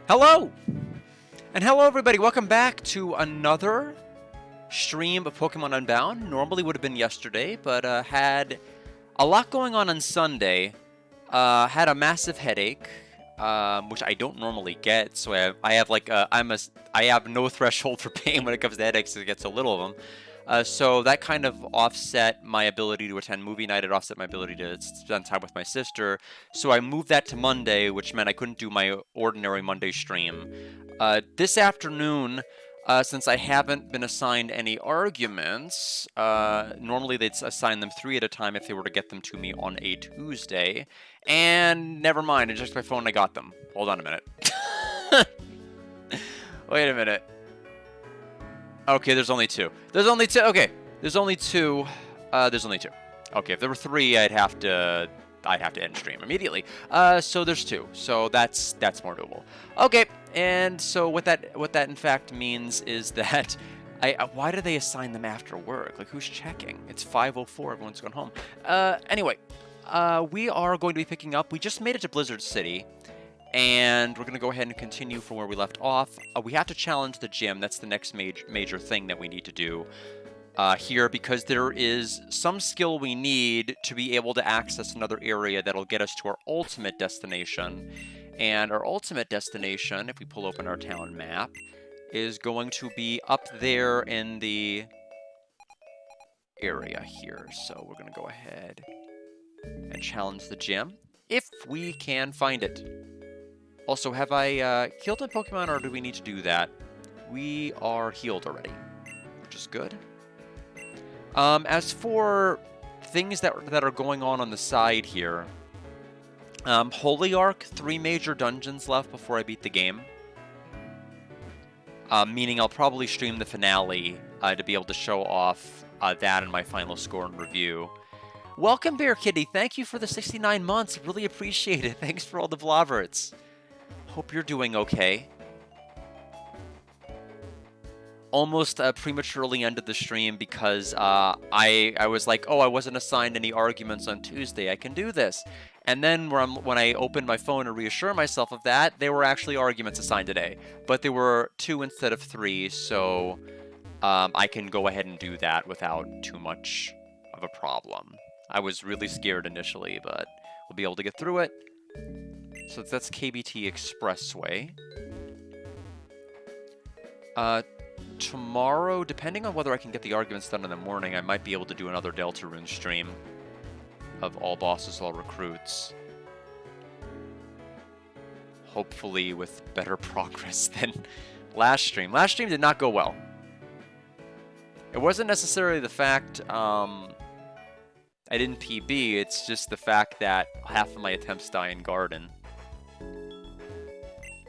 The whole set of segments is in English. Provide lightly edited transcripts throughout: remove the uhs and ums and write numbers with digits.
Hello! And hello everybody, welcome back to another stream of Pokemon Unbound. Normally would have been yesterday, but had a lot going on Sunday. Had a massive headache, which I don't normally get, so I have like I have no threshold for pain when it comes to headaches. It gets so little of them. So that kind of offset my ability to attend movie night. It offset my ability to spend time with my sister. So I moved that to Monday, which meant I couldn't do my ordinary Monday stream. This afternoon, since I haven't been assigned any arguments, normally they'd assign them 3 at a time if they were to get them to me on a Tuesday. And never mind, I checked my phone and I got them. Hold on a minute. Wait a minute. Okay, there's only 2. There's only 2. Okay, there's only 2. There's only 2. Okay, if there were 3, I'd have to end stream immediately. So there's 2. So that's more doable. Okay, and so what that in fact means is that why do they assign them after work? Like, who's checking? It's 5:04. Everyone's gone home. Anyway, we are going to be picking up. We just made it to Blizzard City. And we're going to go ahead and continue from where we left off. We have to challenge the gym. That's the next major thing that we need to do here, because there is some skill we need to be able to access another area that'll get us to our ultimate destination. And our ultimate destination, if we pull open our town map, is going to be up there in the area here. So we're going to go ahead and challenge the gym if we can find it. Also, have I killed a Pokemon, or do we need to do that? We are healed already, which is good. As for things that are going on the side here, Holy Arc, 3 major dungeons left before I beat the game. Meaning I'll probably stream the finale to be able to show off that in my final score and review. Welcome, Bear Kitty. Thank you for the 69 months. Really appreciate it. Thanks for all the Bloverts. Hope you're doing okay. Almost prematurely ended the stream because I was like, oh, I wasn't assigned any arguments on Tuesday. I can do this. And then when I opened my phone to reassure myself of that, there were actually arguments assigned today. But there were 2 instead of 3, so I can go ahead and do that without too much of a problem. I was really scared initially, but we'll be able to get through it. So that's KBT Expressway. Tomorrow, depending on whether I can get the arguments done in the morning, I might be able to do another Deltarune stream of all bosses, all recruits. Hopefully with better progress than last stream. Last stream did not go well. It wasn't necessarily the fact I didn't PB, it's just the fact that half of my attempts die in Garden.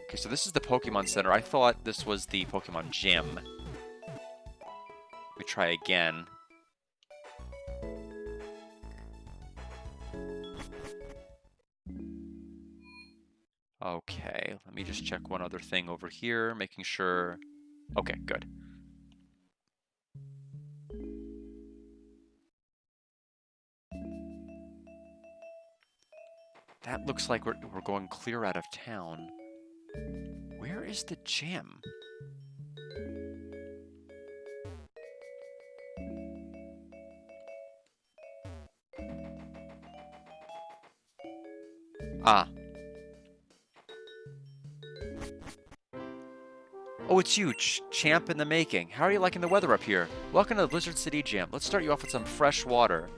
Okay, so this is the Pokemon Center. I thought this was the Pokemon Gym. We try again. Okay, let me just check one other thing over here, making sure... Okay, good. That looks like we're going clear out of town. Where is the gym? Ah. Oh, it's you, champ in the making. How are you liking the weather up here? Welcome to the Blizzard City Gym. Let's start you off with some fresh water.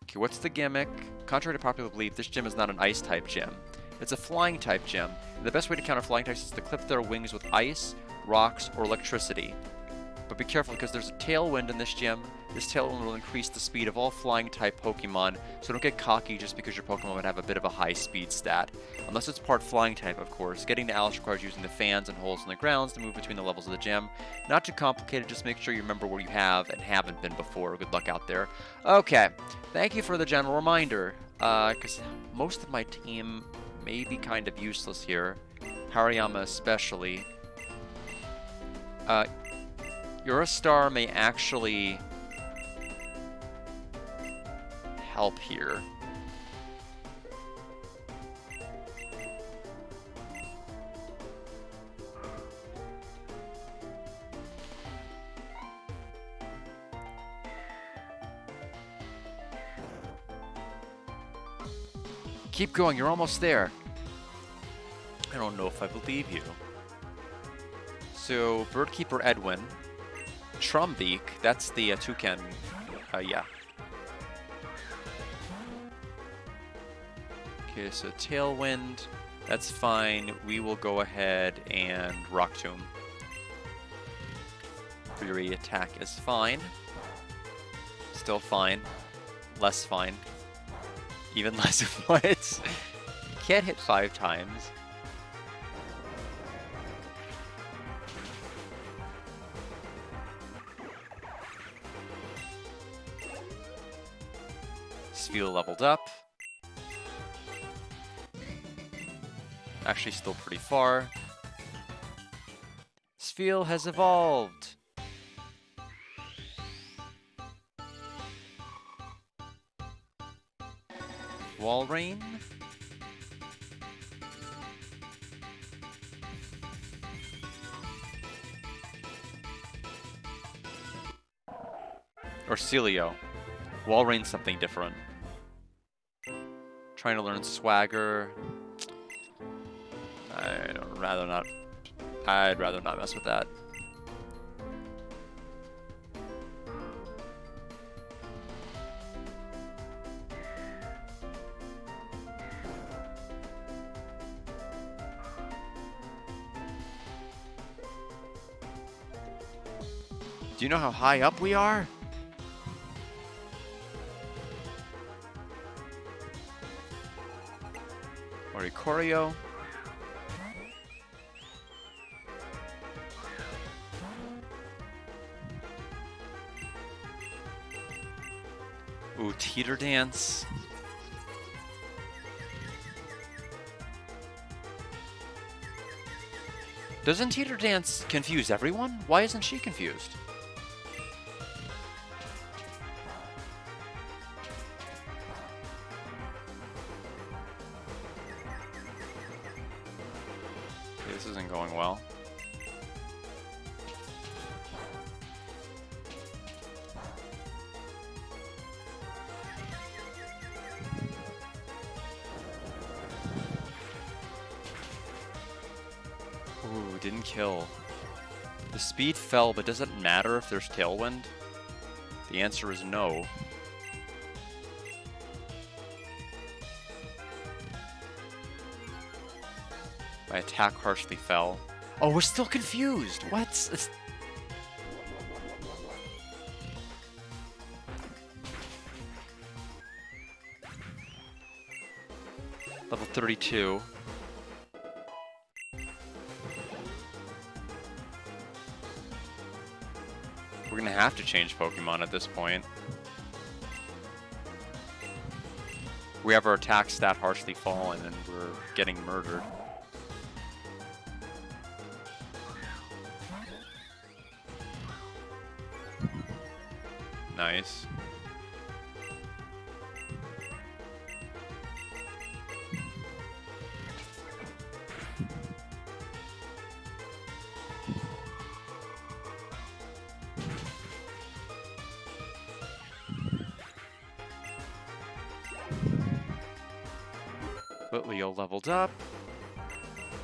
Okay, what's the gimmick? Contrary to popular belief, this gym is not an ice-type gym. It's a flying-type gym. And the best way to counter flying types is to clip their wings with ice, rocks, or electricity. But be careful, because there's a tailwind in this gym. This tailwind will increase the speed of all flying-type Pokemon, so don't get cocky just because your Pokemon would have a bit of a high speed stat. Unless it's part flying-type, of course. Getting to Alice requires using the fans and holes in the grounds to move between the levels of the gym. Not too complicated, just make sure you remember where you have and haven't been before. Good luck out there. Okay, thank you for the general reminder, because most of my team may be kind of useless here. Hariyama especially. Eurostar may actually help here. Keep going, you're almost there. I don't know if I believe you. So, Birdkeeper Edwin. Trumbeak, that's the toucan. Yeah. Okay, so Tailwind, that's fine. We will go ahead and Rock Tomb. Fury attack is fine. Still fine. Less fine. Even less of what? Can't hit 5 times. Spheal leveled up. Actually still pretty far. Spheal has evolved. Walrein. Or Celio. Walrein's something different. Trying to learn Swagger. I'd rather not mess with that. Do you know how high up we are? Oricorio. Ooh, Teeter Dance. Doesn't Teeter Dance confuse everyone? Why isn't she confused? Okay, this isn't going well. Ooh, didn't kill. The speed fell, but does it matter if there's Tailwind? The answer is no. My attack harshly fell. Oh, we're still confused! What? It's... Level 32. We're gonna have to change Pokemon at this point. We have our attack stat harshly fallen and we're getting murdered. Nice. But Leo leveled up,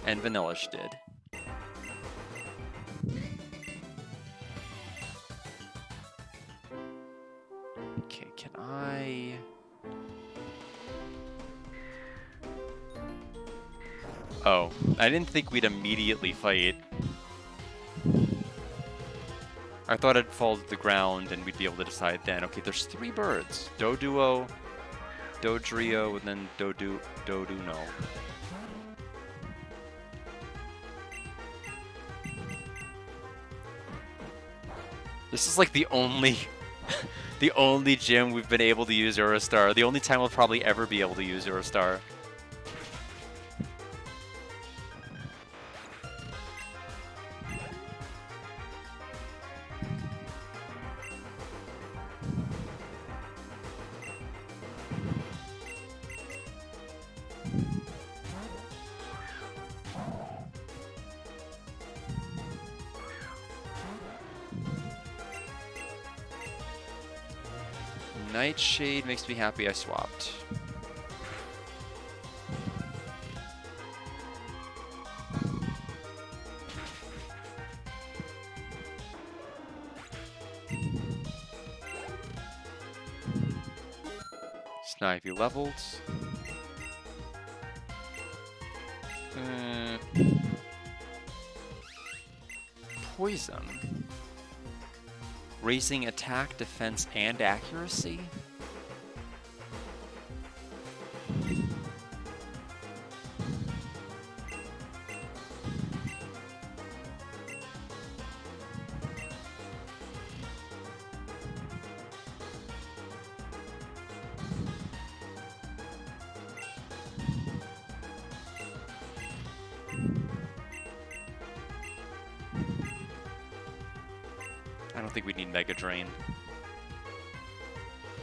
and Vanillish did. Okay, can I... Oh, I didn't think we'd immediately fight. I thought it'd fall to the ground and we'd be able to decide then. Okay, there's 3 birds. Doduo, Dodrio, and then Doduno. This is like the only the only gym we've been able to use Eurostar. The only time we'll probably ever be able to use Eurostar. Nightshade makes me happy I swapped. Snivy leveled. Poison. Raising attack, defense, and accuracy? I don't think we need Mega Drain.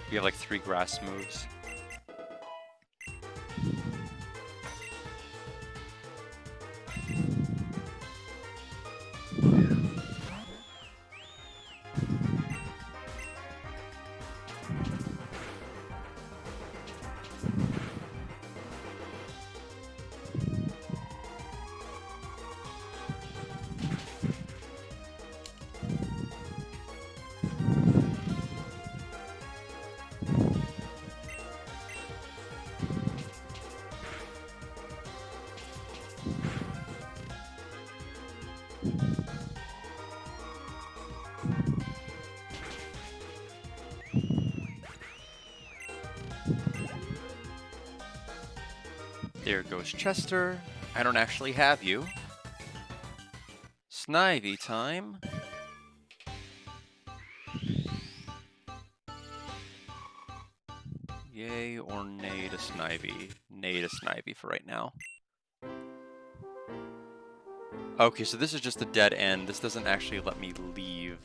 We have like 3 grass moves. There goes Chester. I don't actually have you. Snivy time. Yay or nay to Snivy? Nay to Snivy for right now. Okay, so this is just a dead end. This doesn't actually let me leave.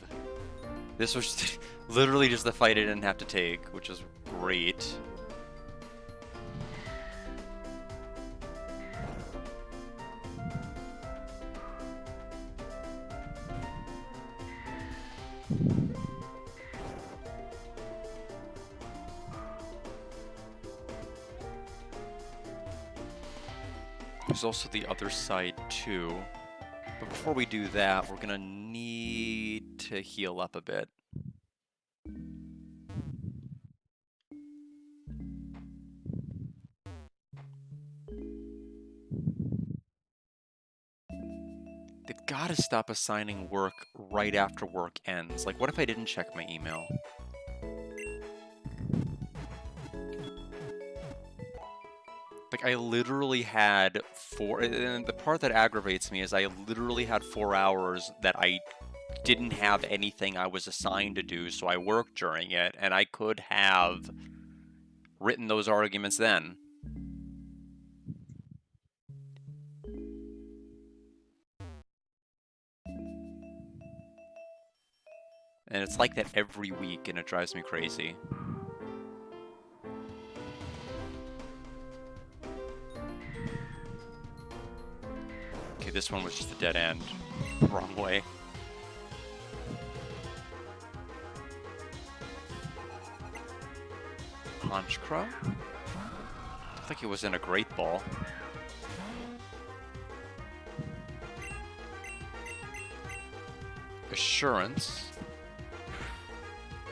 This was just literally just the fight I didn't have to take, which is great. There's also the other side too. But before we do that, we're gonna need to heal up a bit. They've got to stop assigning work right after work ends. Like, what if I didn't check my email? Like, I literally had 4... And the part that aggravates me is I literally had 4 hours that I didn't have anything I was assigned to do, so I worked during it, and I could have written those arguments then. And it's like that every week, and it drives me crazy. Okay, this one was just a dead end. Wrong way. Honchkra? I think it was in a Great Ball. Assurance.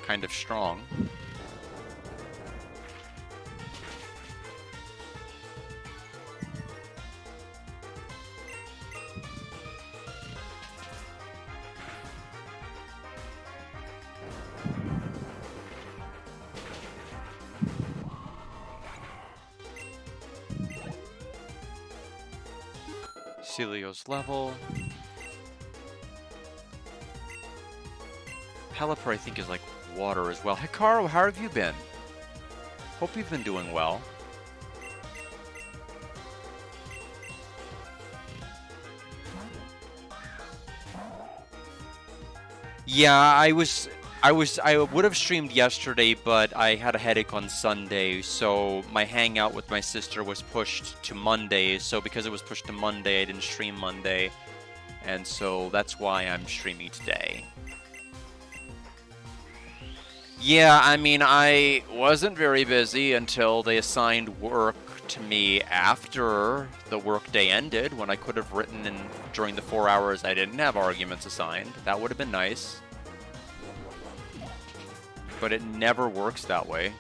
Kind of strong. Celio's level. Pelipper, I think, is like water as well. Hikaru, how have you been? Hope you've been doing well. Yeah, I would have streamed yesterday, but I had a headache on Sunday, so my hangout with my sister was pushed to Monday. So because it was pushed to Monday, I didn't stream Monday, and so that's why I'm streaming today. Yeah, I mean, I wasn't very busy until they assigned work to me after the workday ended, when I could have written in during the 4 hours I didn't have arguments assigned. That would have been nice. But it never works that way.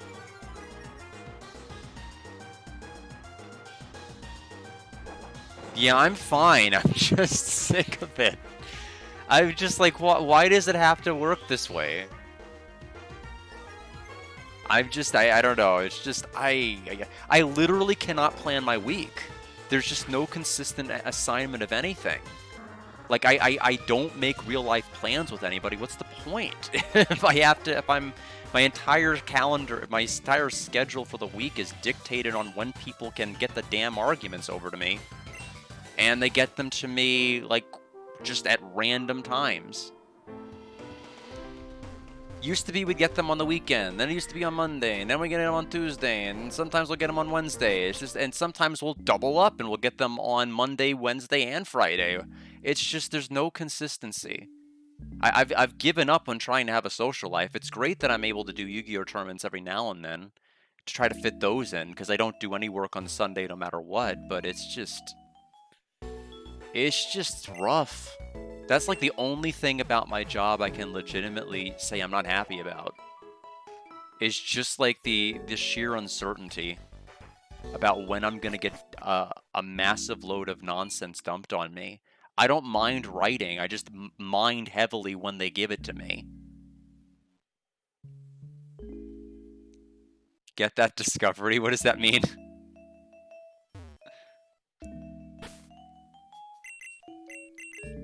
Yeah, I'm fine. I'm just sick of it. I'm just like, why does it have to work this way? I don't know. It's just, I literally cannot plan my week. There's just no consistent assignment of anything. Like, I don't make real life plans with anybody. What's the point? My entire calendar, my entire schedule for the week is dictated on when people can get the damn arguments over to me. And they get them to me, like, just at random times. Used to be we'd get them on the weekend, then it used to be on Monday, and then we get them on Tuesday, and sometimes we'll get them on Wednesday. It's just, and sometimes we'll double up and we'll get them on Monday, Wednesday, and Friday. It's just there's no consistency. I've given up on trying to have a social life. It's great that I'm able to do Yu-Gi-Oh tournaments every now and then to try to fit those in, because I don't do any work on Sunday no matter what, but it's just rough. That's like the only thing about my job I can legitimately say I'm not happy about. It's just like the sheer uncertainty about when I'm gonna get a massive load of nonsense dumped on me. I don't mind writing, I just mind heavily when they give it to me. Get that discovery? What does that mean?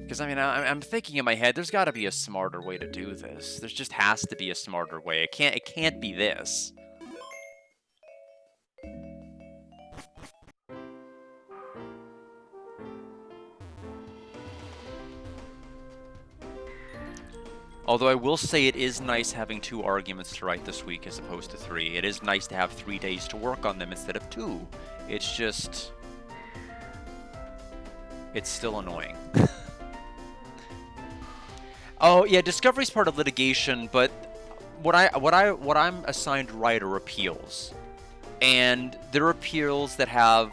Because, I mean, I'm thinking in my head, there's got to be a smarter way to do this. There just has to be a smarter way. It can't be this. Although I will say it is nice having 2 arguments to write this week as opposed to 3. It is nice to have 3 days to work on them instead of 2. It's just... it's still annoying. Oh yeah, discovery's part of litigation, but what I'm assigned to write are appeals, and there are appeals that have,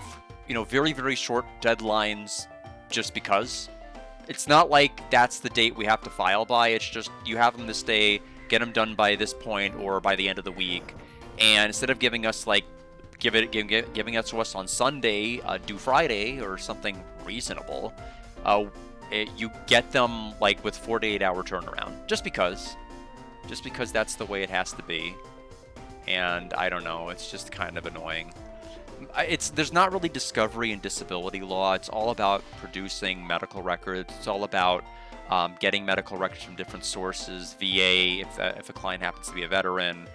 you know, very, very short deadlines, just because. It's not like that's the date we have to file by. It's just you have them this day, get them done by this point or by the end of the week, and instead of giving us like giving it to us on Sunday, due Friday or something reasonable. You get them like with 4 to 8 hour turnaround, just because that's the way it has to be. And I don't know, it's just kind of annoying. There's not really discovery in disability law. It's all about producing medical records. It's all about getting medical records from different sources, VA if a client happens to be a veteran,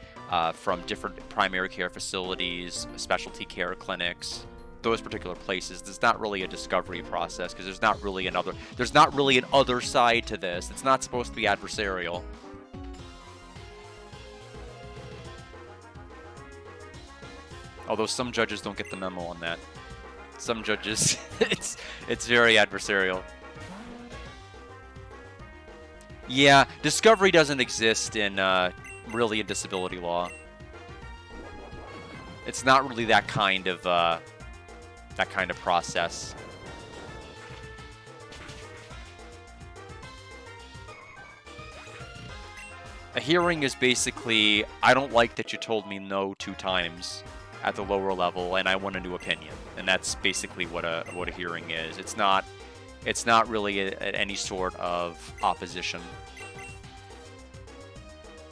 from different primary care facilities, specialty care clinics, those particular places. There's not really a discovery process because there's not really an other side to this. It's not supposed to be adversarial. Although some judges don't get the memo on that. Some judges, it's very adversarial. Yeah, discovery doesn't exist in really in disability law. It's not really that kind of process. A hearing is basically, I don't like that you told me no 2 times at the lower level, and I want a new opinion. And that's basically what a hearing is. It's not really any sort of opposition.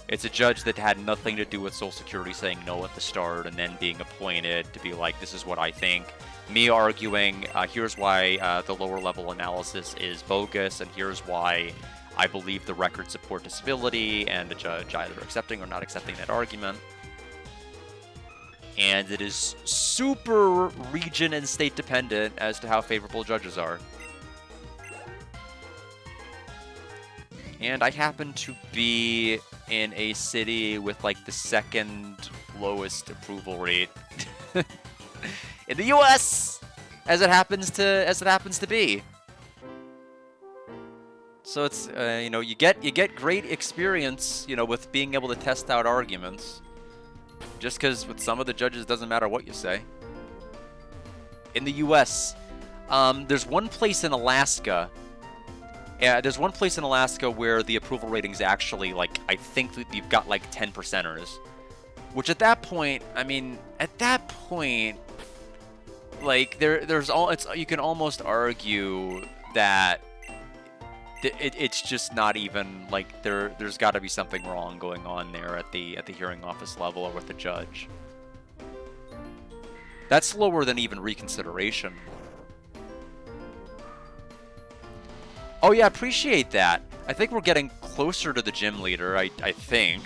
It's a judge that had nothing to do with Social Security saying no at the start and then being appointed to be like, this is what I think. Me arguing, here's why the lower level analysis is bogus, and here's why I believe the records support disability, and the judge either accepting or not accepting that argument. And it is super region and state dependent as to how favorable judges are. And I happen to be in a city with like the 2nd lowest approval rate in the US, as it happens to be. So it's you know, you get great experience, you know, with being able to test out arguments. Just because with some of the judges, it doesn't matter what you say. In the U.S., there's one place in Alaska. Yeah, there's one place in Alaska where the approval rating's actually, like, I think that you've got, like, 10%ers. Which at that point, I mean, Like you can almost argue that it's just not even like there's got to be something wrong going on there at the hearing office level or with the judge. That's slower than even reconsideration. Oh yeah, appreciate that. I think we're getting closer to the gym leader. I think.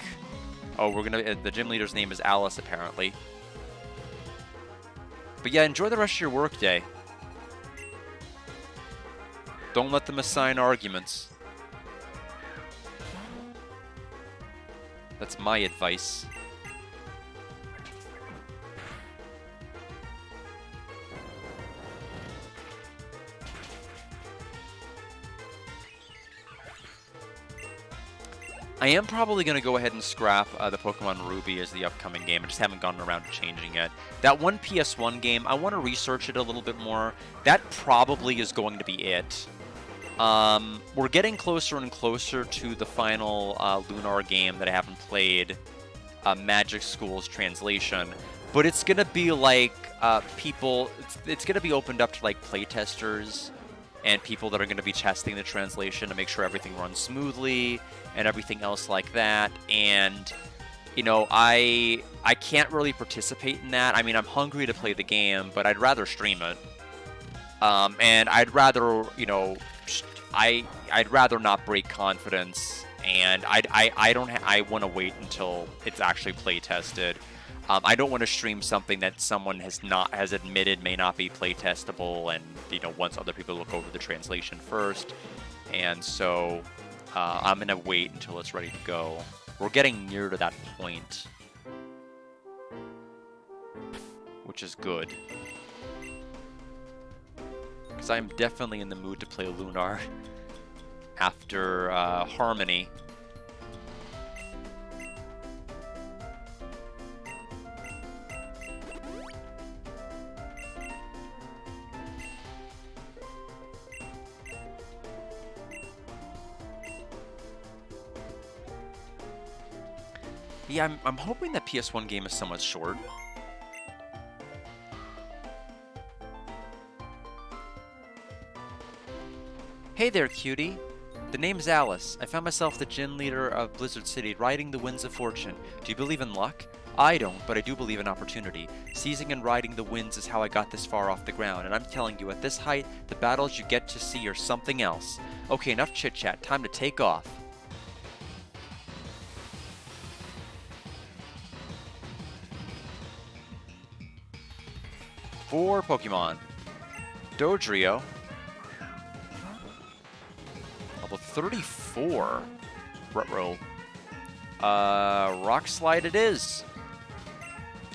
Oh, the gym leader's name is Alice apparently. But yeah, enjoy the rest of your workday. Don't let them assign arguments. That's my advice. I am probably going to go ahead and scrap the Pokemon Ruby as the upcoming game. I just haven't gotten around to changing it. That one PS1 game, I want to research it a little bit more. That probably is going to be it. We're getting closer and closer to the final Lunar game that I haven't played, Magic School's translation. But it's going to be like it's going to be opened up to like playtesters and people that are going to be testing the translation to make sure everything runs smoothly and everything else like that. And, you know, I can't really participate in that. I mean, I'm hungry to play the game, but I'd rather stream it. And I'd rather, you know, I'd rather not break confidence, and I want to wait until it's actually play tested. I don't want to stream something that someone has admitted may not be play testable, and you know, once other people look over the translation first. And so I'm gonna wait until it's ready to go. We're getting near to that point, which is good, because I'm definitely in the mood to play Lunar after Harmony. Yeah, I'm hoping that PS1 game is somewhat short. Hey there, cutie. The name's Alice. I found myself the gym leader of Blizzard City, riding the winds of fortune. Do you believe in luck? I don't, but I do believe in opportunity. Seizing and riding the winds is how I got this far off the ground, and I'm telling you, at this height, the battles you get to see are something else. Okay, enough chit-chat. Time to take off. Four Pokemon. Dodrio. Level 34. Rutroll. Rock Slide it is.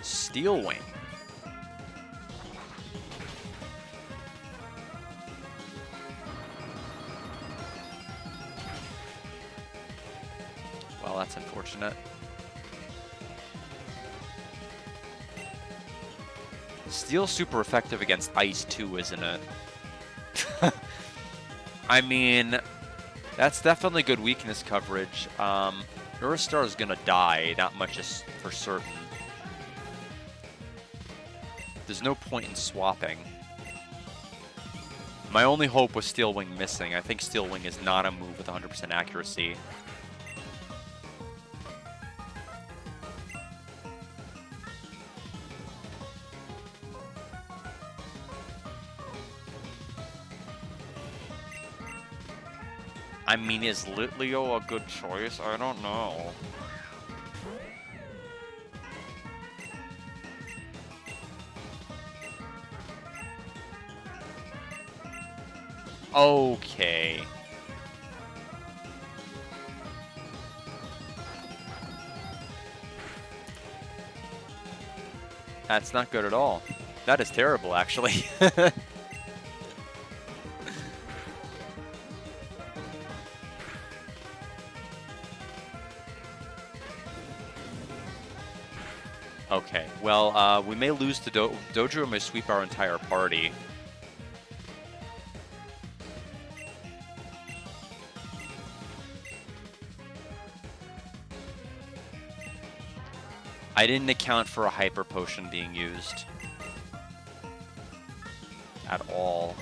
Steel Wing. Well, that's unfortunate. Steel's super effective against Ice too, isn't it? I mean, that's definitely good weakness coverage. Urstar is gonna die, not much is for certain. There's no point in swapping. My only hope was Steel Wing missing. I think Steel Wing is not a move with 100% accuracy. I mean, is Litleo a good choice? I don't know. Okay. That's not good at all. That is terrible, actually. Okay, well, we may lose to Dodrio may sweep our entire party. I didn't account for a Hyper Potion being used. at all.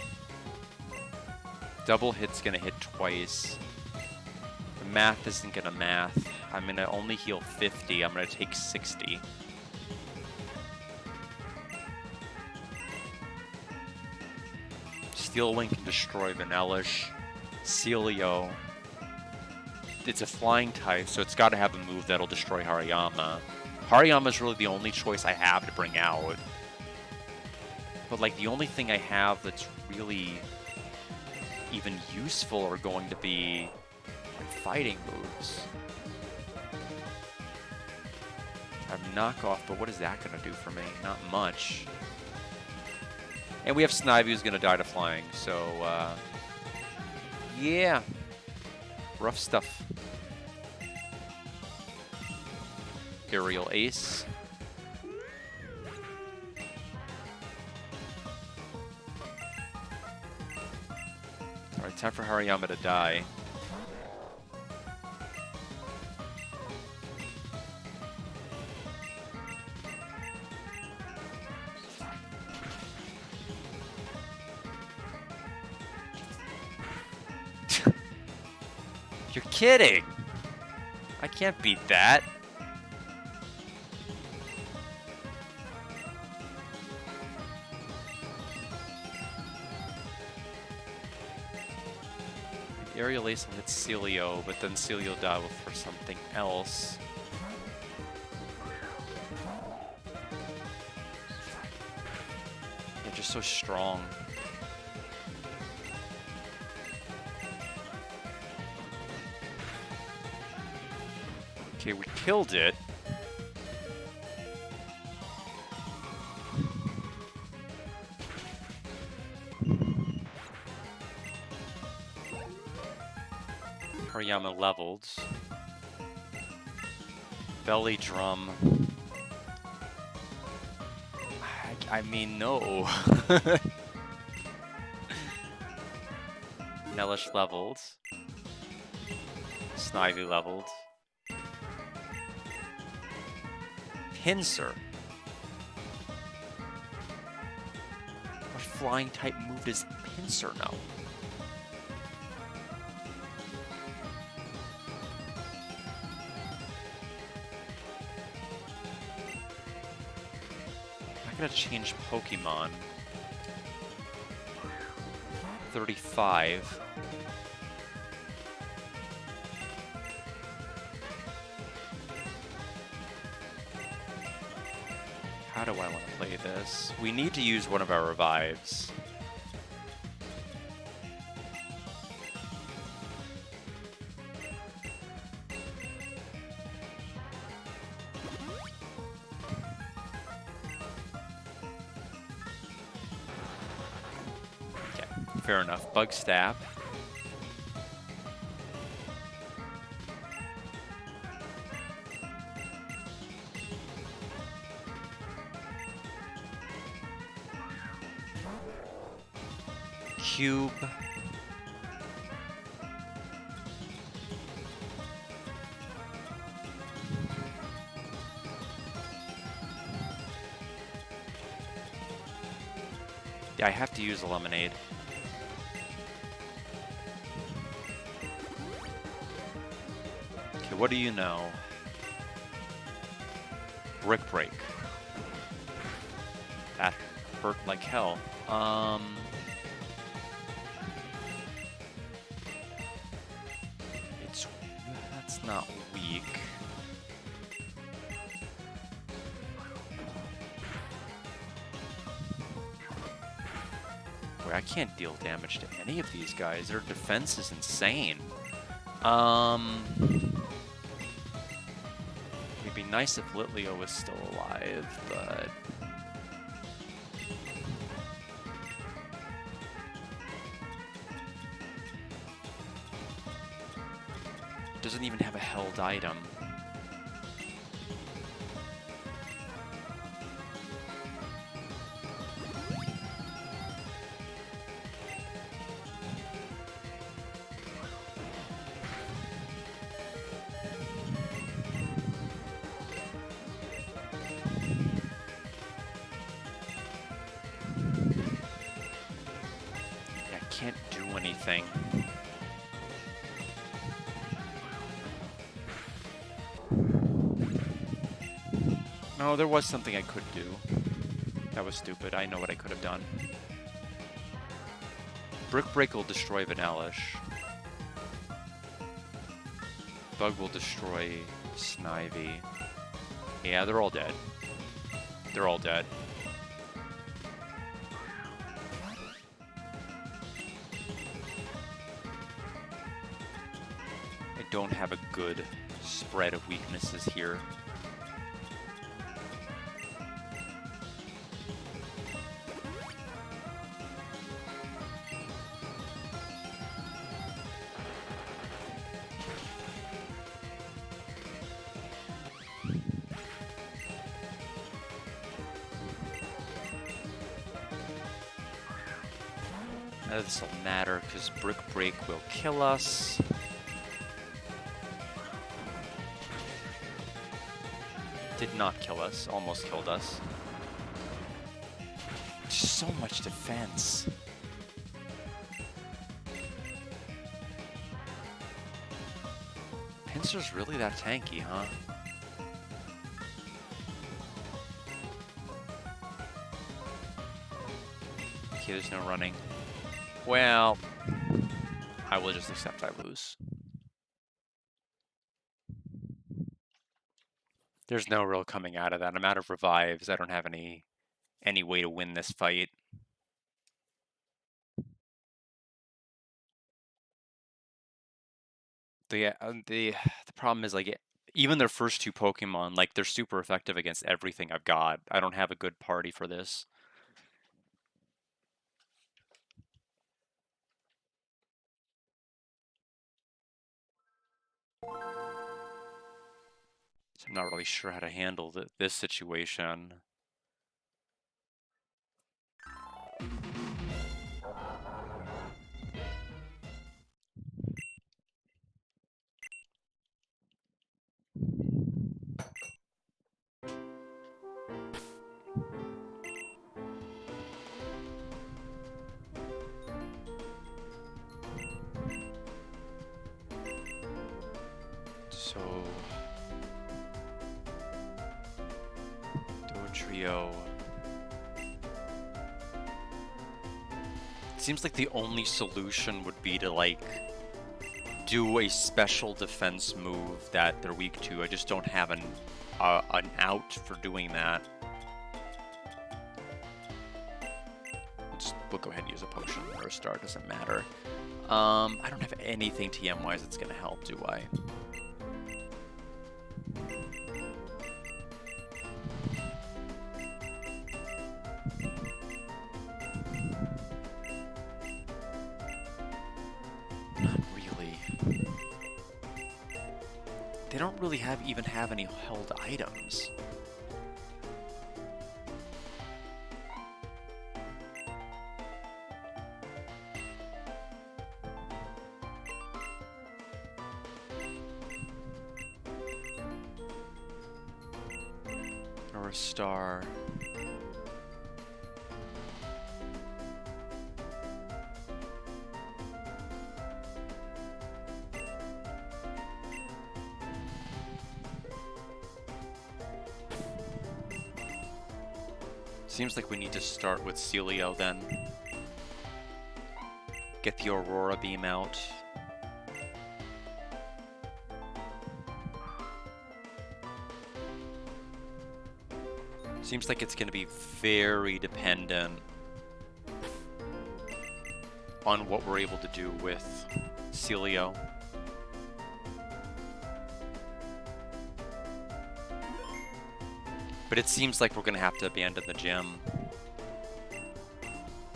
Double hit's gonna hit twice. The math isn't gonna math. I'm gonna only heal 50. I'm gonna take 60. Steel Wing can destroy Vanellish. Celio. It's a flying type, so it's got to have a move that'll destroy Hariyama. Hariyama's really the only choice I have to bring out. But, like, the only thing I have that's really even useful are going to be like, fighting moves. I have knockoff, but what is that going to do for me? Not much. And we have Snivy who's going to die to flying, so, yeah. Rough stuff. Aerial Ace. Alright, time for Hariyama to die. You're kidding! I can't beat that. Aerial Ace will hit Celio, but then Celio die for something else. They're just so strong. Okay, we killed it. Hariyama leveled. Belly Drum. I mean, no. Nellish leveled. Snivy leveled. Pinsir. What flying type move does Pinsir know? I'm gonna change Pokemon. 35. How do I want to play this? We need to use one of our revives. Okay, fair enough. Bug Stab. Cube. Yeah, I have to use a Lemonade. Okay, what do you know? Brick Break. That hurt like hell. That's not weak. Boy, I can't deal damage to any of these guys. Their defense is insane. It'd be nice if Litleo was still alive, but... doesn't even have a held item. can't do anything. No, there was something I could do. That was stupid. I know what I could have done. Brick Break will destroy Vanellish. Bug will destroy Snivy. Yeah, they're all dead. They're all dead. I don't have a good spread of weaknesses here. This will matter because Brick Break will kill us. Did not kill us, almost killed us. Just so much defense. Pinsir's really that tanky, huh? Okay, there's no running. Well, I will just accept I lose. There's no real coming out of that. I'm out of revives. I don't have any way to win this fight. The problem is, like, even their first two Pokemon, like, they're super effective against everything I've got. I don't have a good party for this. So I'm not really sure how to handle this situation. So Trio. It seems like the only solution would be to, like, do a special defense move that they're weak to. I just don't have an out for doing that. We'll go ahead and use a potion or a star, doesn't matter. I don't have anything TM-wise that's going to help, do I? Not really. They don't really even have any held items. Or a star. Seems like we need to start with Celio then. Get the Aurora Beam out. Seems like it's going to be very dependent on what we're able to do with Celio. But it seems like we're going to have to abandon the gym.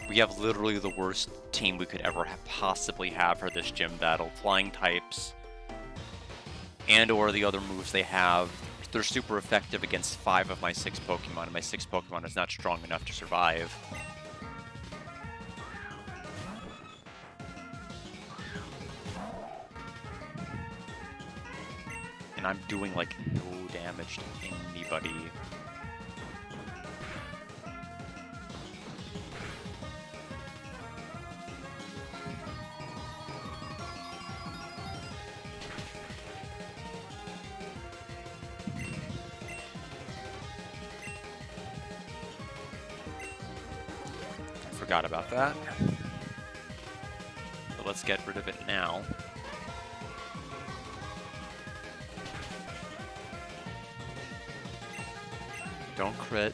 We have literally the worst team we could ever possibly have for this gym battle. Flying types and or the other moves they have. They're super effective against 5 of my 6 Pokemon, and my 6 Pokemon is not strong enough to survive. And I'm doing, like, no damage to anybody. forgot about that. But let's get rid of it now. Don't crit.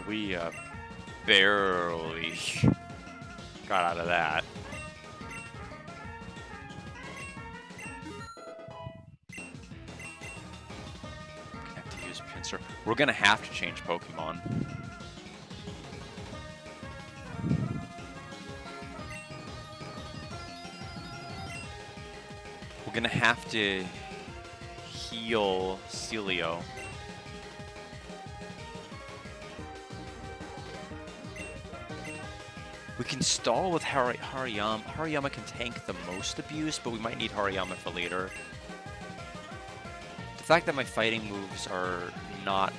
We barely got out of that. Have to use pincer. We're gonna have to change Pokemon. We're gonna have to heal Celio. We can stall with Hariyama. Hariyama can tank the most abuse, but we might need Hariyama for later. The fact that my fighting moves are not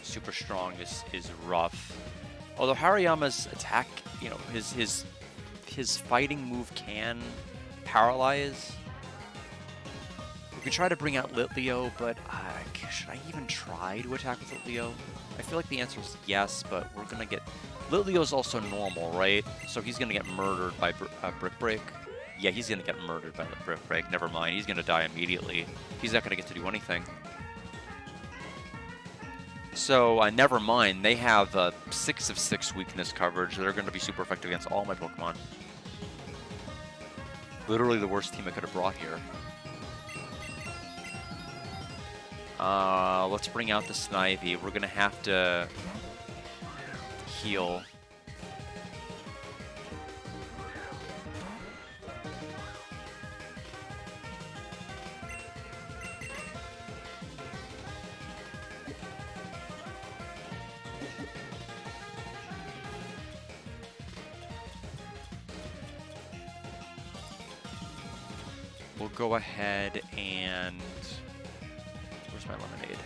super strong is rough. Although Hariyama's attack, you know, his fighting move can paralyze. We could try to bring out Litleo, but should I even try to attack with Litleo? I feel like the answer is yes, but we're gonna get... Litleo's also normal, right? So he's gonna get murdered by Brick Break. Yeah, he's gonna get murdered by the Brick Break. Never mind, he's gonna die immediately. He's not gonna get to do anything. So, never mind. They have 6 of 6 weakness coverage. They're gonna be super effective against all my Pokemon. Literally the worst team I could have brought here. Let's bring out the Snivy. We're gonna have to heal. We'll go ahead and... Where's my lemonade?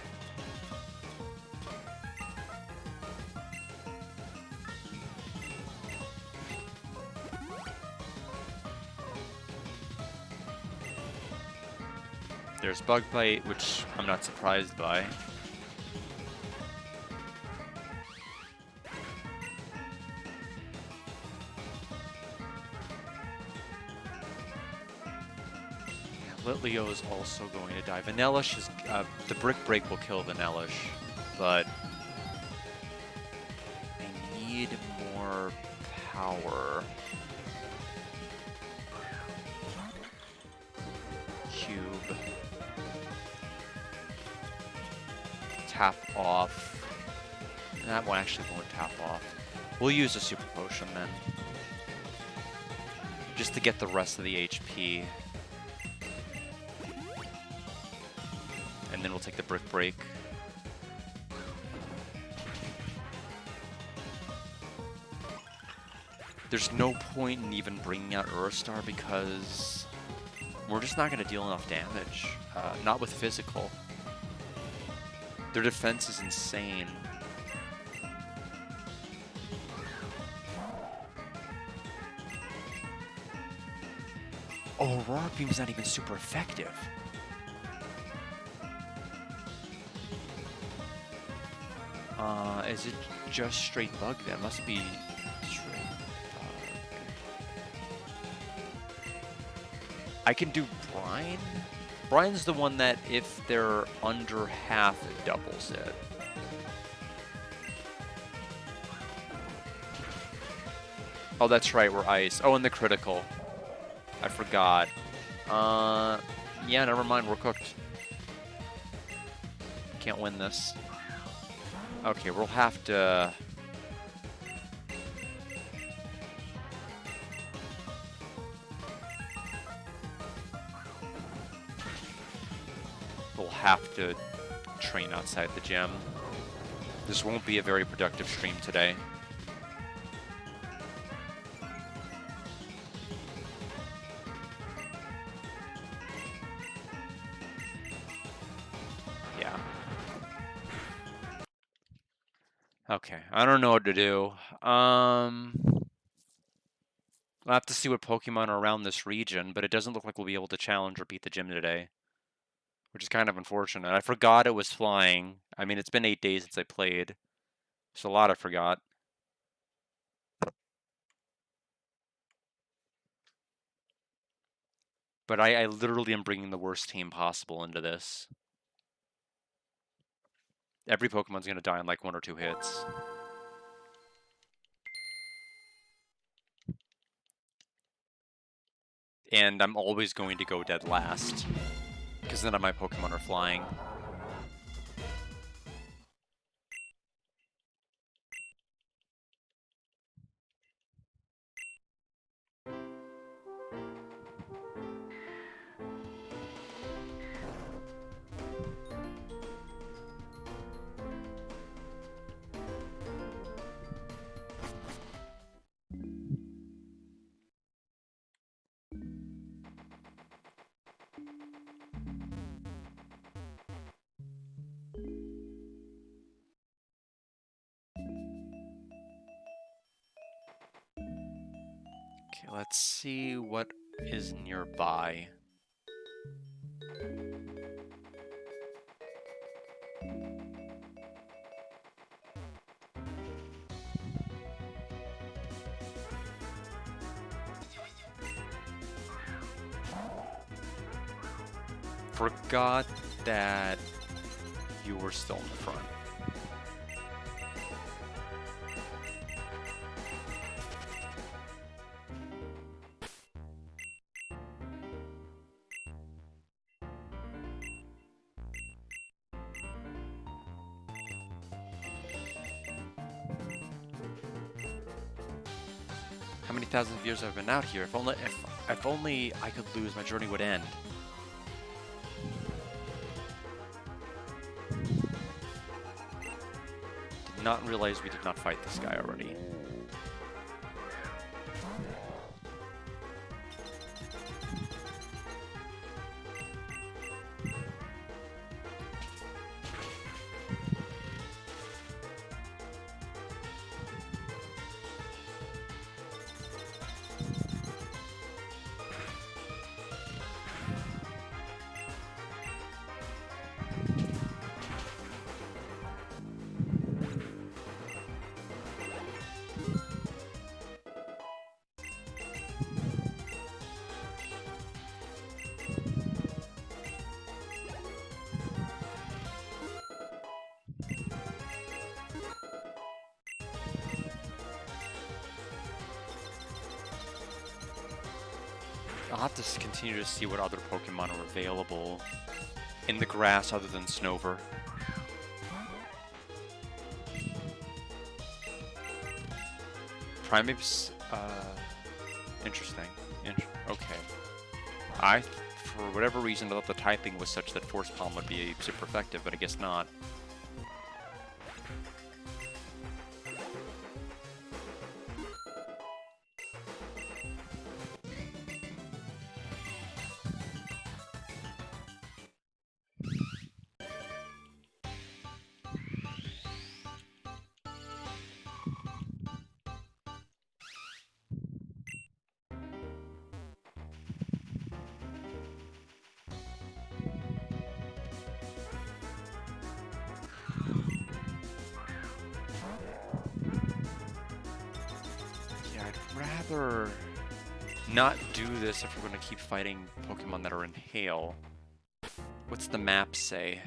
There's Bug Bite, which I'm not surprised by. Litleo is also going to die. Vanellish is... the Brick Break will kill Vanellish, but... I need more power. Cube. Tap off. That one actually won't tap off. We'll use a Super Potion then. Just to get the rest of the HP. And then we'll take the Brick Break. There's no point in even bringing out Urstar because we're just not going to deal enough damage. Not with physical. Their defense is insane. Oh, Aurora Beam's not even super effective. Is it just straight bug then? Must be straight bug. I can do Brine? Brine's the one that if they're under half, it doubles it. Oh, that's right, we're ice. Oh, and the critical. I forgot. Yeah, never mind, we're cooked. Can't win this. Okay, we'll have to... We'll have to train outside the gym. This won't be a very productive stream today. Okay, I don't know what to do. I'll have to see what Pokemon are around this region, but it doesn't look like we'll be able to challenge or beat the gym today, which is kind of unfortunate. I forgot it was flying. I mean, it's been 8 days since I played. There's a lot I forgot. But I literally am bringing the worst team possible into this. Every Pokemon's going to die in like 1 or 2 hits. And I'm always going to go dead last, because none of my Pokemon are flying. Okay, let's see what is nearby. Forgot that you were still in the front. How many thousands of years have I been out here? If only I could lose, my journey would end. Did not realize we did not fight this guy already. I'll have to continue to see what other Pokemon are available in the grass other than Snover. Primeape's, interesting. Okay. For whatever reason, I thought the typing was such that Force Palm would be super effective, but I guess not. Rather not do this if we're going to keep fighting Pokemon that are in Hail. What's the map say?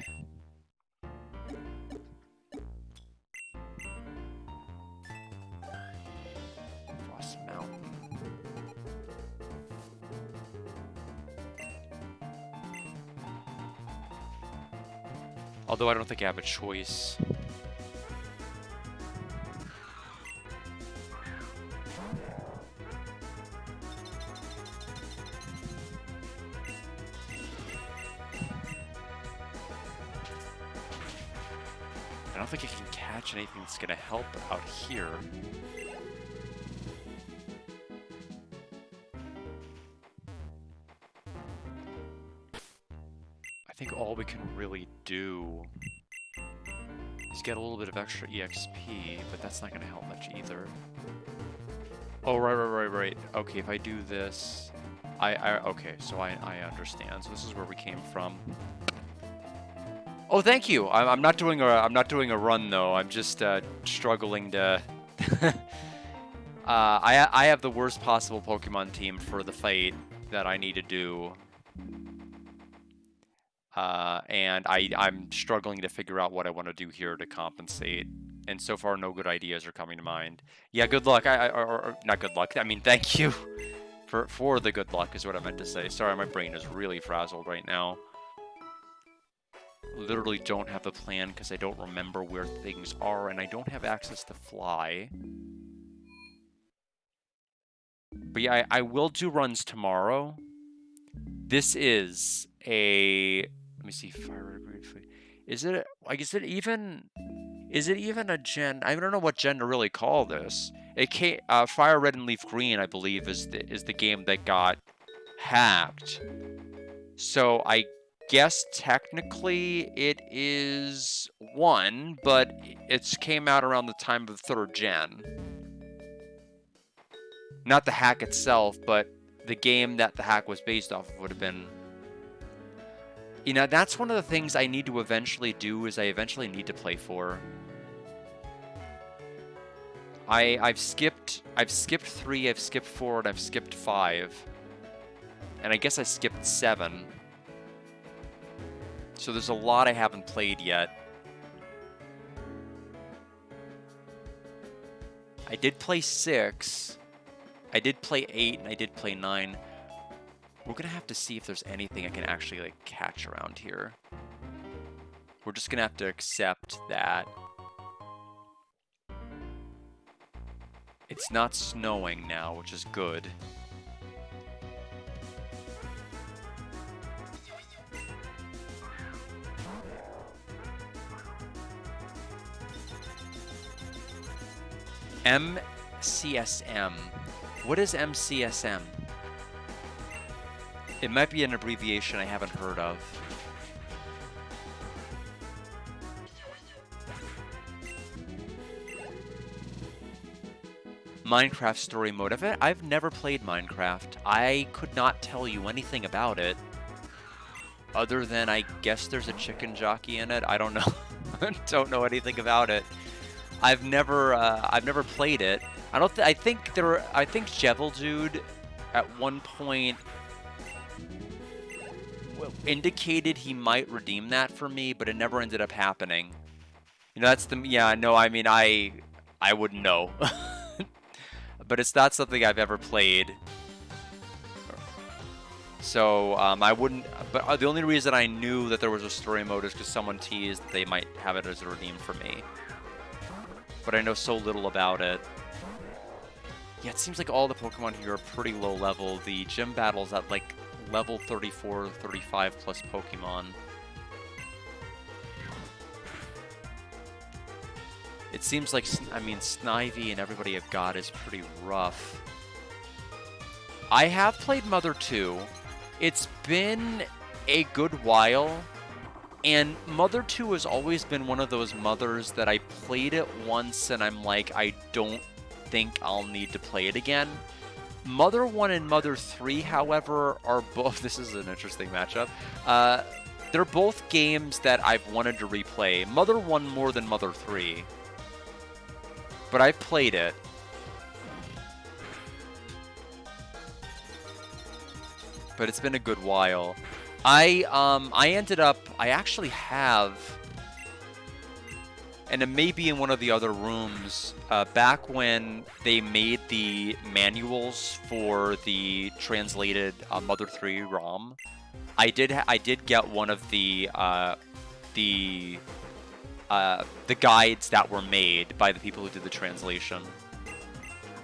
Frost Mountain. Although I don't think I have a choice. I don't think I can catch anything that's going to help out here. I think all we can really do He's got a little bit of extra EXP, but that's not going to help much either. Oh, right. Okay, if I do this, okay, so I understand. So this is where we came from. Oh, thank you. I'm not doing a run though. I'm just struggling to. I have the worst possible Pokemon team for the fight that I need to do. And I'm struggling to figure out what I want to do here to compensate. And so far, no good ideas are coming to mind. Yeah, good luck. Or not good luck. I mean, thank you for the good luck is what I meant to say. Sorry, my brain is really frazzled right now. Literally don't have a plan because I don't remember where things are, and I don't have access to fly. But yeah, I will do runs tomorrow. This is a... Let me see. Fire Red Green. Is it... Like, is it even a gen? I don't know what gen to really call this. Fire Red and Leaf Green, I believe, is the game that got hacked. So I guess technically it is 1, but it came out around the time of 3rd gen. Not the hack itself, but the game that the hack was based off of would have been... You know, that's one of the things I need to eventually do, is I eventually need to play 4. I've skipped 3, I've skipped 4, and I've skipped 5. And I guess I skipped 7. So there's a lot I haven't played yet. I did play 6. I did play 8, and I did play 9. We're gonna have to see if there's anything I can actually, like, catch around here. We're just gonna have to accept that it's not snowing now, which is good. MCSM. What is MCSM? It might be an abbreviation I haven't heard of. Minecraft story mode. I've never played Minecraft. I could not tell you anything about it. Other than, I guess there's a chicken jockey in it. I don't know. Don't know anything about it. I've never played it. I think Jevil Dude at one point indicated he might redeem that for me, but it never ended up happening. You know, that's the... Yeah, no, I mean, I wouldn't know. But it's not something I've ever played. So, I wouldn't... But the only reason I knew that there was a story mode is because someone teased that they might have it as a redeem for me. But I know so little about it. Yeah, it seems like all the Pokemon here are pretty low level. The gym battle's at, like, level 34, 35 plus Pokemon. It seems like, I mean, Snivy and everybody I've got is pretty rough. I have played Mother 2. It's been a good while, and Mother 2 has always been one of those mothers that I played it once and I'm like, I don't think I'll need to play it again. Mother 1 and Mother 3, however, are both... This is an interesting matchup. They're both games that I've wanted to replay. Mother 1 more than Mother 3. But I've played it. But it's been a good while. I actually have, and it may be in one of the other rooms, back when they made the manuals for the translated Mother 3 ROM, I did get one of the guides that were made by the people who did the translation.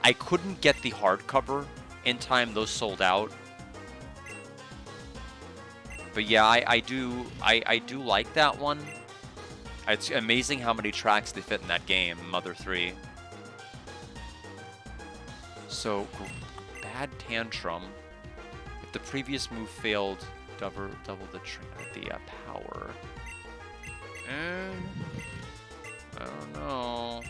I couldn't get the hardcover in time; those sold out. But yeah, I do like that one. It's amazing how many tracks they fit in that game, Mother 3. So, Bad Tantrum. If the previous move failed, double the power. I don't know.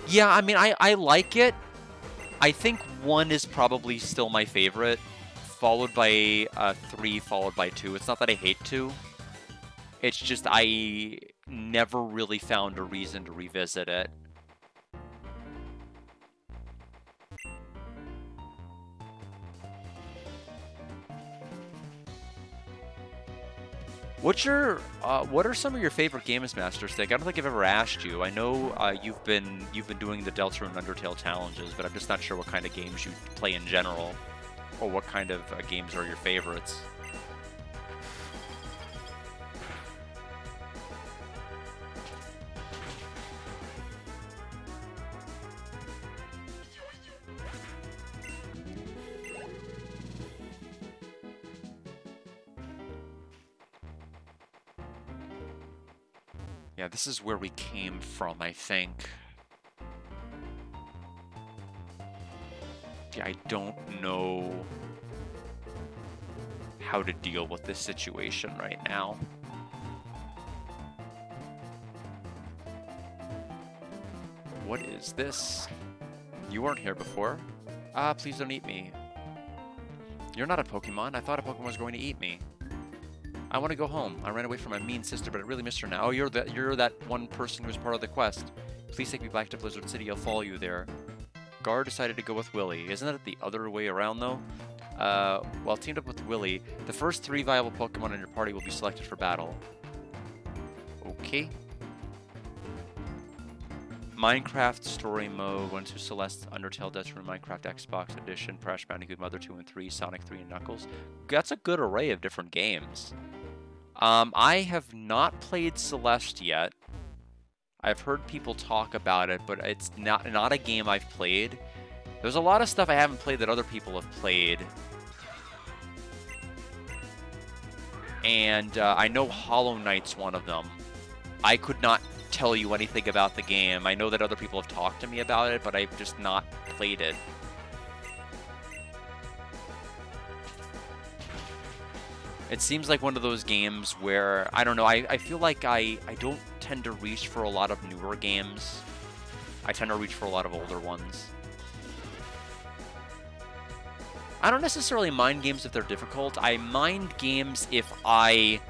Yeah, I mean, I like it. I think 1 is probably still my favorite, followed by 3, followed by 2. It's not that I hate 2. It's just I never really found a reason to revisit it. What are some of your favorite games, Master Stick? I don't think I've ever asked you. I know you've been doing the Deltarune and Undertale challenges, but I'm just not sure what kind of games you play in general, or what kind of games are your favorites. Yeah, this is where we came from, I think. Yeah, I don't know how to deal with this situation right now. What is this? You weren't here before. Please don't eat me. You're not a Pokemon. I thought a Pokemon was going to eat me. I want to go home. I ran away from my mean sister, but I really miss her now. Oh, you're that one person who was part of the quest. Please take me back to Blizzard City. I'll follow you there. Gar decided to go with Willy. Isn't that the other way around, though? While teamed up with Willy, the first 3 viable Pokemon in your party will be selected for battle. Okay. Minecraft Story Mode, 1, 2, Celeste, Undertale, Deltarune, Minecraft Xbox Edition, Crash Bandicoot, Mother 2 and 3, Sonic 3, and Knuckles. That's a good array of different games. I have not played Celeste yet. I've heard people talk about it, but it's not a game I've played. There's a lot of stuff I haven't played that other people have played. And I know Hollow Knight's one of them. I could not tell you anything about the game. I know that other people have talked to me about it, but I've just not played it. It seems like one of those games where, I don't know, I feel like I don't tend to reach for a lot of newer games. I tend to reach for a lot of older ones. I don't necessarily mind games if they're difficult. I mind games if I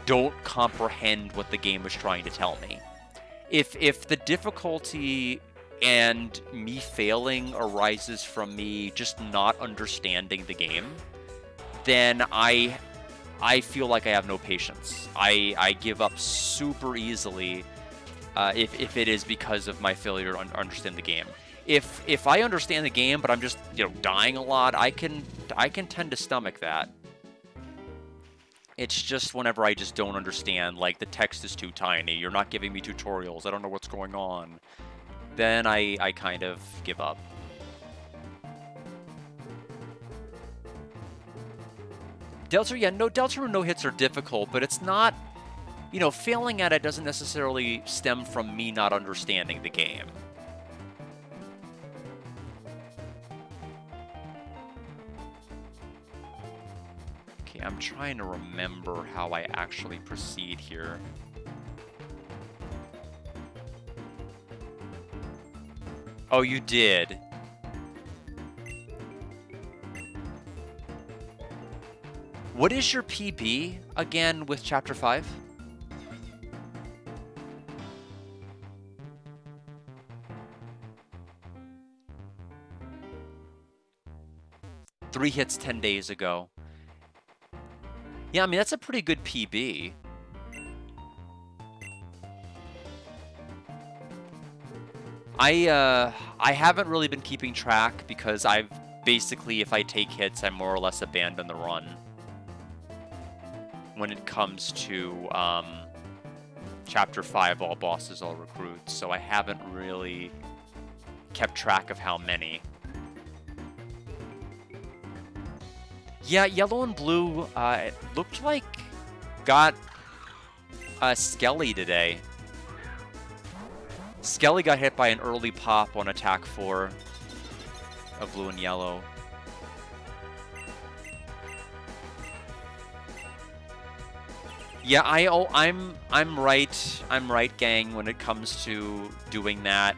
don't comprehend what the game is trying to tell me. If the difficulty and me failing arises from me just not understanding the game, then I feel like I have no patience. I give up super easily if it is because of my failure to understand the game. If I understand the game, but I'm just dying a lot, I can tend to stomach that. It's just whenever I just don't understand, like the text is too tiny, you're not giving me tutorials, I don't know what's going on, then I kind of give up. Deltarune no-hits are difficult, but it's not, failing at it doesn't necessarily stem from me not understanding the game. Okay, I'm trying to remember how I actually proceed here. Oh, you did. What is your PB again with Chapter 5? Three hits 10 days ago. Yeah, I mean, that's a pretty good PB. I haven't really been keeping track because I've basically, if I take hits, I more or less abandon the run when it comes to Chapter 5, all bosses, all recruits, so I haven't really kept track of how many. Yeah, Yellow and Blue, it looked like got Skelly today. Skelly got hit by an early pop on attack 4. of blue and yellow. Yeah, I'm right. I'm right, gang, when it comes to doing that.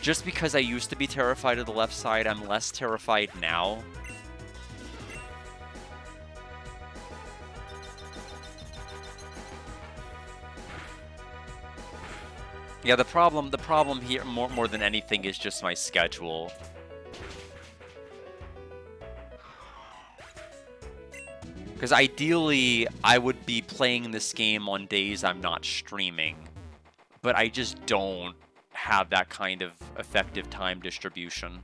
Just because I used to be terrified of the left side, I'm less terrified now. Yeah, the problem here more than anything is just my schedule. Because ideally, I would be playing this game on days I'm not streaming, but I just don't have that kind of effective time distribution.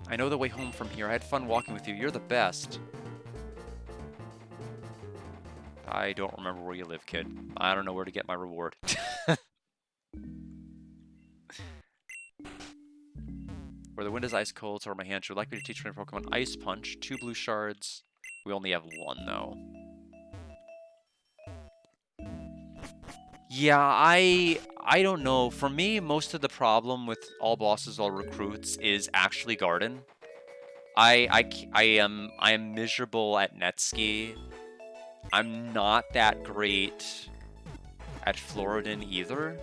I know the way home from here. I had fun walking with you. You're the best. I don't remember where you live, kid. I don't know where to get my reward. Where the wind is ice cold, so are my hands. Would you like me to teach my Pokemon Ice Punch? 2 blue shards. We only have 1, though. Yeah, I don't know. For me, most of the problem with all bosses, all recruits is actually Garden. I am miserable at Netski. I'm not that great at Floridon either.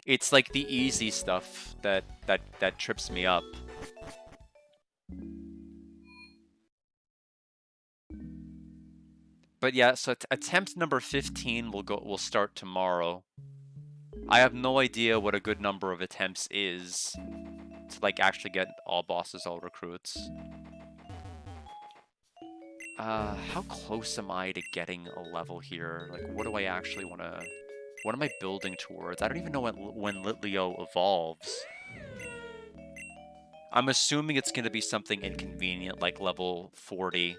It's like the easy stuff that trips me up. But yeah, so attempt number 15 will start tomorrow. I have no idea what a good number of attempts is to like actually get all bosses, all recruits. How close am I to getting a level here? Like, what do I actually want to... What am I building towards? I don't even know when Litleo evolves. I'm assuming it's going to be something inconvenient, like level 40.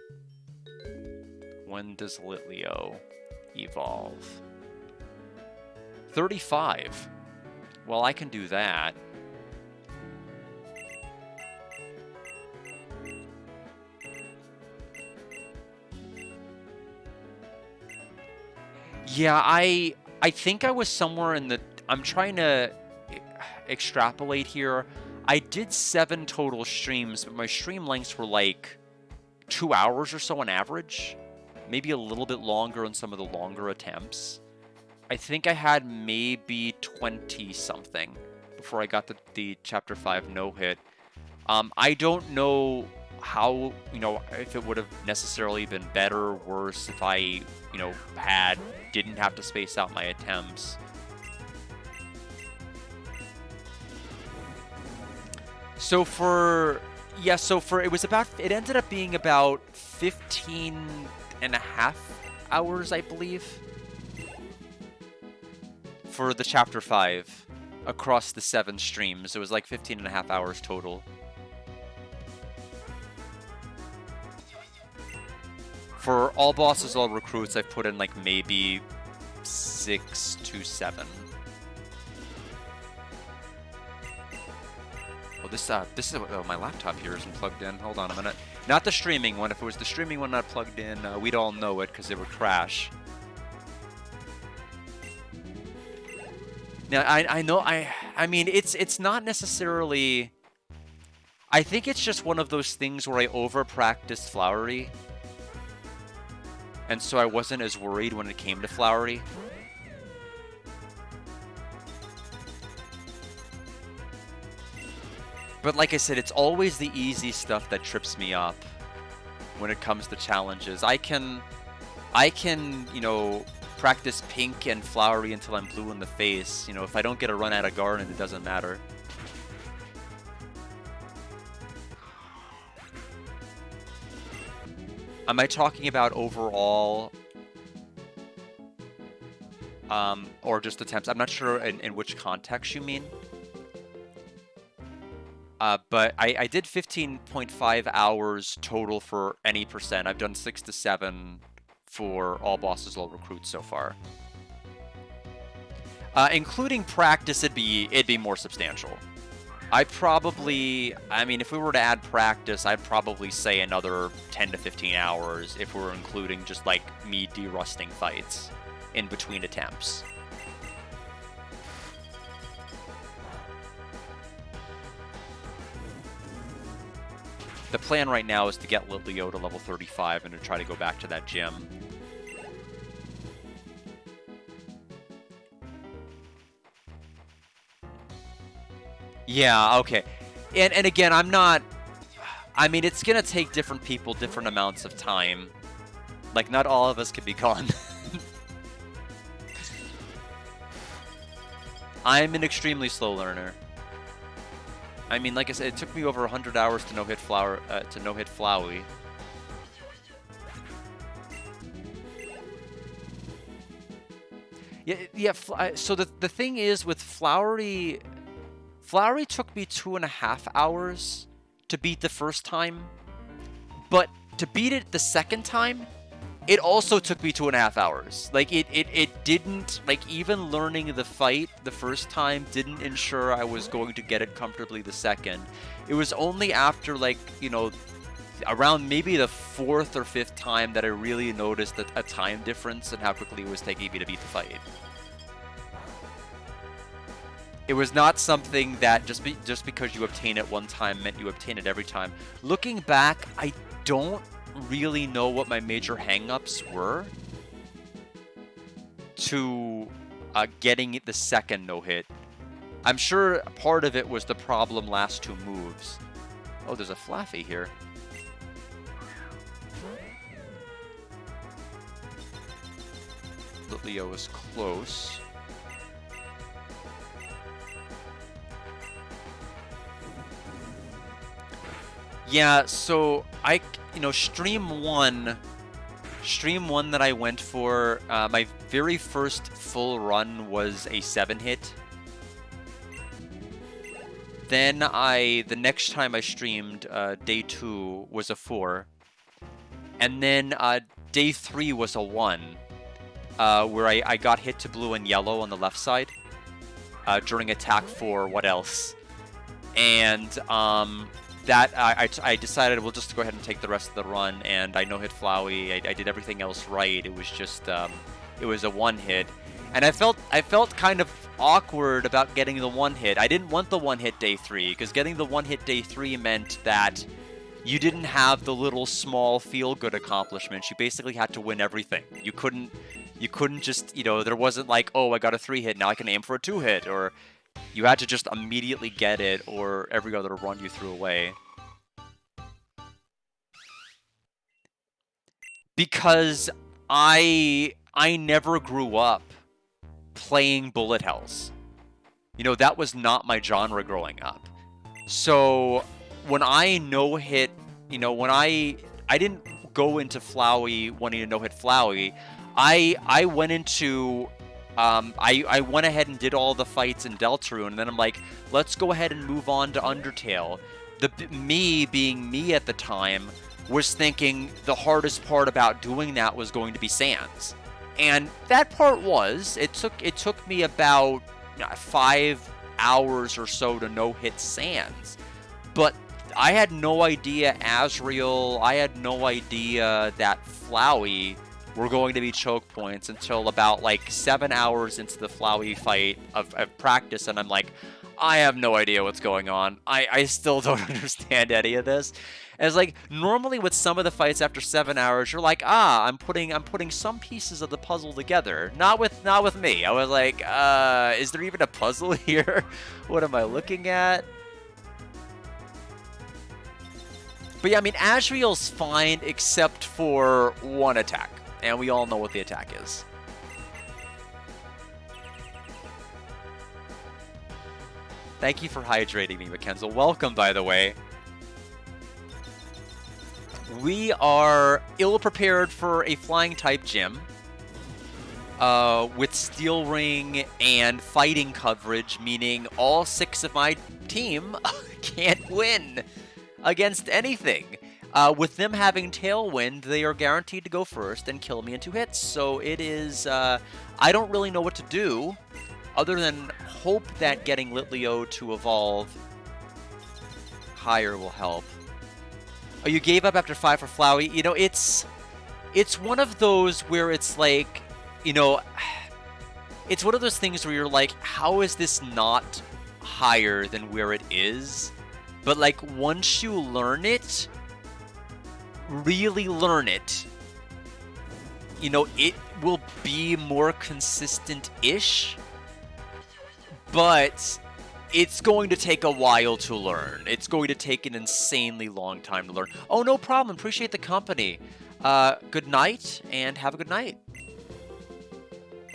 When does Litleo evolve? 35. Well, I can do that. Yeah, I think I was somewhere in the... I'm trying to extrapolate here. I did 7 total streams, but my stream lengths were like 2 hours or so on average. Maybe a little bit longer on some of the longer attempts. I think I had maybe 20-something before I got the Chapter 5 no-hit. I don't know how, if it would have necessarily been better or worse if I, didn't have to space out my attempts. It ended up being about 15 and a half hours, I believe, for the Chapter 5 across the 7 streams. It was like 15 and a half hours total. For all bosses, all recruits, I've put in like maybe 6 to 7. Oh, this is my laptop here isn't plugged in. Hold on a minute. Not the streaming one. If it was the streaming one not plugged in, we'd all know it because it would crash. Now I mean it's not necessarily. I think it's just one of those things where I over-practiced Flowery. And so I wasn't as worried when it came to Flowery. But like I said, it's always the easy stuff that trips me up when it comes to challenges. I can, practice Pink and Flowery until I'm blue in the face. If I don't get a run out of Garden, it doesn't matter. Am I talking about overall, or just attempts? I'm not sure in which context you mean. But I did 15.5 hours total for any percent. I've done 6 to 7 for all bosses, all recruits so far. Including practice, it'd be more substantial. I mean, if we were to add practice, I'd probably say another 10 to 15 hours if we're including just, like, me derusting fights in between attempts. the plan right now is to get Litleo to level 35 and to try to go back to that gym. Yeah, okay. And again, I'm not... I mean, it's gonna take different people different amounts of time. Like, not all of us can be gone. I'm an extremely slow learner. I mean, like I said, it took me over 100 hours to no-hit Flowey. Yeah. So the thing is with Flowery took me 2.5 hours to beat the first time, but to beat it the second time, it also took me 2.5 hours. Like, it didn't, like, even learning the fight the first time didn't ensure I was going to get it comfortably the second. It was only after, like, you know, around maybe the 4th or 5th time that I really noticed a time difference in how quickly it was taking me to beat the fight. It was not something that just because you obtain it one time meant you obtain it every time. Looking back, I don't really know what my major hang-ups were to getting the second no-hit. I'm sure part of it was the problem last 2 moves. Oh, there's a Flaffy here. Litleo is close. Yeah, so stream one that I went for, my very first full run was a 7-hit. Then the next time I streamed, day 2 was a 4. And then day 3 was a 1, where I got hit to blue and yellow on the left side during attack 4, what else? And that I decided we'll just go ahead and take the rest of the run, and I no-hit Flowey. I did everything else right. It was just it was a 1-hit, and I felt kind of awkward about getting the 1-hit. I didn't want the 1-hit day 3 because getting the 1-hit day 3 meant that you didn't have the little small feel-good accomplishments. You basically had to win everything. You couldn't just, there wasn't like, oh, I got a 3-hit, now I can aim for a 2-hit, or you had to just immediately get it, or every other run you threw away. Because I never grew up playing bullet hells. That was not my genre growing up. So when I no-hit, when I didn't go into Flowey wanting to no-hit Flowey, I went into... I went ahead and did all the fights in Deltarune, and then I'm like, let's go ahead and move on to Undertale. Me being me at the time was thinking the hardest part about doing that was going to be Sans. And that part was, it took me about 5 hours or so to no-hit Sans. But I had no idea Azrael, I had no idea that Flowey were going to be choke points until about like 7 hours into the Flowey fight of practice, and I'm like, I have no idea what's going on. I still don't understand any of this. And it's like, normally with some of the fights after 7 hours, you're like, I'm putting some pieces of the puzzle together. Not with me. I was like, is there even a puzzle here? What am I looking at? But yeah, I mean, Azrael's fine except for one attack. And we all know what the attack is. Thank you for hydrating me, Mackenzie. Welcome, by the way. We are ill-prepared for a flying-type gym. With Steel Ring and fighting coverage, meaning all 6 of my team can't win against anything. With them having Tailwind, they are guaranteed to go first and kill me in 2 hits. So it is, I don't really know what to do, other than hope that getting Litleo to evolve higher will help. Oh, you gave up after 5 for Flowey? It's one of those where it's like, it's one of those things where you're like, how is this not higher than where it is? But like, once you learn it, really learn it, you know, it will be more consistent-ish, but it's going to take a while to learn. It's going to take an insanely long time to learn. Oh, no problem. Appreciate the company. Good night, and have a good night.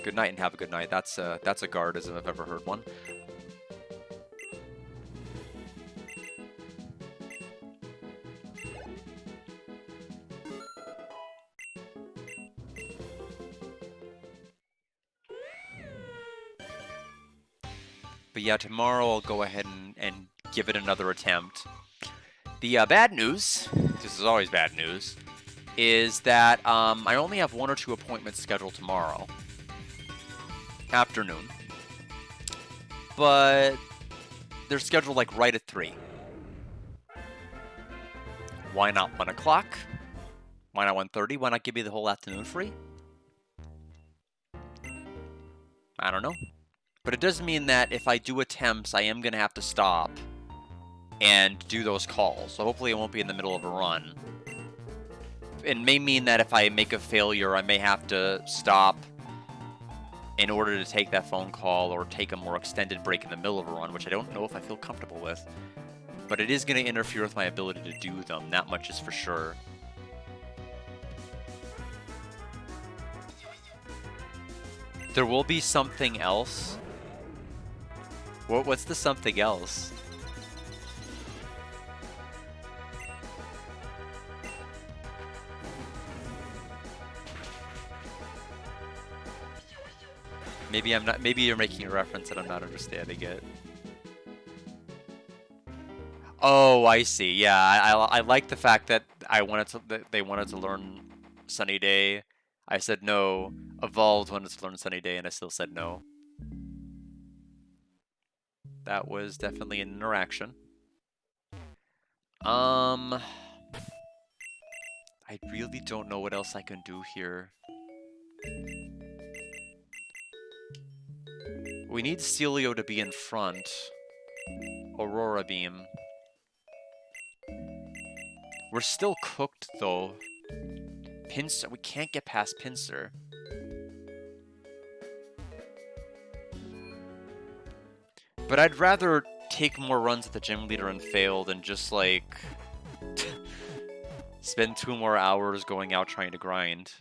Good night, and have a good night. That's a guardism if I've ever heard one. But yeah, tomorrow I'll go ahead and give it another attempt. The bad news, this is always bad news, is that I only have 1 or 2 appointments scheduled tomorrow afternoon. But they're scheduled like right at 3. Why not 1 o'clock? Why not 1:30? Why not give me the whole afternoon free? I don't know. But it does mean that if I do attempts, I am going to have to stop and do those calls. So hopefully it won't be in the middle of a run. It may mean that if I make a failure, I may have to stop in order to take that phone call or take a more extended break in the middle of a run, which I don't know if I feel comfortable with. But it is going to interfere with my ability to do them. That much is for sure. There will be something else. What's the something else? Maybe I'm not. Maybe you're making a reference and I'm not understanding it. Oh, I see. Yeah, I like the fact that they wanted to learn Sunny Day. I said no. Evolved wanted to learn Sunny Day, and I still said no. That was definitely an interaction. I really don't know what else I can do here. We need Celio to be in front. Aurora Beam. We're still cooked, though. Pinsir, we can't get past Pinsir. But I'd rather take more runs at the gym leader and fail than just, like, spend 2 more hours going out trying to grind.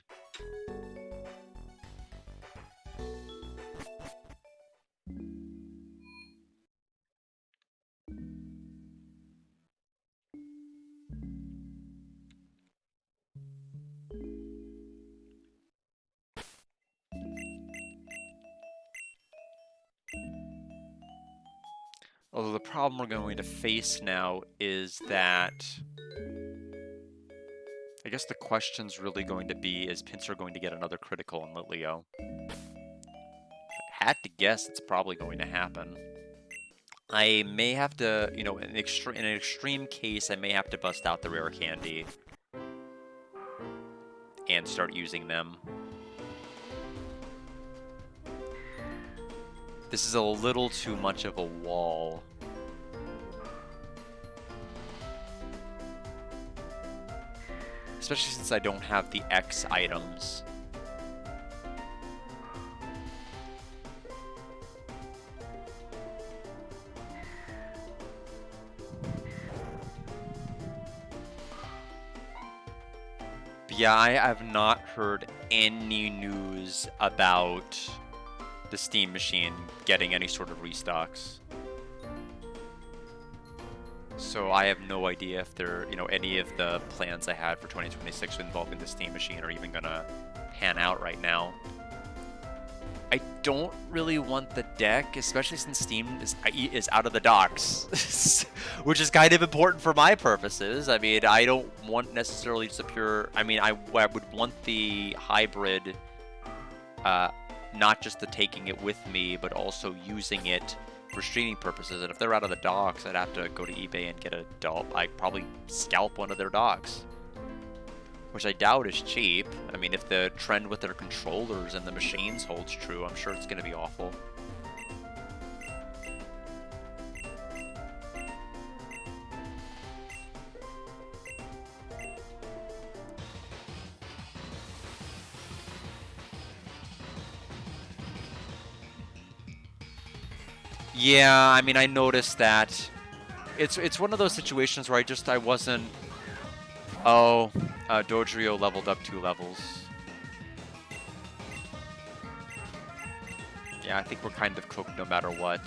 Although the problem we're going to face now is that... I guess the question's really going to be, is Pinsir going to get another critical on Litleo? If I had to guess, it's probably going to happen. I may have to, you know, in an extreme case, I may have to bust out the rare candy and start using them. This is a little too much of a wall. Especially since I don't have the X items. But yeah, I have not heard any news about the Steam machine getting any sort of restocks. So I have no idea if there, you know, any of the plans I had for 2026 involving the Steam machine are even gonna pan out right now. I don't really want the deck, especially since Steam is out of the docks, which is kind of important for my purposes. I mean, I don't want necessarily just a pure. I mean, I would want the hybrid, not just the taking it with me, but also using it for streaming purposes. And if they're out of the docks, I'd have to go to eBay and get a doll. I'd probably scalp one of their docks, which I doubt is cheap. I mean, if the trend with their controllers and the machines holds true, I'm sure it's going to be awful. Yeah, I mean, I noticed that. It's one of those situations where I wasn't. Oh, Dodrio leveled up 2 levels. Yeah, I think we're kind of cooked no matter what.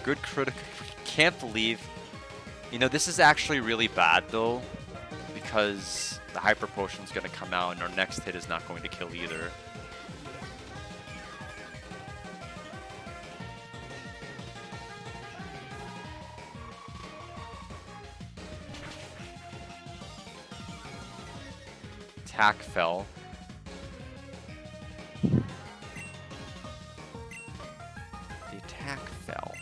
Good critic. Can't believe. You know, this is actually really bad, though, because the Hyper Potion's going to come out, and our next hit is not going to kill either. Attack fell. The attack fell.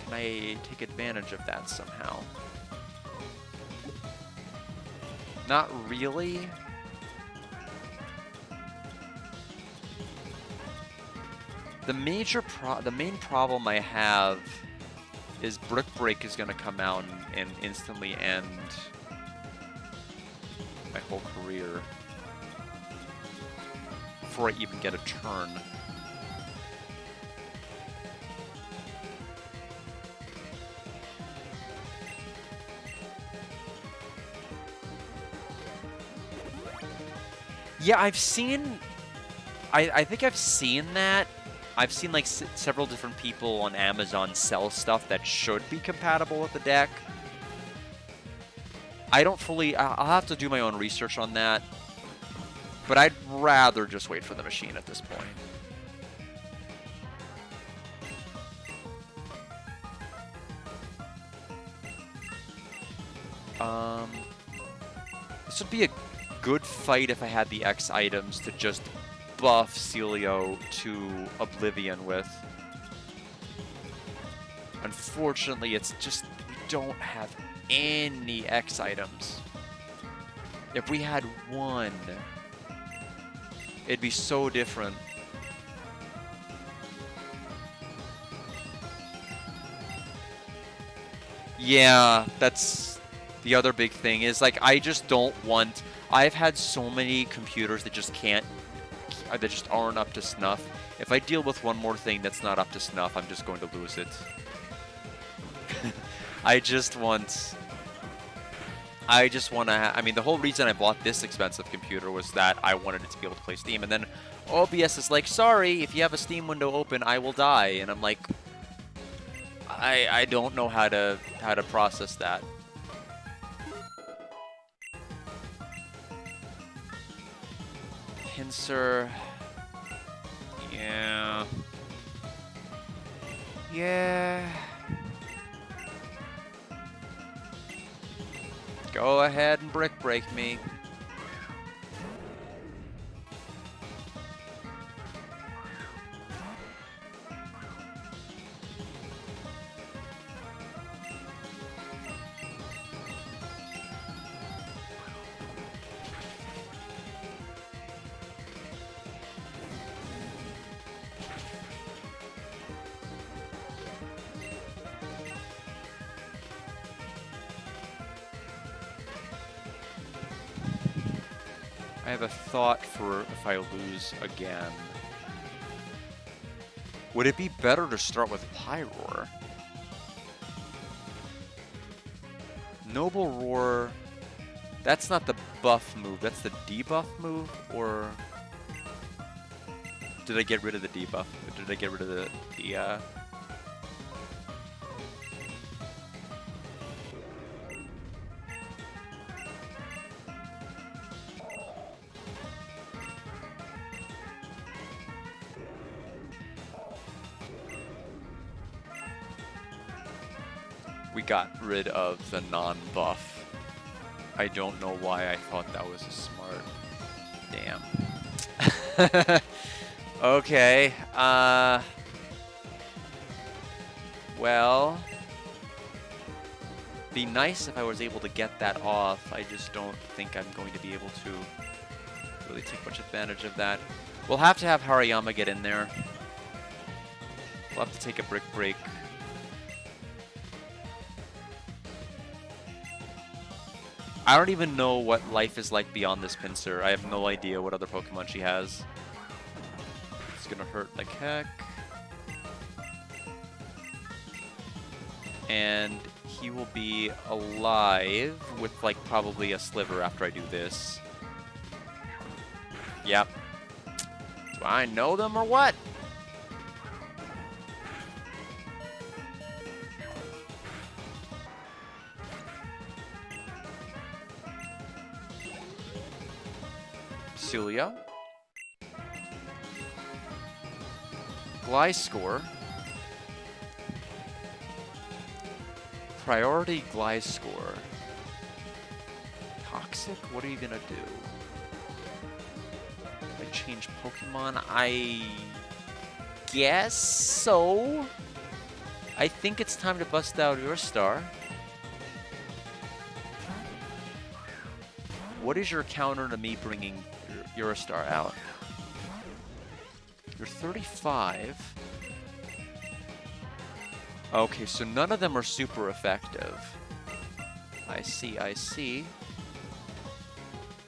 Can I take advantage of that somehow? Not really. The main problem I have is Brick Break is going to come out and instantly end my whole career before I even get a turn. Yeah, I've seen... I think I've seen that. I've seen like several different people on Amazon sell stuff that should be compatible with the deck. I don't fully... I'll have to do my own research on that. But I'd rather just wait for the machine at this point. This would be a good fight if I had the X items to just buff Celio to Oblivion with. Unfortunately, it's just we don't have any X items. If we had one, it'd be so different. Yeah, that's the other big thing is like I just don't want... I've had so many computers that just can't, that just aren't up to snuff. If I deal with one more thing that's not up to snuff, I'm just going to lose it. I just want to... I mean, the whole reason I bought this expensive computer was that I wanted it to be able to play Steam. And then OBS is like, sorry, if you have a Steam window open, I will die. And I'm like, I don't know how to process that. Pincer. Yeah. Yeah. Go ahead and Brick Break me. I have a thought for if I lose again. Would it be better to start with Pyroar? Noble Roar... That's not the buff move, that's the debuff move? Or... did I get rid of the debuff? Or did I get rid of the We got rid of the non-buff. I don't know why I thought that was a smart... Damn. Okay, well... Be nice if I was able to get that off. I just don't think I'm going to be able to really take much advantage of that. We'll have to have Hariyama get in there. We'll have to take a Brick Break. I don't even know what life is like beyond this pincer. I have no idea what other Pokemon she has. It's gonna hurt like heck. And he will be alive with, like, probably a sliver after I do this. Yep. Do I know them or what? Celia. Gliscor. Priority Gliscor. Toxic? What are you gonna do? Like, change Pokemon? I guess so. I think it's time to bust out your star. What is your counter to me bringing your star out? You're 35. Okay, so none of them are super effective. I see, I see.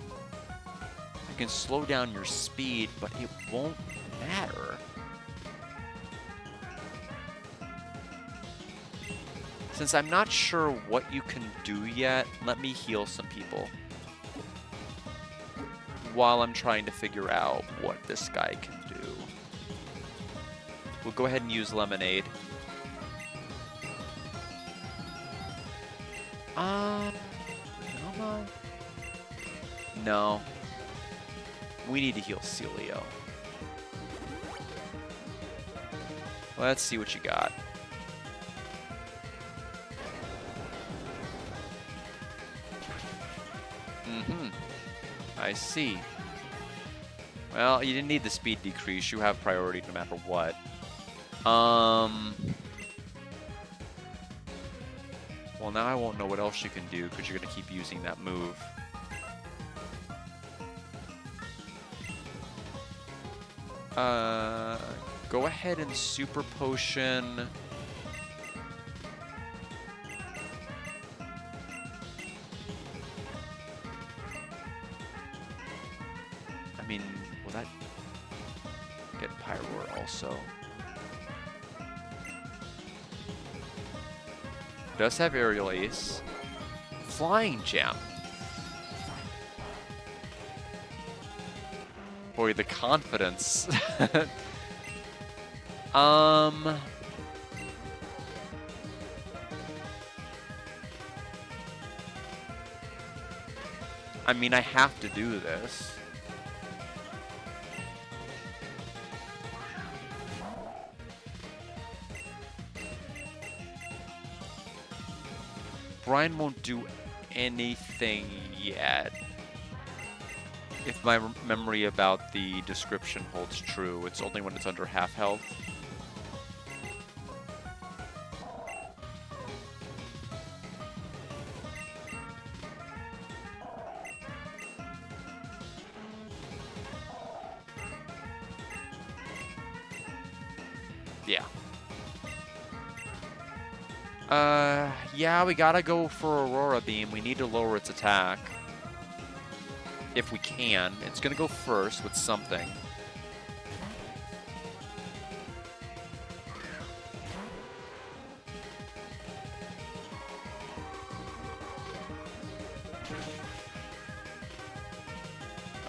I can slow down your speed, but it won't matter. Since I'm not sure what you can do yet, let me heal some people. While I'm trying to figure out what this guy can do. We'll go ahead and use Lemonade. No. We need to heal Celio. Let's see what you got. I see. Well, you didn't need the speed decrease. You have priority no matter what. Well, now I won't know what else you can do because you're going to keep using that move. Go ahead and Super Potion. I mean, will that get Pyroar also? Does have Aerial Ace. Flying Jam. Boy, the confidence. I mean, I have to do this. Brian won't do anything yet. If my memory about the description holds true, it's only when it's under half health. Yeah. Yeah, we gotta go for Aurora Beam. We need to lower its attack. If we can. It's gonna go first with something.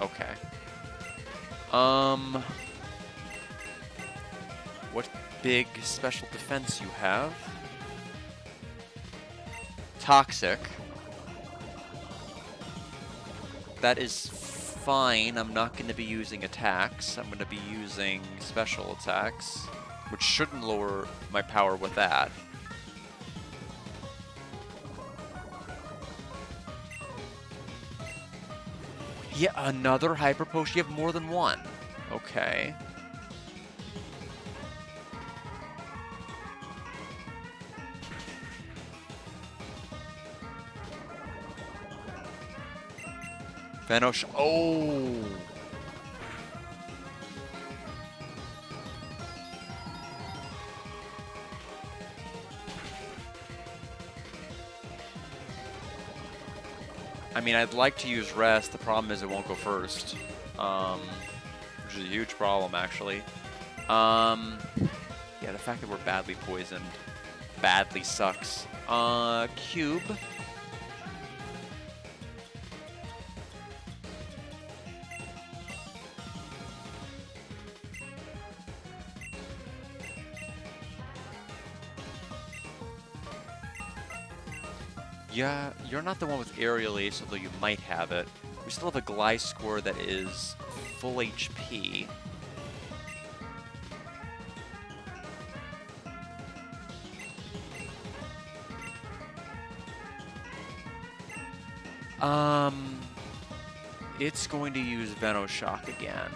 Okay. What big special defense you have? Toxic. That is fine. I'm not going to be using attacks. I'm going to be using special attacks, which shouldn't lower my power with that. Yeah, another Hyper Potion. You have more than one. Okay. Vanosh. Oh! I mean, I'd like to use Rest. The problem is it won't go first, which is a huge problem, actually. Yeah, the fact that we're badly poisoned badly sucks. Cube. Yeah, you're not the one with Aerial Ace, although you might have it. We still have a Gliscor that is full HP. It's going to use Venoshock again.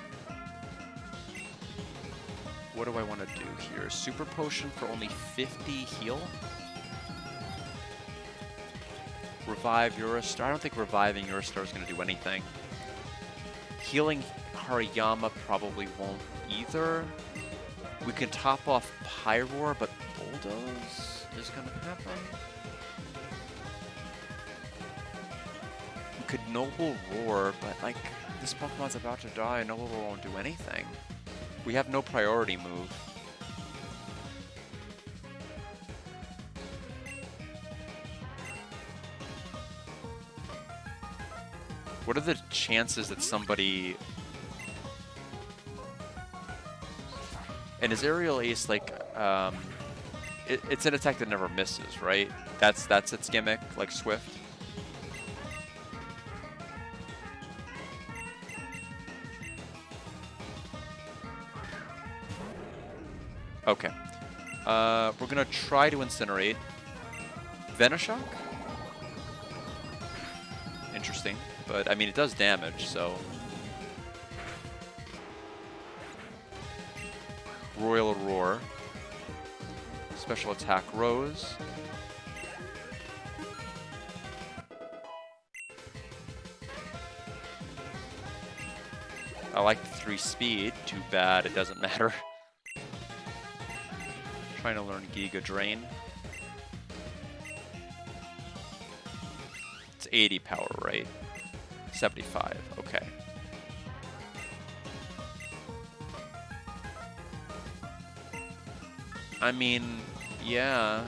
What do I want to do here? Super Potion for only 50 heal? Revive Eurostar. I don't think reviving Eurostar is going to do anything. Healing Hariyama probably won't either. We can top off Pyroar, but Bulldoze is going to happen. We could Noble Roar, but like this Pokemon's about to die. Noble Roar won't do anything. We have no priority move. What are the chances that somebody... And is Aerial Ace like... it's an attack that never misses, right? That's its gimmick, like Swift. Okay. We're gonna try to Incinerate. Venoshock? Interesting. But, I mean, it does damage, so... Royal Roar. Special attack Rose. I like the 3 speed. Too bad it doesn't matter. Trying to learn Giga Drain. It's 80 power, right? 75, okay. I mean, yeah.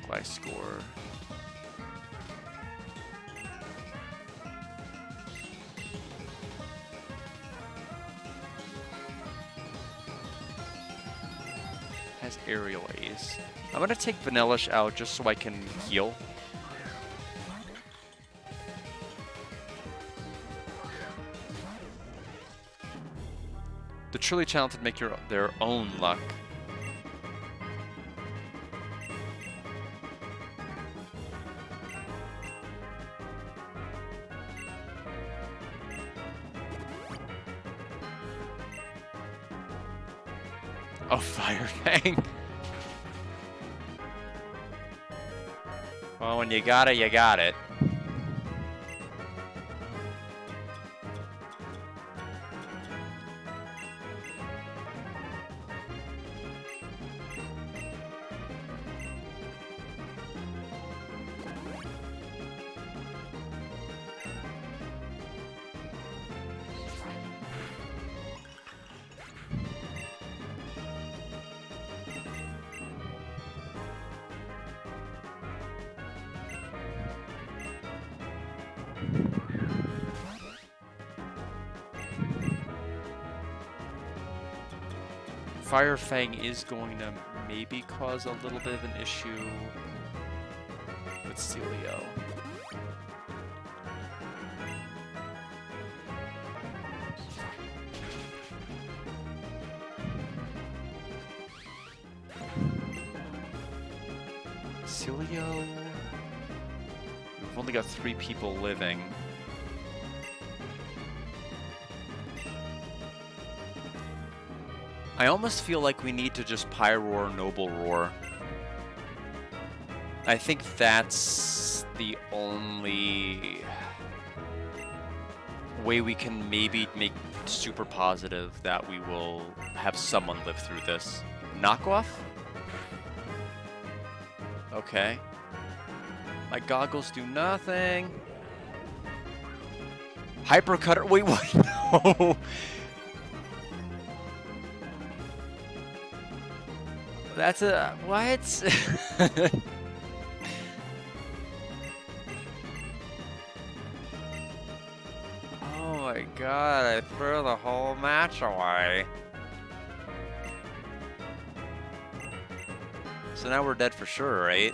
Gliscor. Has Aerial Ace. I'm gonna take Vanillish out just so I can heal. The truly talented make their own luck. Oh, Fire Fang. Well, when you got it, you got it. Fire Fang is going to maybe cause a little bit of an issue with Celio. Celio... We've only got 3 people living. I almost feel like we need to just Pyroar Noble Roar. I think that's the only way we can maybe make super positive that we will have someone live through this. Knockoff? Okay. My goggles do nothing. Hyper cutter. Wait, what? No. That's a what? Oh my god, I threw the whole match away. So now we're dead for sure, right?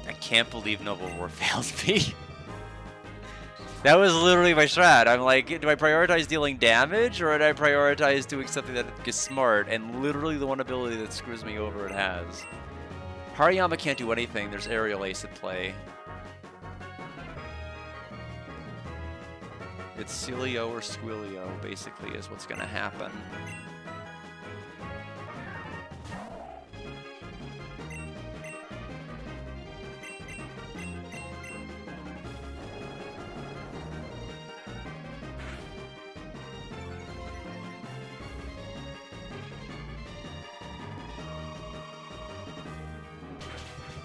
I can't believe Noble War failed me. That was literally my strat. I'm like, do I prioritize dealing damage or do I prioritize doing something that is smart? And literally the one ability that screws me over it has. Hariyama can't do anything. There's Aerial Ace at play. It's Celio or Squilio, basically, is what's going to happen.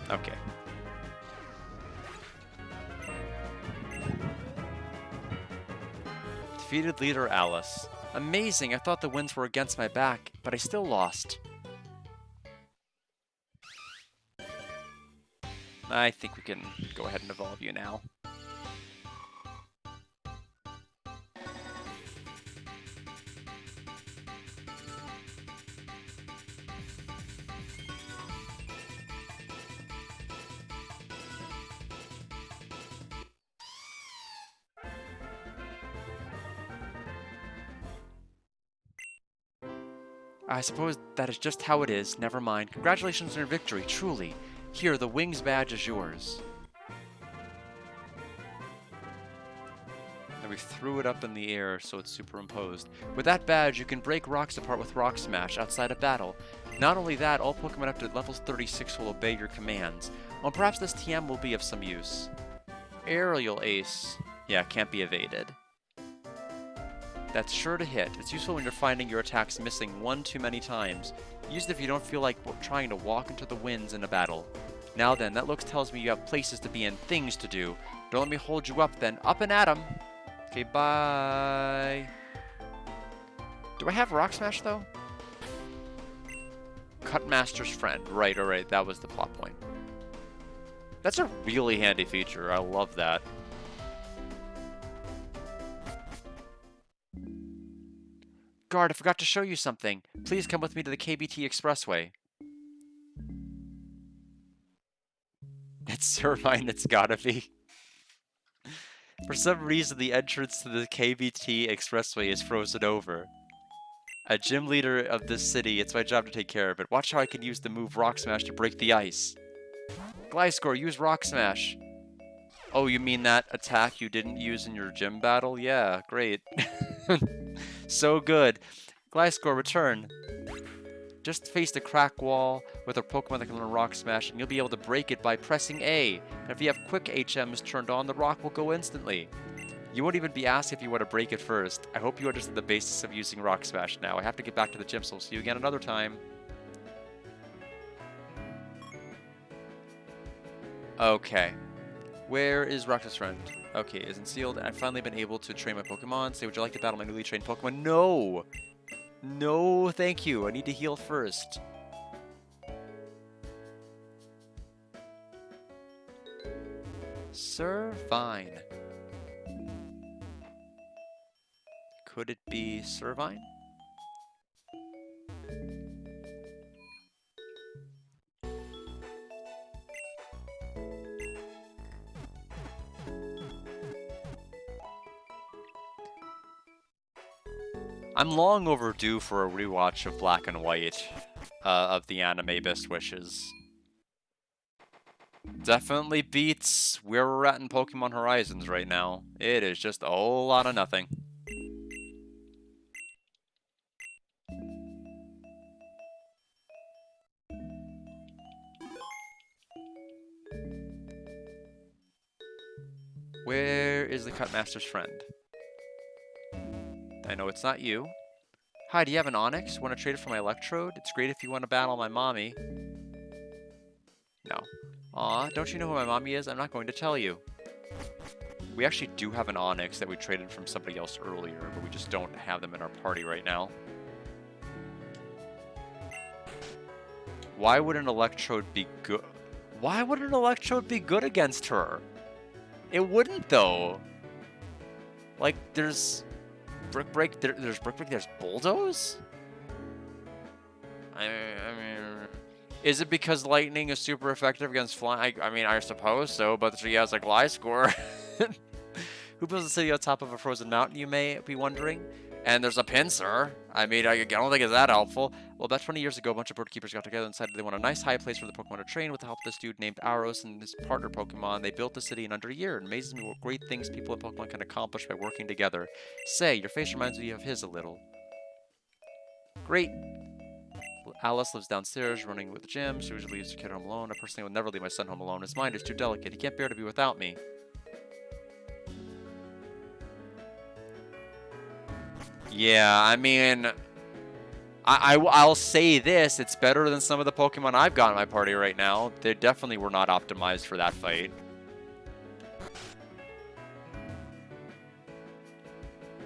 Okay. Defeated leader Alice. Amazing, I thought the winds were against my back, but I still lost. I think we can go ahead and evolve you now. I suppose that is just how it is. Never mind. Congratulations on your victory, truly. Here, the Wings badge is yours. And we threw it up in the air so it's superimposed. With that badge, you can break rocks apart with Rock Smash outside of battle. Not only that, all Pokemon up to levels 36 will obey your commands. Well, perhaps this TM will be of some use. Aerial Ace. Yeah, can't be evaded. That's sure to hit. It's useful when you're finding your attacks missing one too many times. Use it if you don't feel like trying to walk into the winds in a battle. Now then, that looks tells me you have places to be and things to do. Don't let me hold you up then. Up and at 'em! Okay, bye! Do I have Rock Smash, though? Cut Master's friend. Right, alright, that was the plot point. That's a really handy feature. I love that. Guard, I forgot to show you something. Please come with me to the KBT Expressway. It's Servine, it's gotta be. For some reason, the entrance to the KBT Expressway is frozen over. A gym leader of this city, it's my job to take care of it. Watch how I can use the move Rock Smash to break the ice. Gliscor, use Rock Smash. Oh, you mean that attack you didn't use in your gym battle? Yeah, great. So good. Gliscor, return. Just face the crack wall with a Pokemon that can learn Rock Smash, and you'll be able to break it by pressing A. And if you have quick HMs turned on, the rock will go instantly. You won't even be asked if you want to break it first. I hope you understand the basis of using Rock Smash now. I have to get back to the gym, so we'll see you again another time. Okay. Where is Rocket's friend? Okay, isn't sealed. I've finally been able to train my Pokemon. Say, would you like to battle my newly trained Pokemon? No! No, thank you. I need to heal first. Servine. Could it be Servine? I'm long overdue for a rewatch of Black and White, of the anime Best Wishes. Definitely beats where we're at in Pokemon Horizons right now. It is just a whole lot of nothing. Where is the Cutmaster's friend? I know it's not you. Hi, do you have an Onyx? Want to trade it for my Electrode? It's great if you want to battle my mommy. No. Aw, don't you know who my mommy is? I'm not going to tell you. We actually do have an Onyx that we traded from somebody else earlier, but we just don't have them in our party right now. Why would an Electrode be good? Why would an Electrode be good against her? It wouldn't, though. Like, there's Brick Break, there's Brick Break, there's Bulldoze? I mean, is it because Lightning is super effective against flying? I mean, I suppose so, but she has a Gliscor. Who builds a city on top of a frozen mountain, you may be wondering? And there's a Pinsir. I mean, I don't think it's that helpful. Well, about 20 years ago, a bunch of bird keepers got together and decided they want a nice high place for the Pokemon to train. With the help of this dude named Aros and his partner Pokemon, they built the city in under a year. It amazes me what great things people in Pokemon can accomplish by working together. Say, your face reminds me of his a little. Great. Alice lives downstairs, running with the gym. She usually leaves her kid home alone. I personally would never leave my son home alone. His mind is too delicate. He can't bear to be without me. Yeah, I mean, I'll say this, it's better than some of the Pokemon I've got in my party right now. They definitely were not optimized for that fight.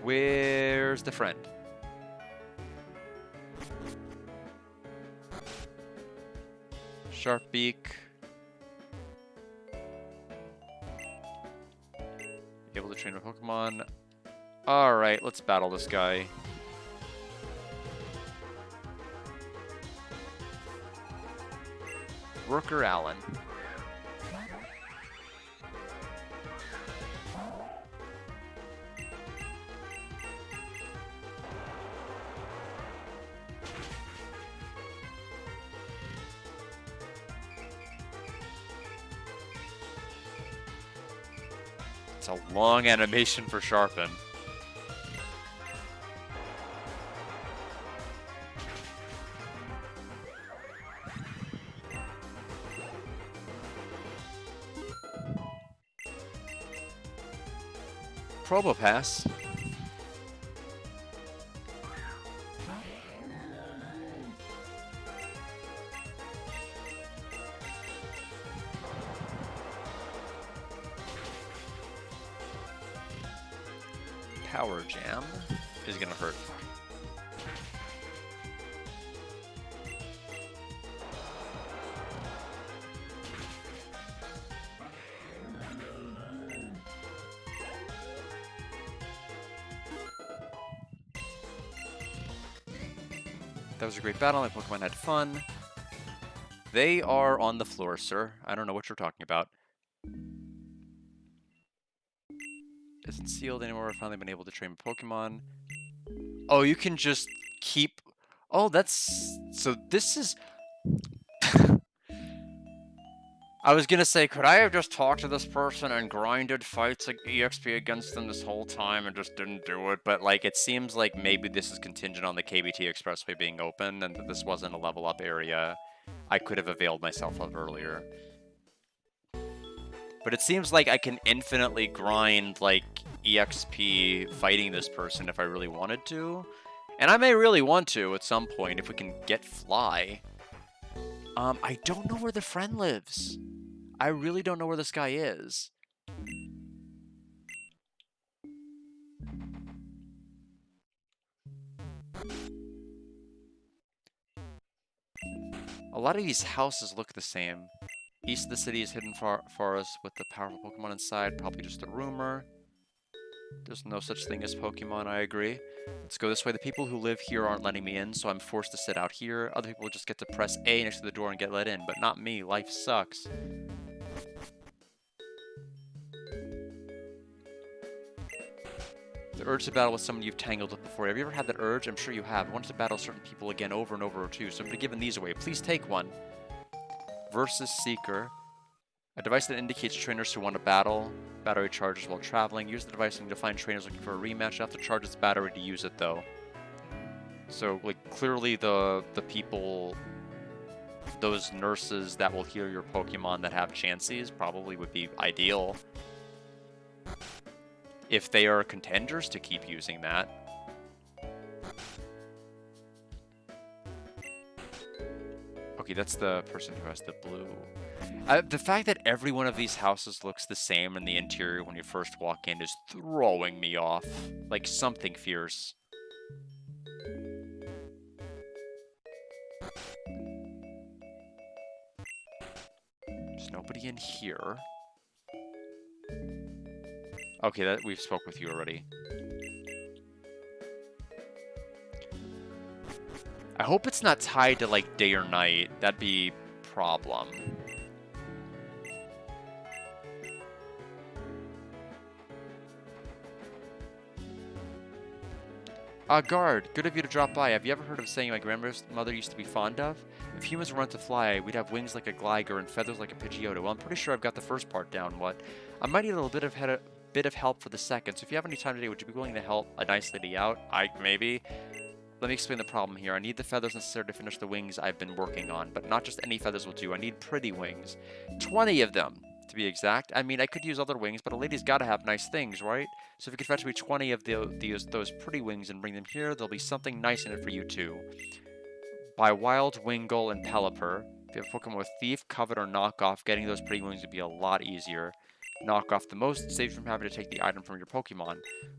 Where's the friend? Sharpbeak. Able to train a Pokemon. Alright, let's battle this guy. Rooker Allen. It's a long animation for Sharpen. Probopass. Power Jam is gonna hurt. That was a great battle. My Pokemon had fun. They are on the floor, sir. I don't know what you're talking about. Isn't sealed anymore. I've finally been able to train my Pokemon. Oh, you can just keep... Oh, that's... So this is... I was gonna say, could I have just talked to this person and grinded fights like EXP against them this whole time and just didn't do it? But, like, it seems like maybe this is contingent on the KBT Expressway being open and that this wasn't a level up area I could have availed myself of earlier. But it seems like I can infinitely grind, like, EXP fighting this person if I really wanted to. And I may really want to at some point if we can get Fly. I don't know where the friend lives. I really don't know where this guy is. A lot of these houses look the same. East of the city is hidden forest with the powerful Pokemon inside. Probably just a rumor. There's no such thing as Pokemon, I agree. Let's go this way. The people who live here aren't letting me in, so I'm forced to sit out here. Other people just get to press A next to the door and get let in, but not me. Life sucks. The urge to battle with someone you've tangled with before. Have you ever had that urge? I'm sure you have. I want to battle certain people again over and over too, so I'm giving these away. Please take one. Versus Seeker. A device that indicates trainers who want to battle. Battery charges while traveling. Use the device to find trainers looking for a rematch. You have to charge its battery to use it, though. So, like, clearly the people, those nurses that will heal your Pokemon that have chances probably would be ideal. If they are contenders to keep using that. Okay, that's the person who has the blue. The fact that every one of these houses looks the same in the interior when you first walk in is throwing me off. Like something fierce. There's nobody in here. Okay, that we've spoke with you already. I hope it's not tied to like day or night. That'd be a problem. Guard, good of you to drop by. Have you ever heard of saying my grandmother used to be fond of? If humans were meant to fly, we'd have wings like a glider and feathers like a Pidgeotto. Well, I'm pretty sure I've got the first part down. What? I might need a little bit of help for the second. So if you have any time today, would you be willing to help a nice lady out? Maybe. Let me explain the problem here. I need the feathers necessary to finish the wings I've been working on, but not just any feathers will do. I need pretty wings. 20 of them, to be exact. I mean, I could use other wings, but a lady's got to have nice things, right? So if you could fetch me 20 of those pretty wings and bring them here, there'll be something nice in it for you too. By Wild, Wingull, and Pelipper. If you have a Pokemon with Thief, Covet, or Knockoff, getting those pretty wings would be a lot easier. Knock off the most saves from having to take the item from your Pokemon.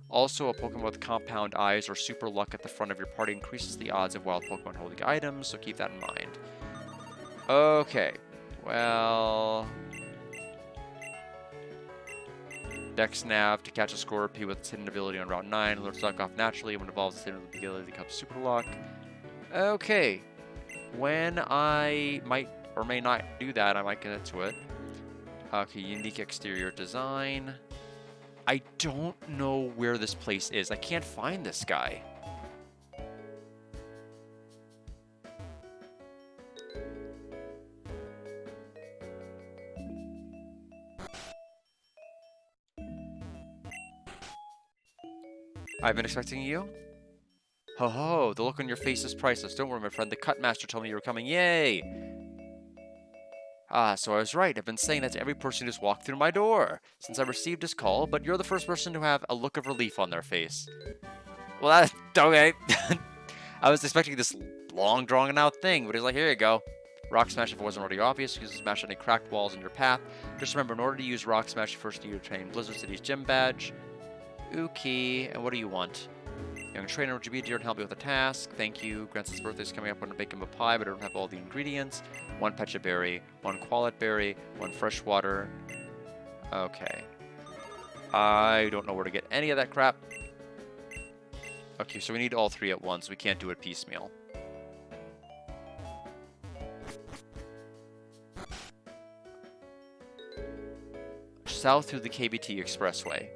Also, a Pokemon with Compound Eyes or Super Luck at the front of your party increases the odds of wild Pokemon holding items, so keep that in mind. Okay, well... Dex Nav to catch a Scorpy with its hidden ability on Route 9. Learns Knock Off naturally. When it evolves, its hidden ability becomes Super Luck. Okay, when I might or may not do that, I might get into it. Okay, unique exterior design. I don't know where this place is. I can't find this guy. I've been expecting you? Ho ho, the look on your face is priceless. Don't worry, my friend. The Cut Master told me you were coming. Yay! Ah, so I was right. I've been saying that to every person who's walked through my door since I received his call, but you're the first person to have a look of relief on their face. Well, that's okay. I was expecting this long, drawn-out thing, but he's like, here you go. Rock Smash if it wasn't already obvious. Use Smash any cracked walls in your path. Just remember, in order to use Rock Smash, you first need to obtain Blizzard City's gym badge. Okay, and what do you want? Young trainer, would you be dear and help me with a task? Thank you. Grance's birthday's coming up. I want to bake him a pie, but I don't have all the ingredients. 1 Pecha Berry, 1 Qualit Berry, 1 fresh water. Okay. I don't know where to get any of that crap. Okay, so we need all 3 at once. We can't do it piecemeal. South through the KBT Expressway.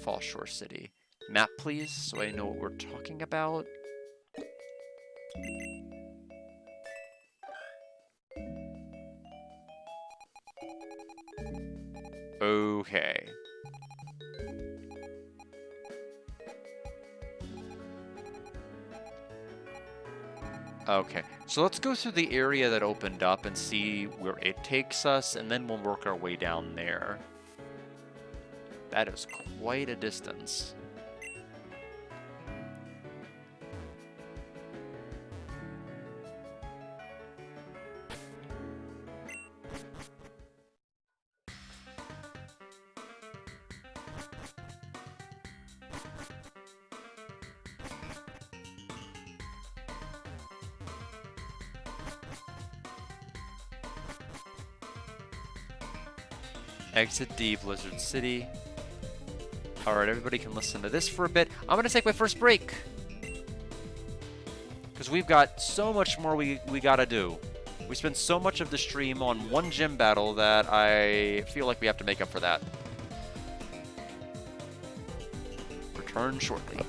Fall Shore City. Map, please, so I know what we're talking about. Okay. Okay, so let's go through the area that opened up and see where it takes us, and then we'll work our way down there. That is quite a distance. Exit D, Blizzard City. Alright, everybody can listen to this for a bit. I'm going to take my first break. Because we've got so much more we gotta do. We spend so much of the stream on one gym battle that I feel like we have to make up for that. Return shortly.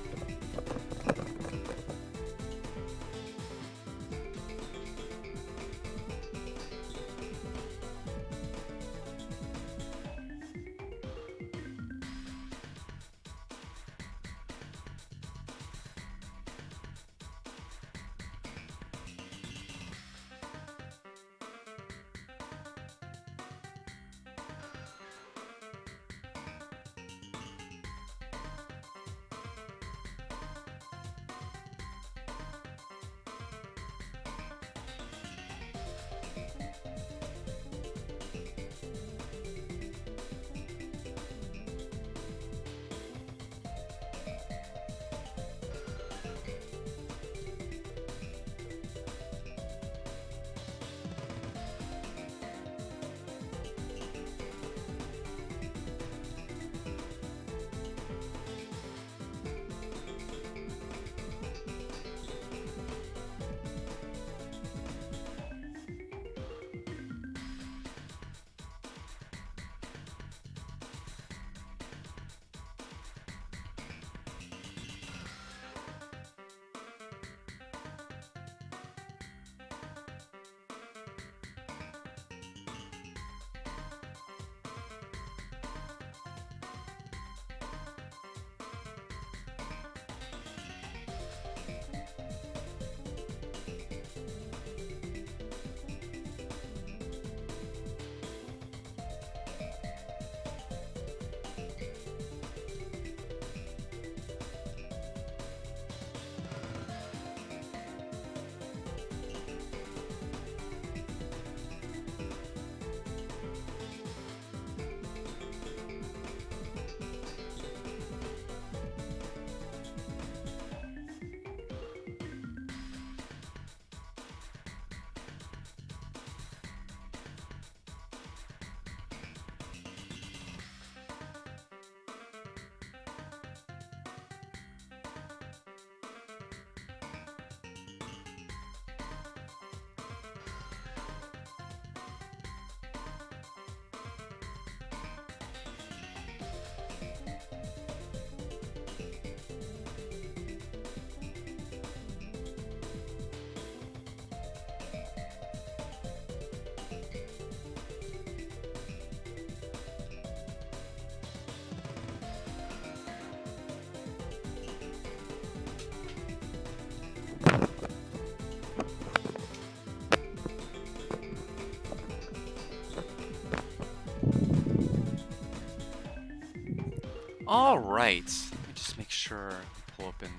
All right. Let me just make sure I pull open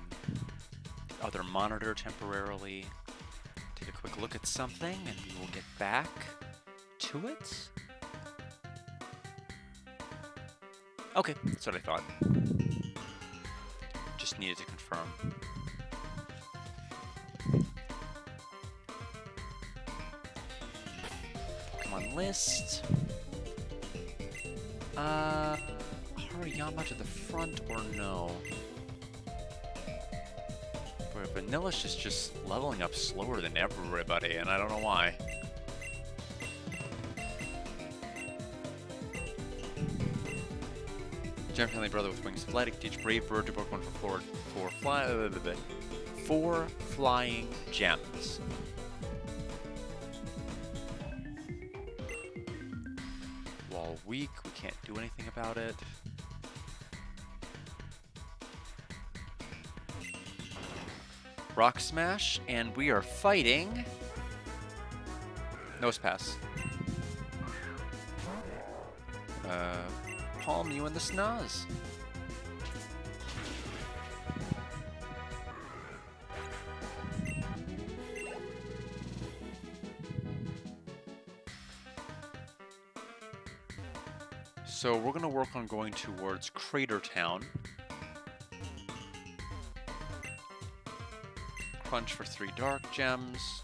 the other monitor temporarily. Take a quick look at something, and we will get back to it. Okay, that's what I thought. Just needed to confirm. Pokemon list. Hariyama to the front or no? Boy, Vanilla's is just leveling up slower than everybody, and I don't know why. Gem Family Brother with Wings of Light can teach Brave Bird to Pokemon four flying gems. While weak, we can't do anything about it. Rock Smash, and we are fighting Nose Pass. Palm you in the snaz. So we're gonna work on going towards Crater Town. Crunch for 3 dark gems.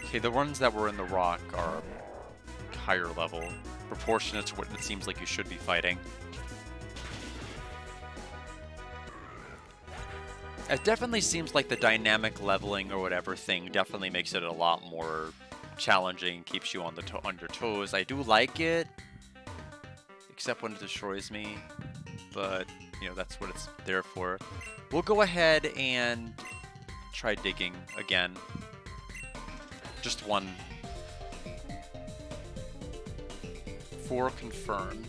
Okay, the ones that were in the rock are higher level, proportionate to what it seems like you should be fighting. It definitely seems like the dynamic leveling or whatever thing definitely makes it a lot more challenging, keeps you on your toes. I do like it, except when it destroys me, but you know, that's what it's there for. We'll go ahead and try digging again. Just one. 4 confirmed.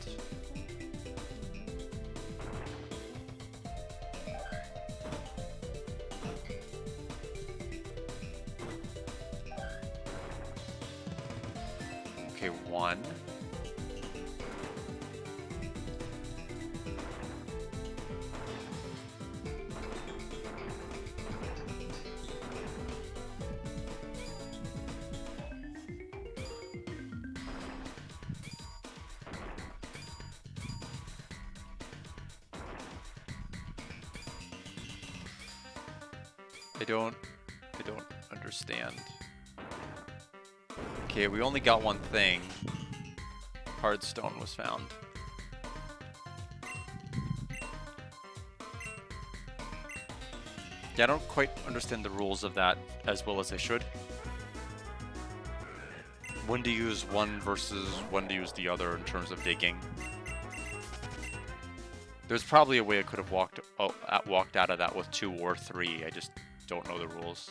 Okay, 1. I don't understand. Okay, we only got one thing. Hard stone was found. Yeah, I don't quite understand the rules of that as well as I should. When to use one versus when to use the other in terms of digging. There's probably a way I could have walked out of that with 2 or 3. I just don't know the rules.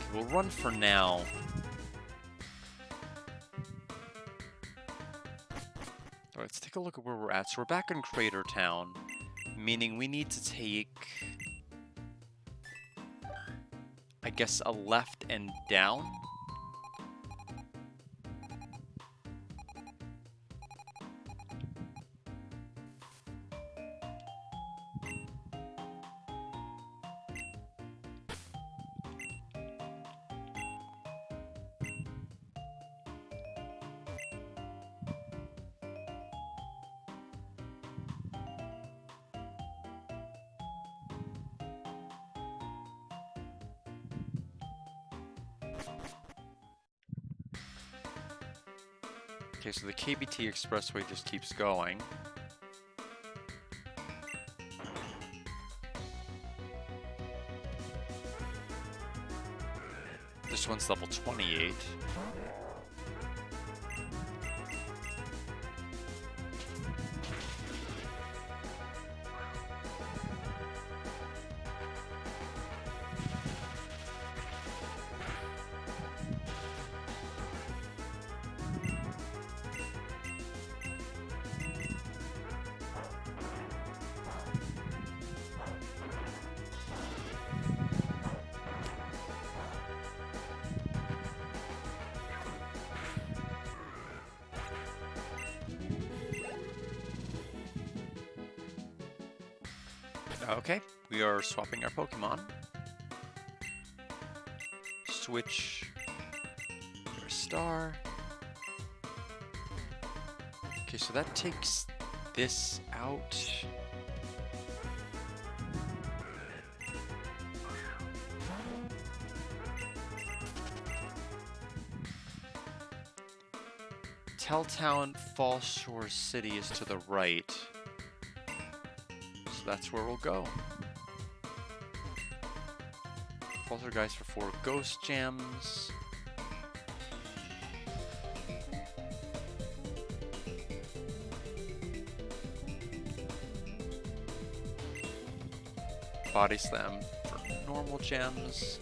Okay, we'll run for now. Alright, let's take a look at where we're at. So we're back in Crater Town, meaning we need to take, I guess, a left and down. Okay, so the KBT Expressway just keeps going. This one's level 28. Okay, we are swapping our Pokemon. Switch your star. Okay, so that takes this out. Telltown Fall Shore City is to the right. That's where we'll go. Poltergeist for 4 ghost gems. Body Slam for normal gems.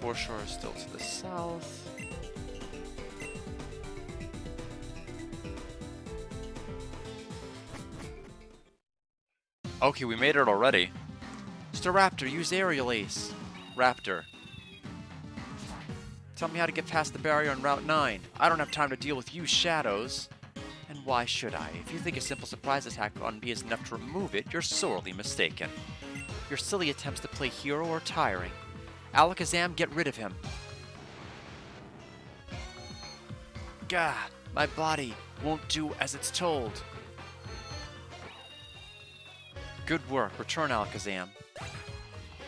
Foreshore is still to the south. Okay, we made it already. Mr. Raptor, use Aerial Ace. Raptor. Tell me how to get past the barrier on Route 9. I don't have time to deal with you, Shadows. And why should I? If you think a simple surprise attack on me is enough to remove it, you're sorely mistaken. Your silly attempts to play hero are tiring. Alakazam, get rid of him. Gah, my body won't do as it's told. Good work. Return, Alakazam.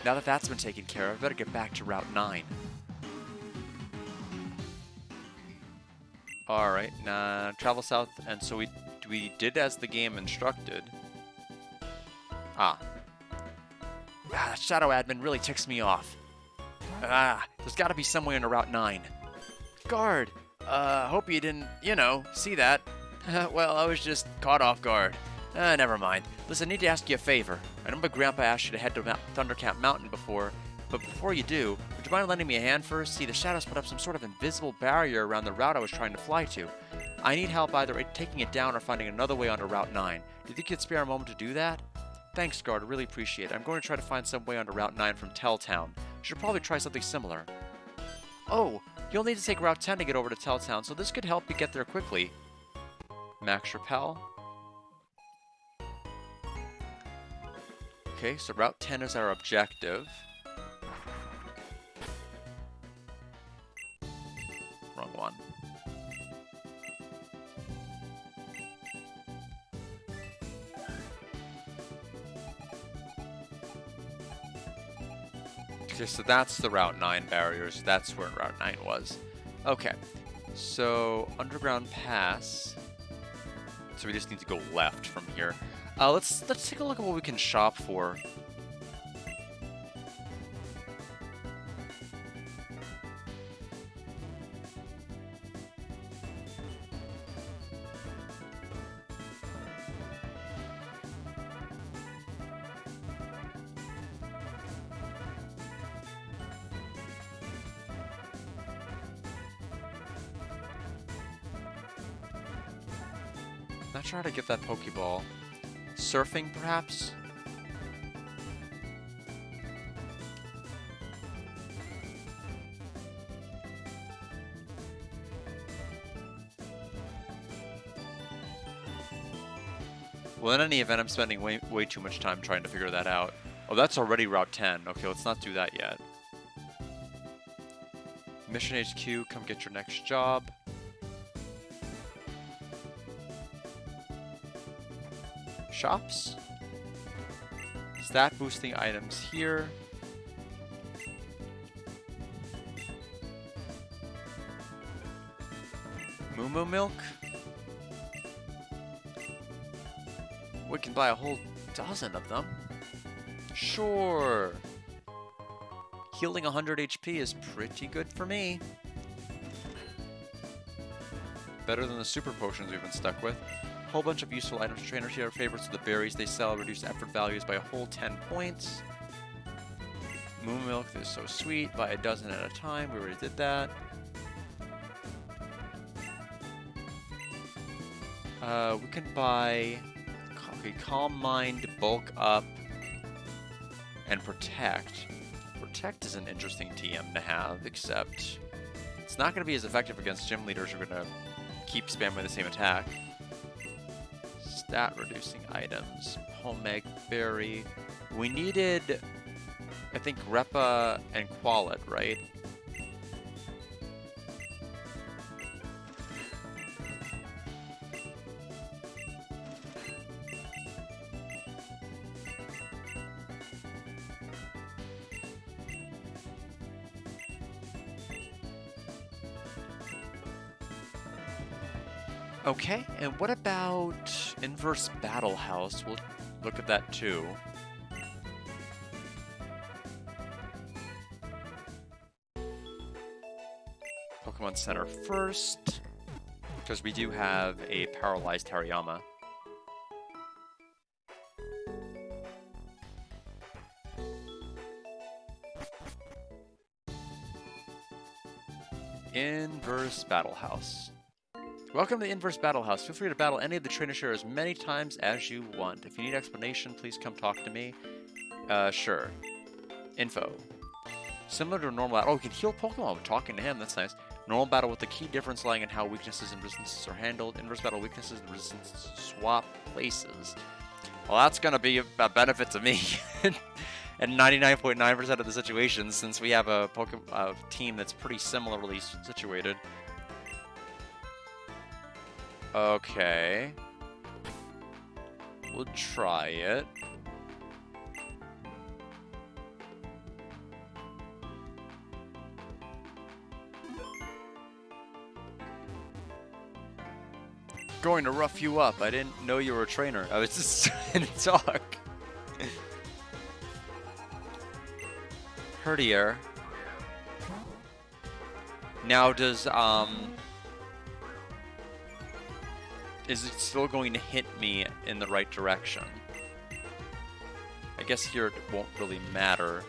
Now that that's been taken care of, I better get back to Route 9. Alright, travel south, and so we did as the game instructed. Ah. That Shadow Admin really ticks me off. There's gotta be some way into Route 9. Guard! Hope you didn't, see that. Well, I was just caught off guard. Never mind. Listen, I need to ask you a favor. I know my grandpa asked you to head to Thundercamp Mountain before, but before you do, would you mind lending me a hand first? See, the Shadows put up some sort of invisible barrier around the route I was trying to fly to. I need help either taking it down or finding another way onto Route 9. Do you think you'd spare a moment to do that? Thanks, Guard. I really appreciate it. I'm going to try to find some way onto Route 9 from Telltown. Should probably try something similar. Oh, you'll need to take Route 10 to get over to Telltown, so this could help you get there quickly. Max Repel. Okay, so Route 10 is our objective. Wrong one. Okay, so that's the Route 9 barriers. That's where Route 9 was. Okay, so Underground Pass. So we just need to go left from here. Let's take a look at what we can shop for. Not sure how to get that Pokeball. Surfing, perhaps? Well, in any event, I'm spending way too much time trying to figure that out. Oh, that's already Route 10. Okay, let's not do that yet. Mission HQ, come get your next job. Shops. Stat boosting items here. Moo milk. We can buy a whole dozen of them. Sure. Healing 100 HP is pretty good for me. Better than the super potions we've been stuck with. Whole bunch of useful items. Trainers share favorites of the berries they sell. Reduce effort values by a whole 10 points. Moo milk is so sweet. Buy a dozen at a time. We already did that. We can buy Calm Mind, Bulk Up, and Protect. Protect is an interesting TM to have, except it's not going to be as effective against gym leaders who are going to keep spamming the same attack. Stat reducing items. Homegg Berry. We needed, I think, Repa and Qualit, right? Okay, and what about Inverse Battle House? We'll look at that too. Pokemon Center first, because we do have a paralyzed Hariyama. Inverse Battle House. Welcome to the Inverse Battle House. Feel free to battle any of the trainer share as many times as you want. If you need explanation, please come talk to me. Sure. Info. Similar to a normal battle. Oh, we can heal Pokemon with talking to him. That's nice. Normal battle with the key difference lying in how weaknesses and resistances are handled. Inverse battle weaknesses and resistances swap places. Well, that's going to be a benefit to me. And 99.9% of the situations, since we have a team that's pretty similarly situated. Okay. We'll try it. going to rough you up. I didn't know you were a trainer. I was just trying to talk. Herdier. Now does, is it still going to hit me in the right direction? I guess here it won't really matter.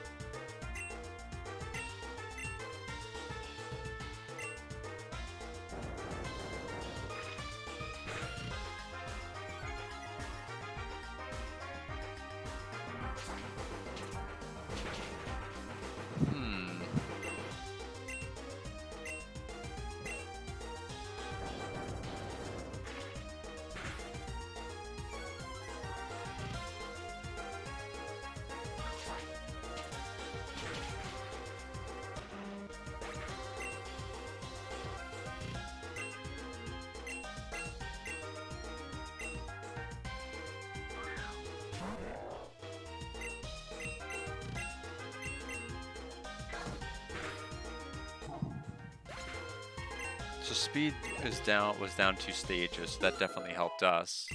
So speed was down 2 stages. So that definitely helped us.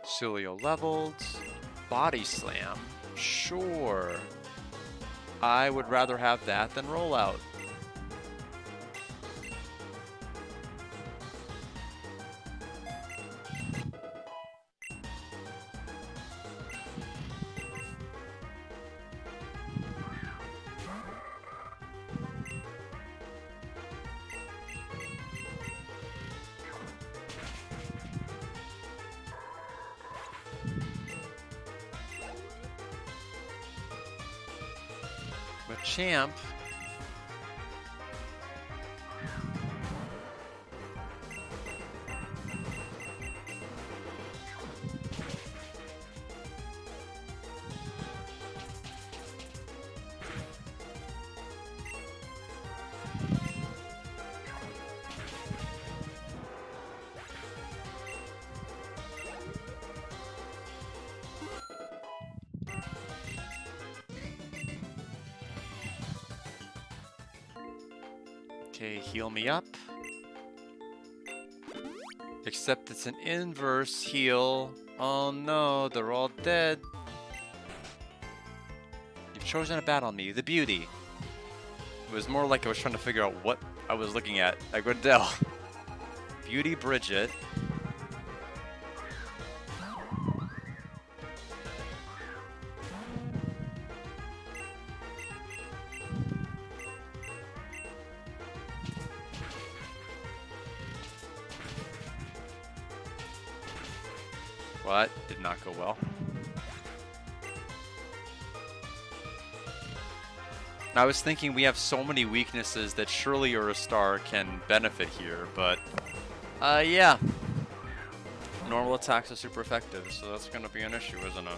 Cilio leveled. Body slam. Sure. I would rather have that than rollout. Champ. Okay, heal me up. Except it's an inverse heal. Oh no, they're all dead. You've chosen a bet on me, the beauty. It was more like I was trying to figure out what I was looking at. I couldn't tell. Beauty Bridget. What? Did not go well. I was thinking we have so many weaknesses that surely Eurostar can benefit here, but yeah. Normal attacks are super effective, so that's gonna be an issue, isn't it?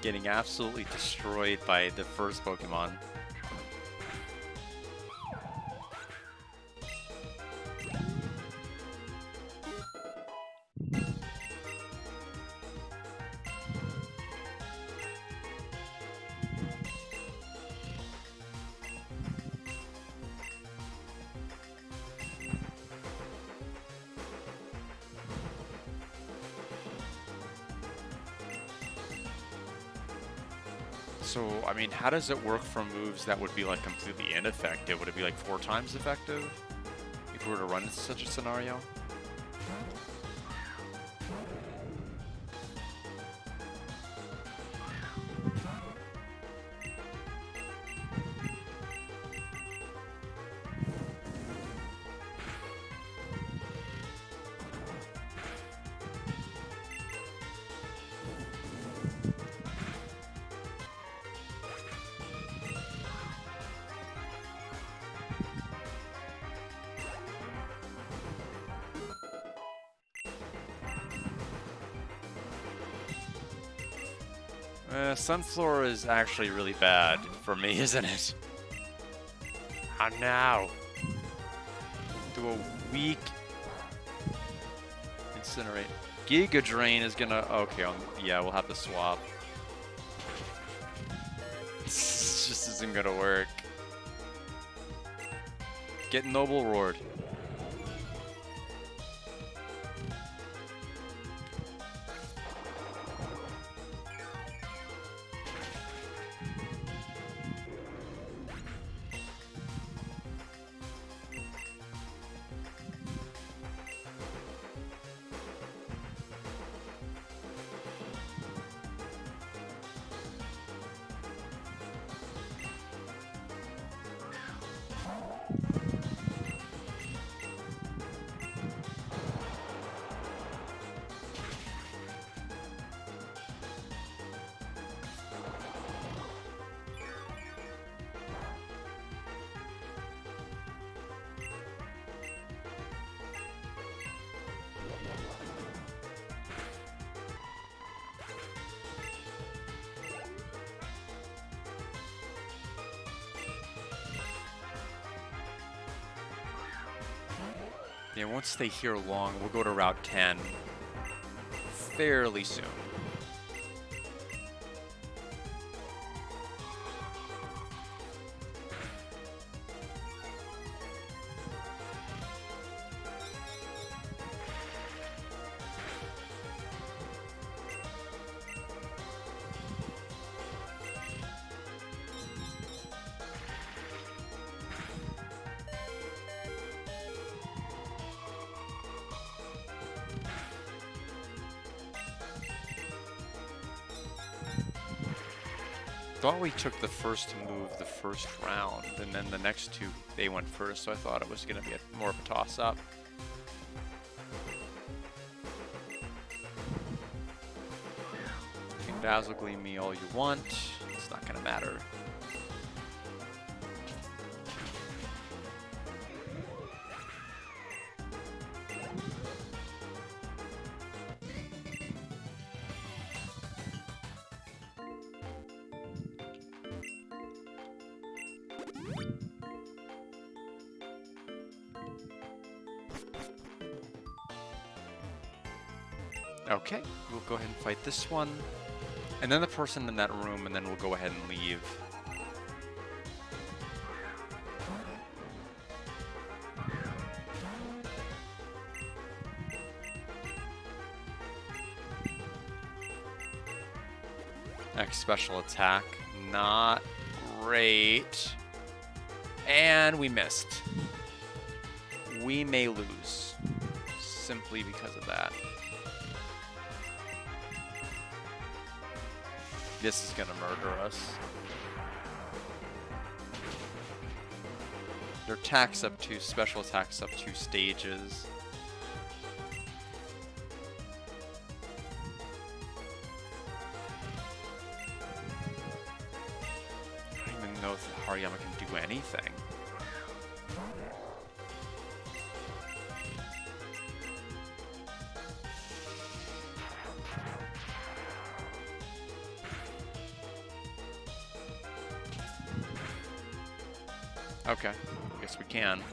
Getting absolutely destroyed by the first Pokemon. So, I mean, how does it work for moves that would be like completely ineffective? Would it be like 4 times effective if we were to run into such a scenario? Sunflower is actually really bad for me, isn't it? How now? Do a weak incinerate. Giga Drain is gonna. Okay, yeah, we'll have to swap. This just isn't gonna work. Get Noble Roared. Yeah, won't stay here long. We'll go to Route 10 fairly soon. Thought we took the first move the first round, and then the next two, they went first, so I thought it was going to be more of a toss-up. You can Dazzle Gleam me all you want, it's not going to matter. Okay, we'll go ahead and fight this one. And then the person in that room, and then we'll go ahead and leave. Next special attack, not great. And we missed. We may lose, simply because of that. This is gonna murder us. Their attacks up to special attacks up 2 stages. I don't even know if Hariyama can do anything. Okay, I guess we can.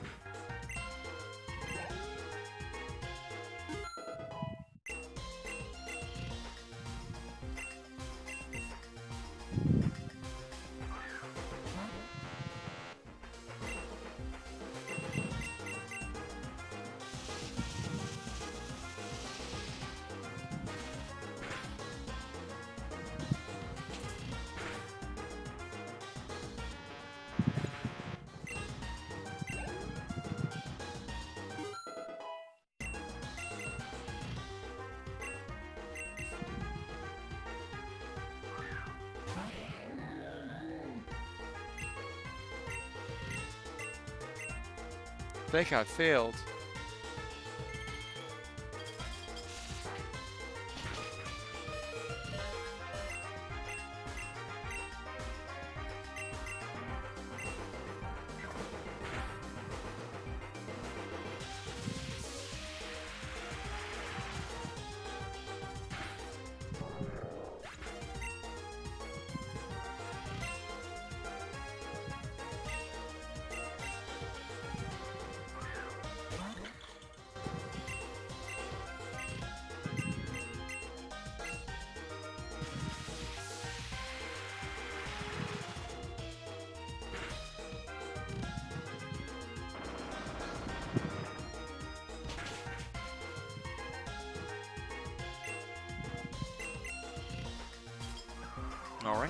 I think I failed.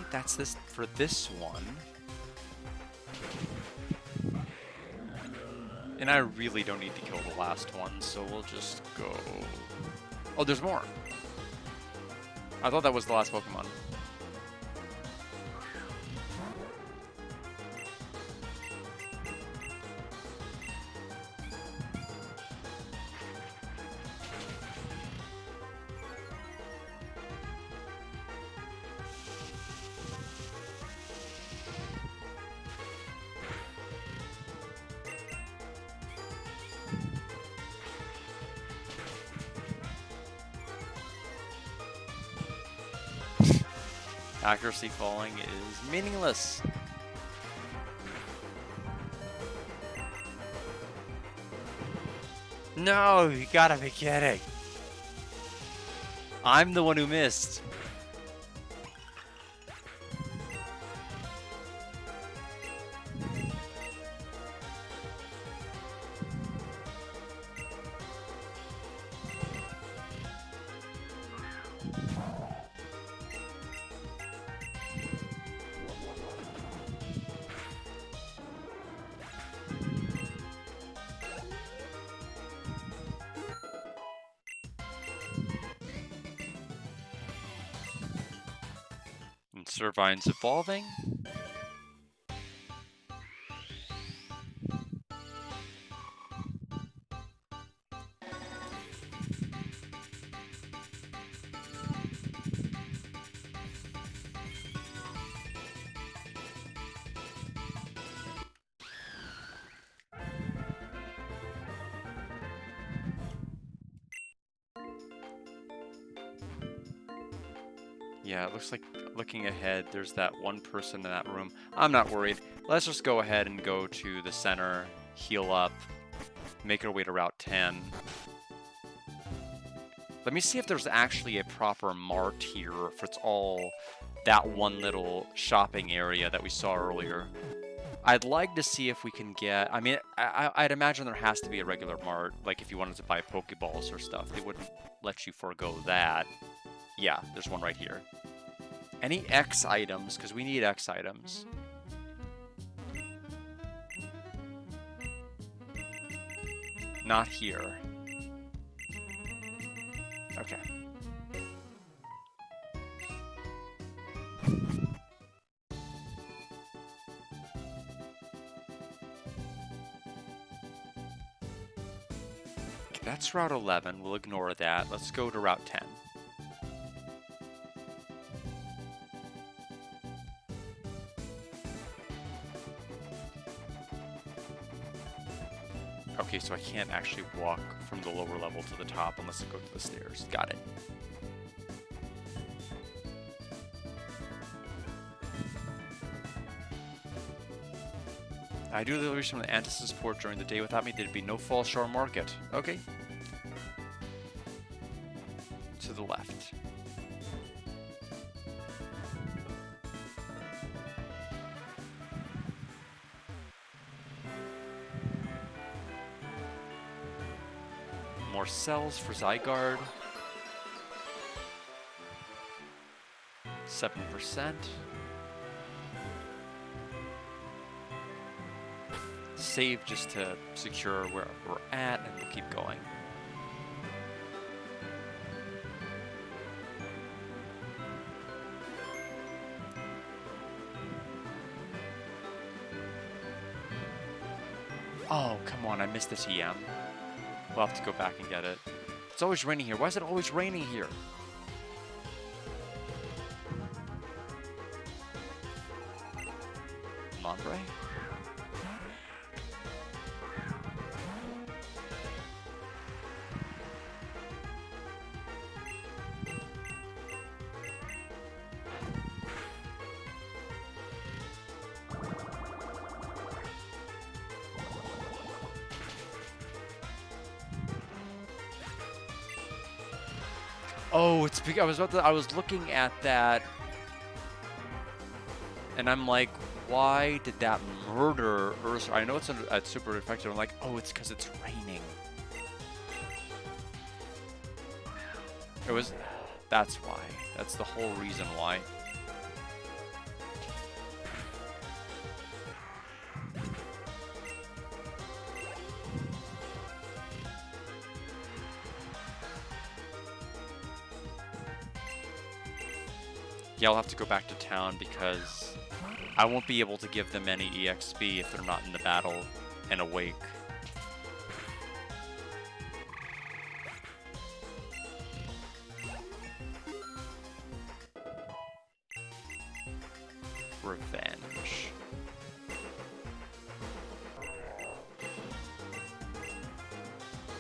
think that's this for this one. And I really don't need to kill the last one, so we'll just go... Oh, there's more! I thought that was the last Pokemon. Accuracy falling is meaningless. No, you gotta be kidding. I'm the one who missed. Servine's evolving. Yeah, it looks like, looking ahead, there's that one person in that room. I'm not worried. Let's just go ahead and go to the center, heal up, make our way to Route 10. Let me see if there's actually a proper mart here, or if it's all that one little shopping area that we saw earlier. I'd like to see if we can get... I mean, I'd imagine there has to be a regular mart, like if you wanted to buy Pokeballs or stuff. They wouldn't let you forego that. Yeah, there's one right here. Any X items, because we need X items. Not here. Okay. That's Route 11. We'll ignore that. Let's go to Route 10. Okay, so I can't actually walk from the lower level to the top unless I go to the stairs. Got it. I do deliveries from the Antis' port during the day. Without me, there'd be no Fall Shore Market. Okay. To the left. More cells for Zygarde. 7%. Save just to secure where we're at, and we'll keep going. Oh, come on, I missed the TM. We'll have to go back and get it. It's always raining here. Why is it always raining here? Monbray? Oh, it's because I was looking at that, and I'm like, why did that murder Ursa? I know it's super effective. I'm like, oh, it's because it's raining. That's why. That's the whole reason why. Yeah, I'll have to go back to town because I won't be able to give them any EXP if they're not in the battle and awake. Revenge.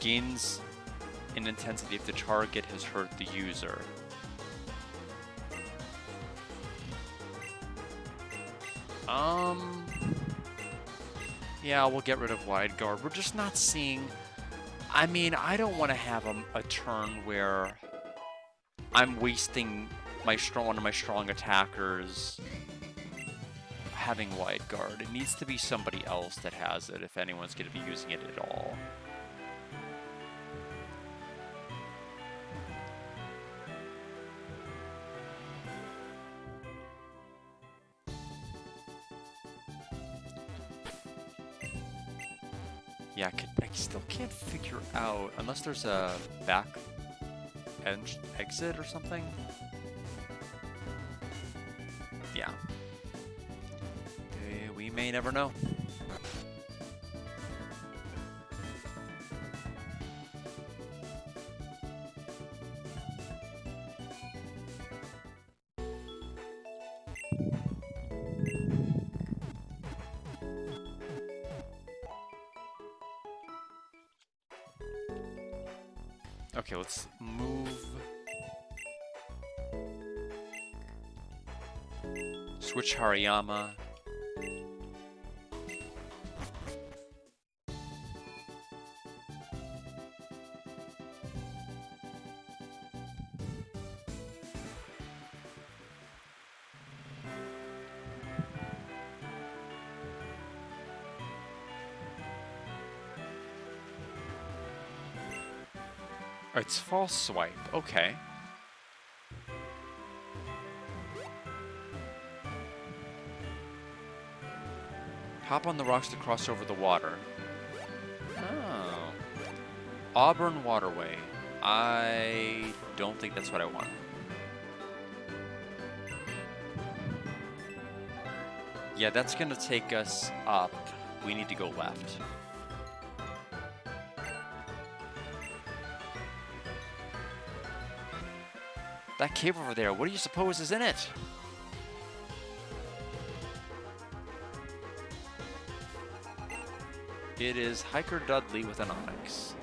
Gains in intensity if the target has hurt the user. Yeah, we'll get rid of wide guard. We're just not seeing... I mean, I don't want to have a turn where I'm wasting one of my strong attackers having wide guard. It needs to be somebody else that has it if anyone's going to be using it at all. Yeah, I still can't figure out, unless there's a back exit or something. Yeah. We may never know. Okay, let's move. Switch Hariyama. It's false swipe. Okay. Hop on the rocks to cross over the water. Oh. Auburn Waterway. I don't think that's what I want. Yeah, that's going to take us up. We need to go left. That cave over there, what do you suppose is in it? It is Hiker Dudley with an onyx.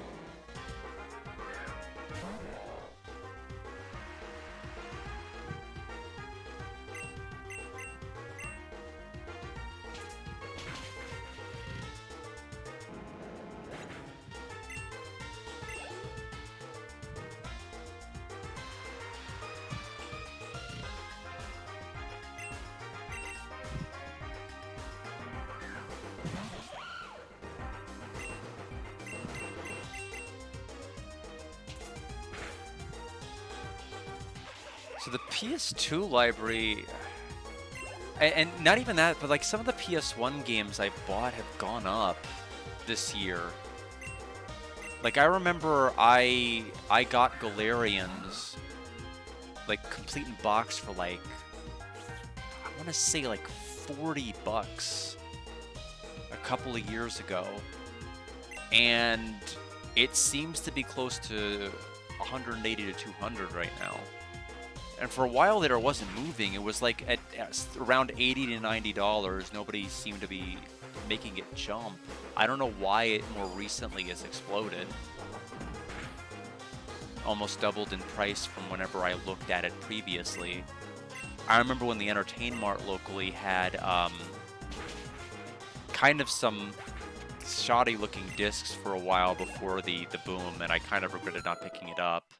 So the PS2 library, and not even that, but like some of the PS1 games I bought have gone up this year. Like I remember I got Galarians, like complete in box for like, I want to say like $40 a couple of years ago. And it seems to be close to 180 to 200 right now. And for a while there, it wasn't moving. It was like at around $80 to $90. Nobody seemed to be making it jump. I don't know why it more recently has exploded. Almost doubled in price from whenever I looked at it previously. I remember when the Entertain Mart locally had kind of some shoddy looking discs for a while before the boom, and I kind of regretted not picking it up.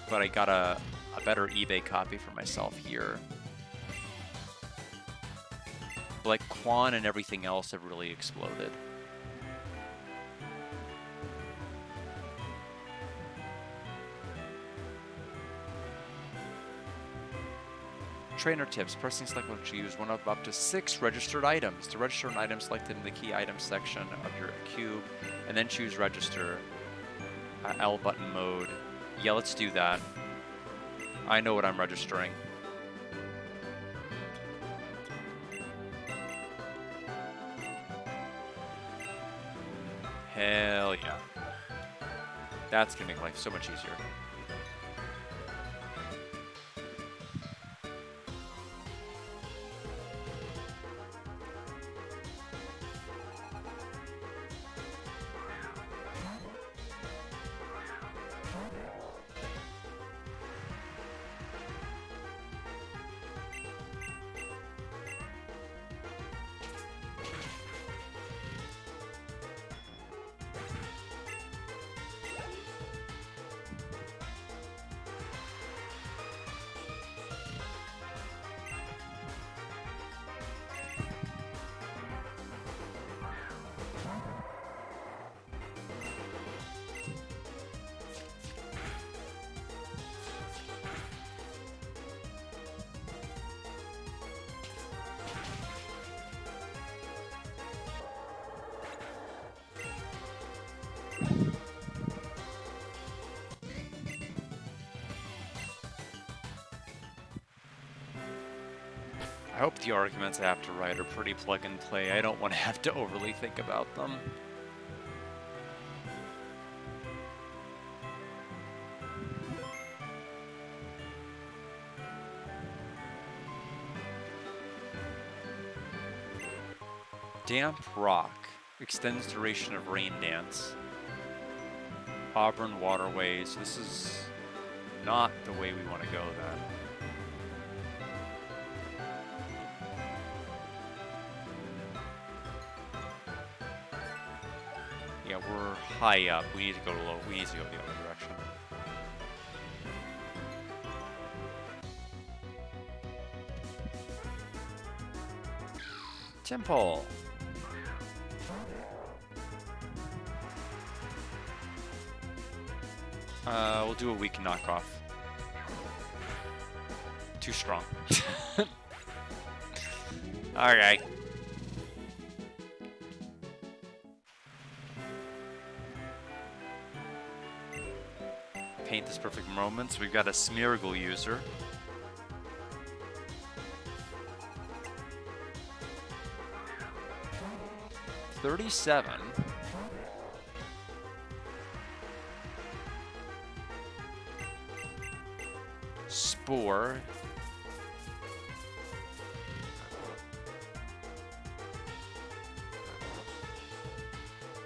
But I got a better eBay copy for myself here. But like Quan and everything else have really exploded. Trainer tips. Pressing select will choose one of up to 6 registered items. To register an item, select it in the key items section of your cube, and then choose register. L button mode. Yeah, let's do that. I know what I'm registering. Hell yeah. That's gonna make life so much easier. I hope the arguments I have to write are pretty plug and play. I don't want to have to overly think about them. Damp rock extends duration of rain dance. Auburn waterways. This is not the way we want to go then. Yeah, we're high up. We need to go low. We need to go the other direction. Temple. We'll do a weak knockoff. Too strong. Alright. Paint this perfect moment. So we've got a Smeargle user. $37. Spore.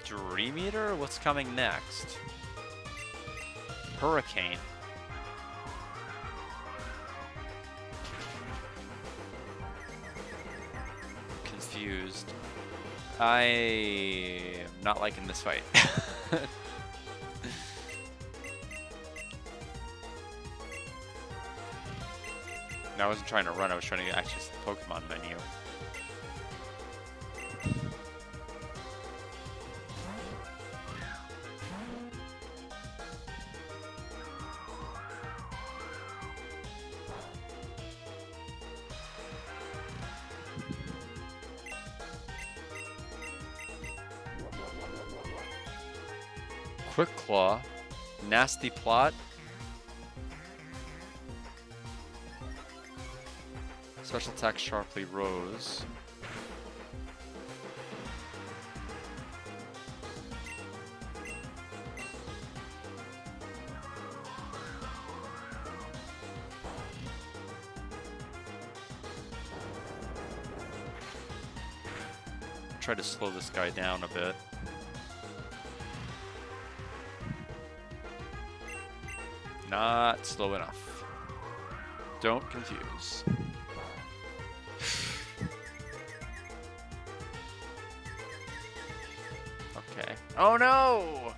Dream Eater? What's coming next? Hurricane. Confused. I am not liking this fight. No, I wasn't trying to run, I was trying to access the Pokemon menu. Quick Claw, Nasty Plot, Special Attack Sharply Rose. Try to slow this guy down a bit. Not slow enough. Don't confuse. Okay. Oh no!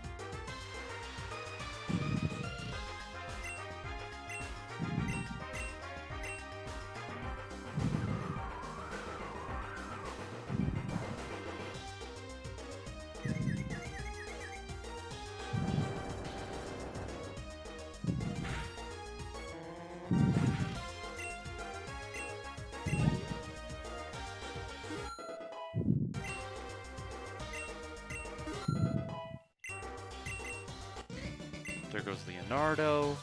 There goes Leonardo.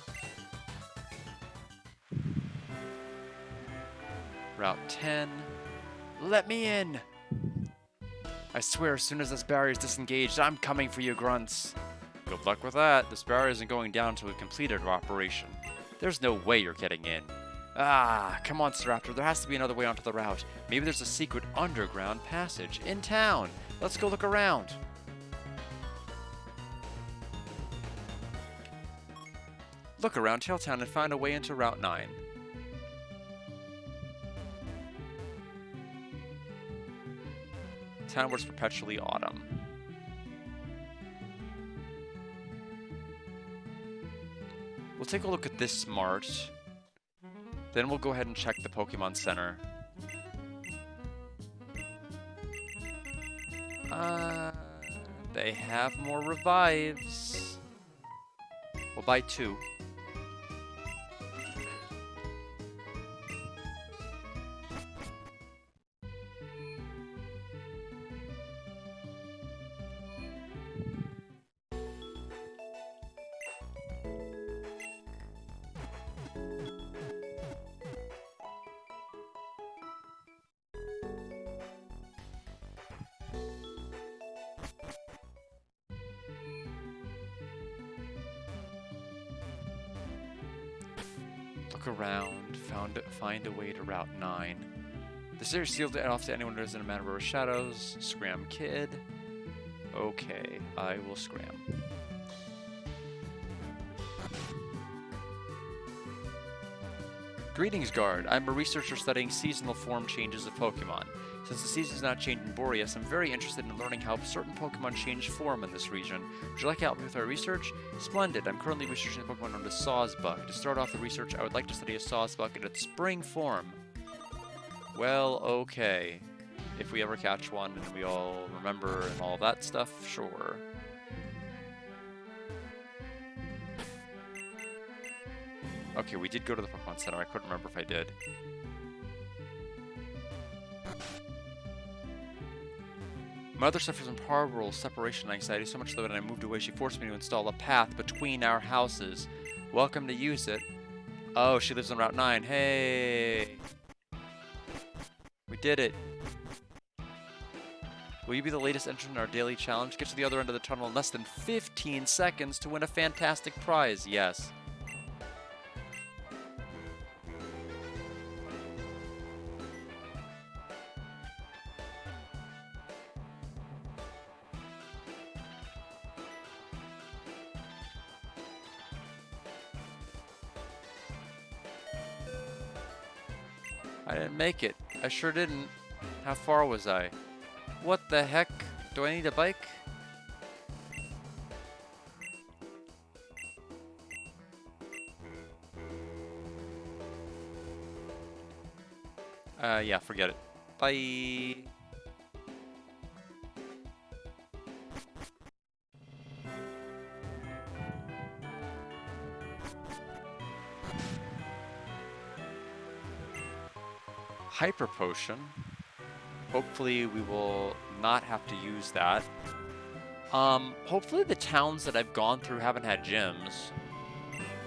Route 10. Let me in! I swear, as soon as this barrier is disengaged, I'm coming for you, grunts. Good luck with that. This barrier isn't going down until we've completed our operation. There's no way you're getting in. Ah, come on, Staraptor. There has to be another way onto the route. Maybe there's a secret underground passage in town. Let's go look around. Look around Tailtown and find a way into Route 9. Town was perpetually autumn. We'll take a look at this smart. Then we'll go ahead and check the Pokemon Center. They have more revives. We'll buy 2. Look around, find a way to Route 9. The series sealed it off to anyone who lives in a Manor of Shadows. Scram Kid. Okay, I will scram. Greetings, Guard. I'm a researcher studying seasonal form changes of Pokemon. Since the season's not changed in Boreas, I'm very interested in learning how certain Pokemon change form in this region. Would you like to help me with our research? Splendid. I'm currently researching a Pokemon known as Sawsbuck. To start off the research, I would like to study a Sawsbuck in its spring form. Well, okay. If we ever catch one and we all remember and all that stuff, sure. Okay, we did go to the Pokemon Center. I couldn't remember if I did. My mother suffers from horrible separation anxiety, so much so that when I moved away, she forced me to install a path between our houses. Welcome to use it. Oh, she lives on Route 9. Hey! We did it. Will you be the latest entrant in our daily challenge? Get to the other end of the tunnel in less than 15 seconds to win a fantastic prize. Yes. I didn't make it. I sure didn't. How far was I? What the heck? Do I need a bike? Yeah, forget it. Bye. Hyper Potion. Hopefully we will not have to use that. Hopefully the towns that I've gone through haven't had gyms.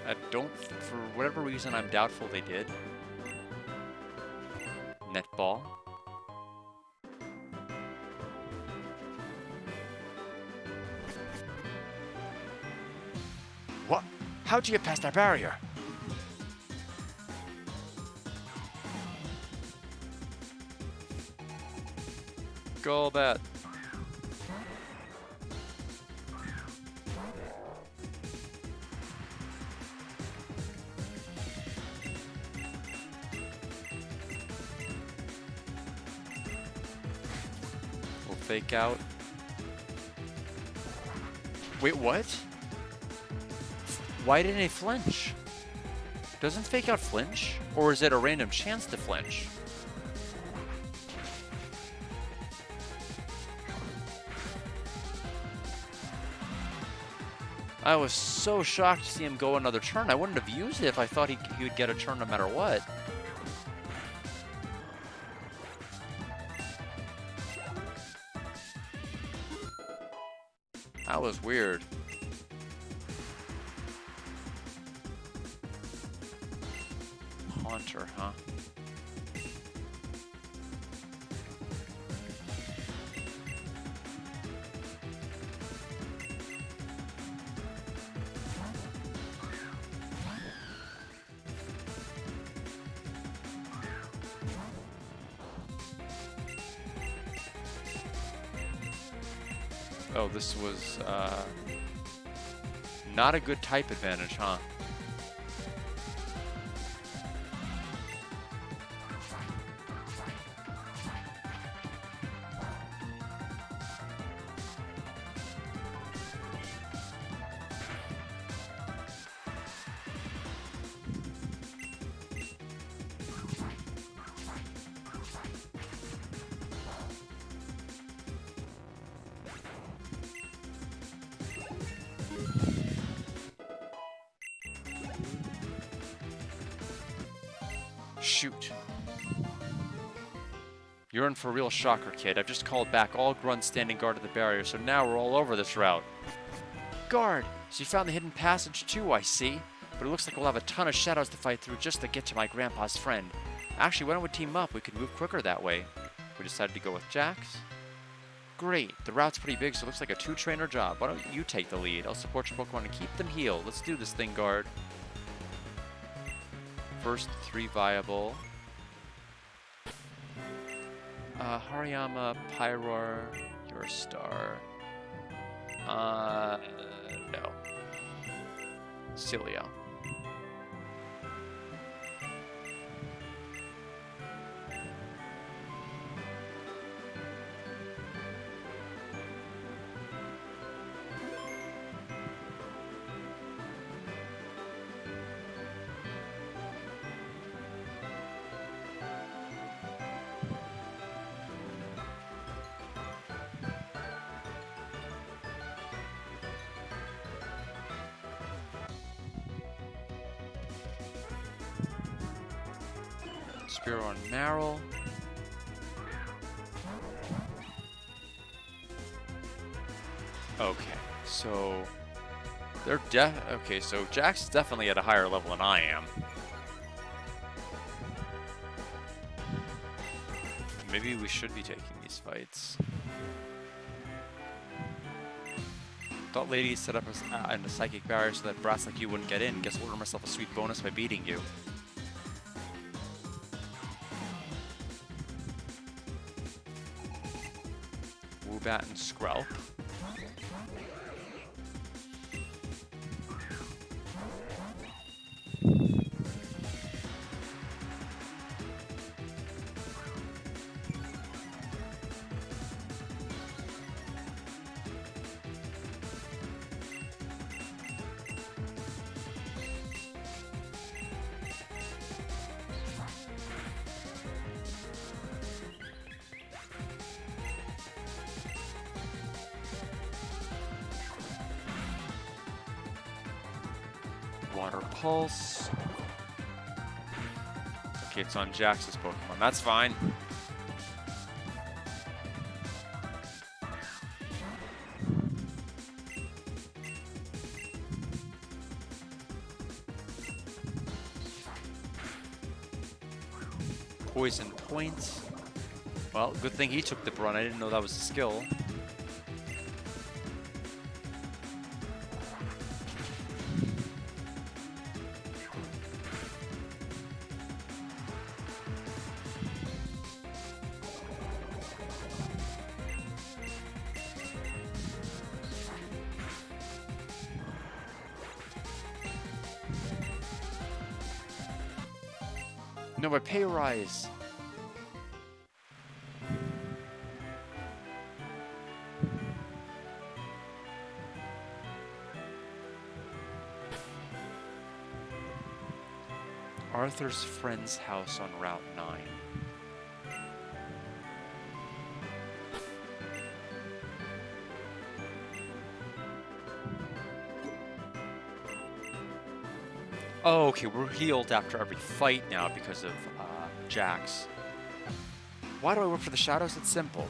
I don't, for whatever reason, I'm doubtful they did. Netball. What? How'd you get past that barrier? Go bat. We'll fake out. Wait, what? Why didn't he flinch? Doesn't fake out flinch? Or is it a random chance to flinch? I was so shocked to see him go another turn. I wouldn't have used it if I thought he would get a turn no matter what. That was weird. Haunter, huh? Oh, this was not a good type advantage, huh? Shoot. You're in for a real shocker, kid. I've just called back all grunts standing guard at the barrier, so now we're all over this route. Guard! So you found the hidden passage too, I see. But it looks like we'll have a ton of shadows to fight through just to get to my grandpa's friend. Actually, why don't we team up? We could move quicker that way. We decided to go with Jax. Great. The route's pretty big, so it looks like a two-trainer job. Why don't you take the lead? I'll support your Pokemon and keep them healed. Let's do this thing, guard. First 3 viable. Hariyama, Pyroar, you're a star. No. Cilio. Spear on Marill. Okay, so they're okay, so Jax is definitely at a higher level than I am. Maybe we should be taking these fights. Thought Lady set up a psychic barrier so that brats like you wouldn't get in. Guess I'll order myself a sweet bonus by beating you. Woobat and Skrelp. Water Pulse. Okay, it's on Jax's Pokemon. That's fine. Poison Point. Well, good thing he took the brunt. I didn't know that was a skill. No, my pay rise. Arthur's friend's house on Route 9. Oh, okay, we're healed after every fight now because of Jax. Why do I work for the shadows? It's simple.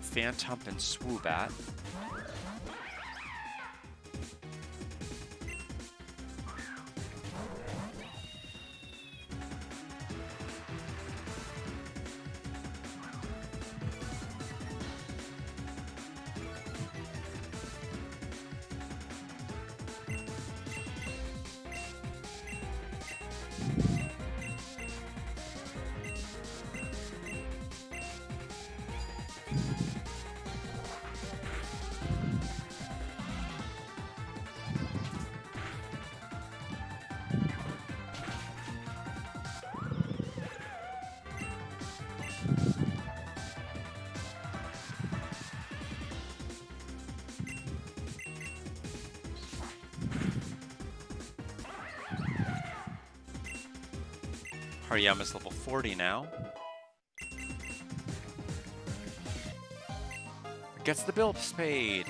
Phantom and Swoobat. Hariyama's level 40 now. Gets the bills paid.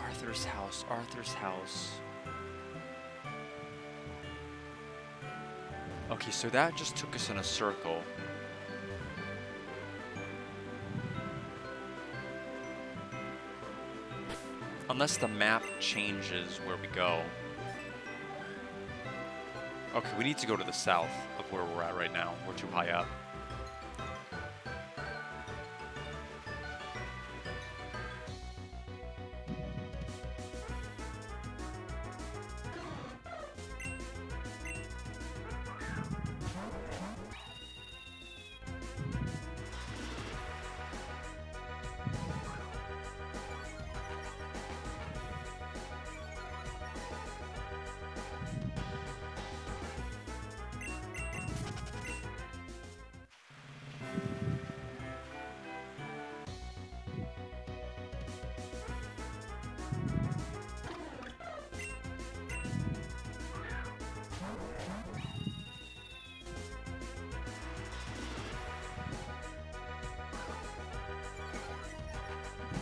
Arthur's house, Arthur's house. Okay, so that just took us in a circle. Unless the map changes where we go. Okay, we need to go to the south of where we're at right now. We're too high up.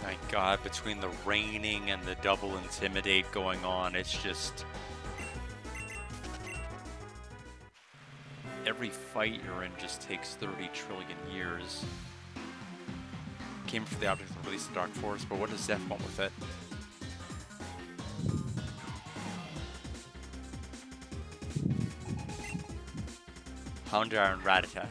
My God, between the raining and the double intimidate going on, it's just... Every fight you're in just takes 30 trillion years. Came for the object of release the Dark Force, but what does Zeph want with it? Houndar and Ratata.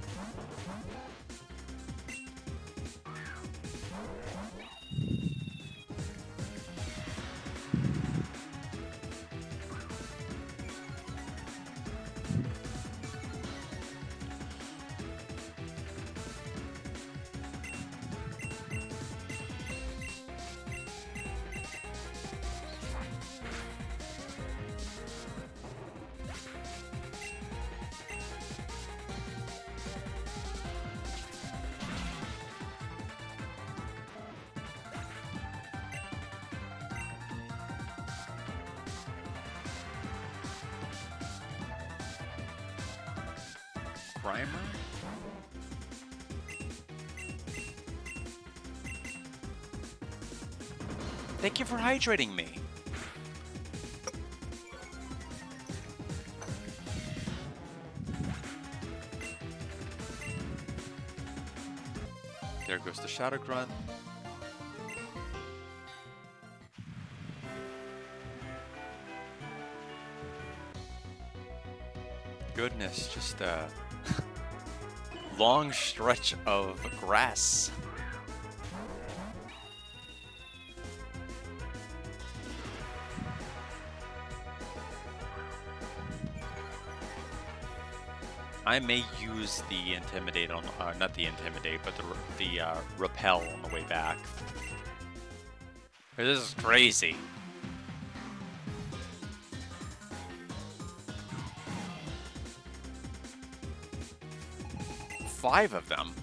Grimer? Thank you for hydrating me. There goes the Shadow Grunt. Goodness, just a long stretch of grass. I may use the Intimidate on, not the Intimidate, but the Repel on the way back. This is crazy. Five of them.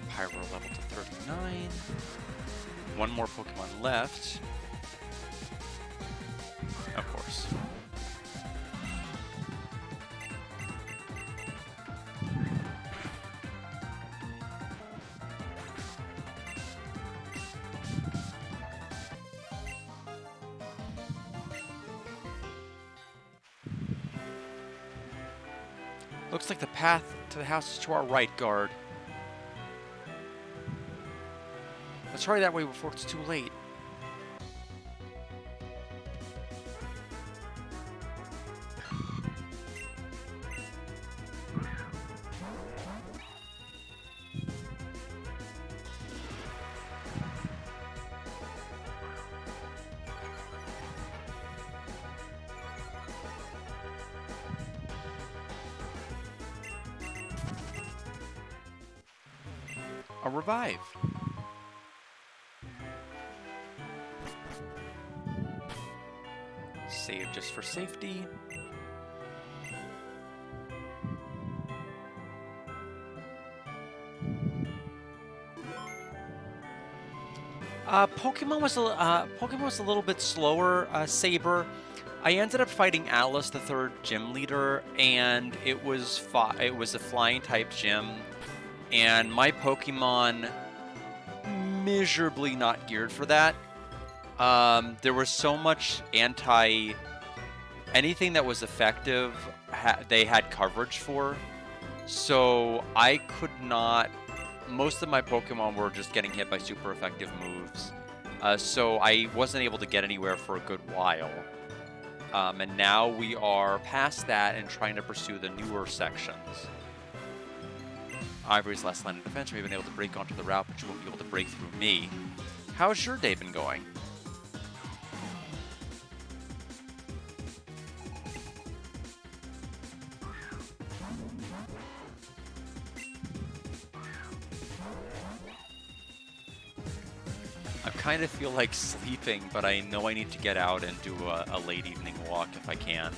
Pyro level to 39. one more Pokemon left. Of course. Looks like the path to the house is to our right, guard. Let's hurry that way before it's too late. A revive. Save just for safety. Pokemon was a little bit slower, Saber. I ended up fighting Alice, the third gym leader, and it was a flying type gym, and my Pokemon miserably not geared for that. There was so much anything that was effective, they had coverage for, so I could not. Most of my Pokemon were just getting hit by super effective moves, so I wasn't able to get anywhere for a good while. And now we are past that and trying to pursue the newer sections. Ivory's last line of defense, we've been able to break onto the route, but you won't be able to break through me. How's your day been going? I kind of feel like sleeping, but I know I need to get out and do a late evening walk if I can.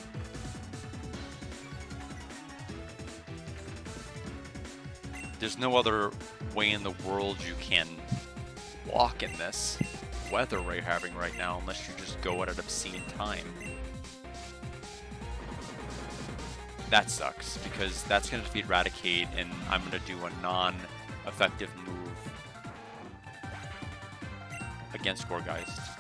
There's no other way in the world you can walk in this weather we're having right now unless you just go at an obscene time. That sucks, because that's going to defeat Raticate, and I'm going to do a non-effective move against Gorgeist.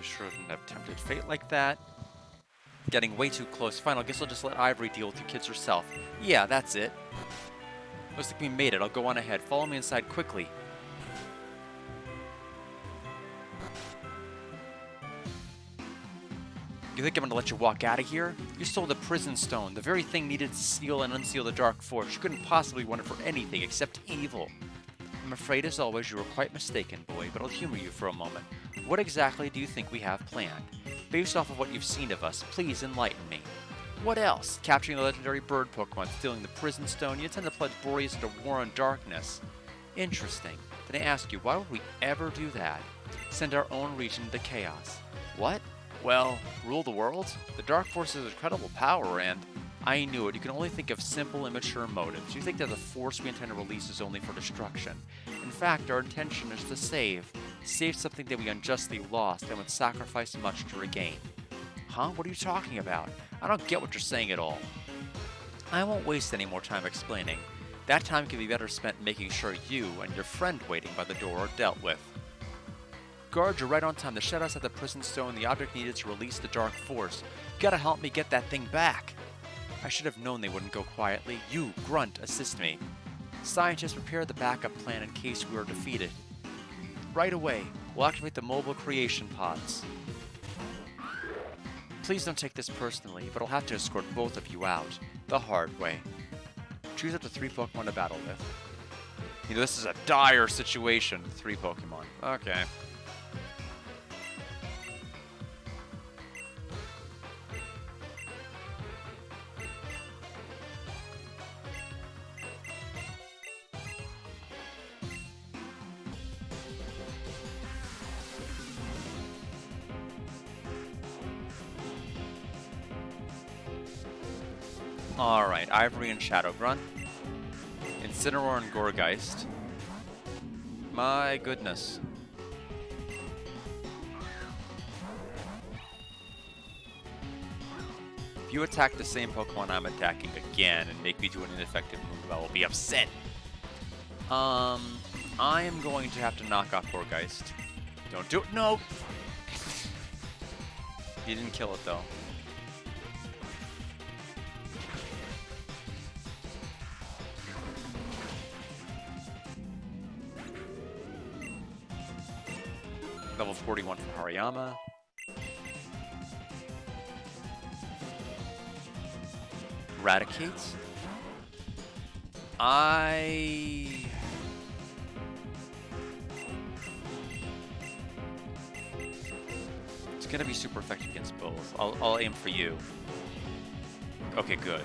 Shouldn't have tempted fate like that. Getting way too close. Fine, I guess I'll just let Ivory deal with you kids herself. Yeah, that's it. Looks like we made it. I'll go on ahead. Follow me inside quickly. You think I'm gonna let you walk out of here? You stole the prison stone, the very thing needed to seal and unseal the Dark Force. You couldn't possibly want it for anything except evil. I'm afraid, as always, you were quite mistaken, boy, but I'll humor you for a moment. What exactly do you think we have planned? Based off of what you've seen of us, please enlighten me. What else? Capturing the legendary bird Pokemon, stealing the prison stone, you intend to pledge Boreas into war on darkness. Interesting. Then I ask you, why would we ever do that? Send our own region into chaos. What? Well, rule the world? The Dark Force is incredible power, and I knew it. You can only think of simple, immature motives. You think that the force we intend to release is only for destruction. In fact, our intention is to save. Save something that we unjustly lost and would sacrifice much to regain. Huh? What are you talking about? I don't get what you're saying at all. I won't waste any more time explaining. That time can be better spent making sure you and your friend waiting by the door are dealt with. Guard, you're right on time. The Shadows at the prison stone, the object needed to release the Dark Force. You gotta help me get that thing back. I should have known they wouldn't go quietly. You, Grunt, assist me. Scientists, prepare the backup plan in case we are defeated. Right away, we'll activate the mobile creation pods. Please don't take this personally, but I'll have to escort both of you out. The hard way. Choose up to 3 Pokemon to battle with. You know, this is a dire situation. 3 Pokemon. Okay. Alright, Ivory and Shadow Grunt. Incineroar and Gourgeist. My goodness. If you attack the same Pokemon I'm attacking again and make me do an ineffective move, I will be upset. I am going to have to knock off Gourgeist. Don't do it. No! You didn't kill it, though. Level 41 for Hariyama. Eradicates. It's gonna be super effective against both. I'll aim for you. Okay, good.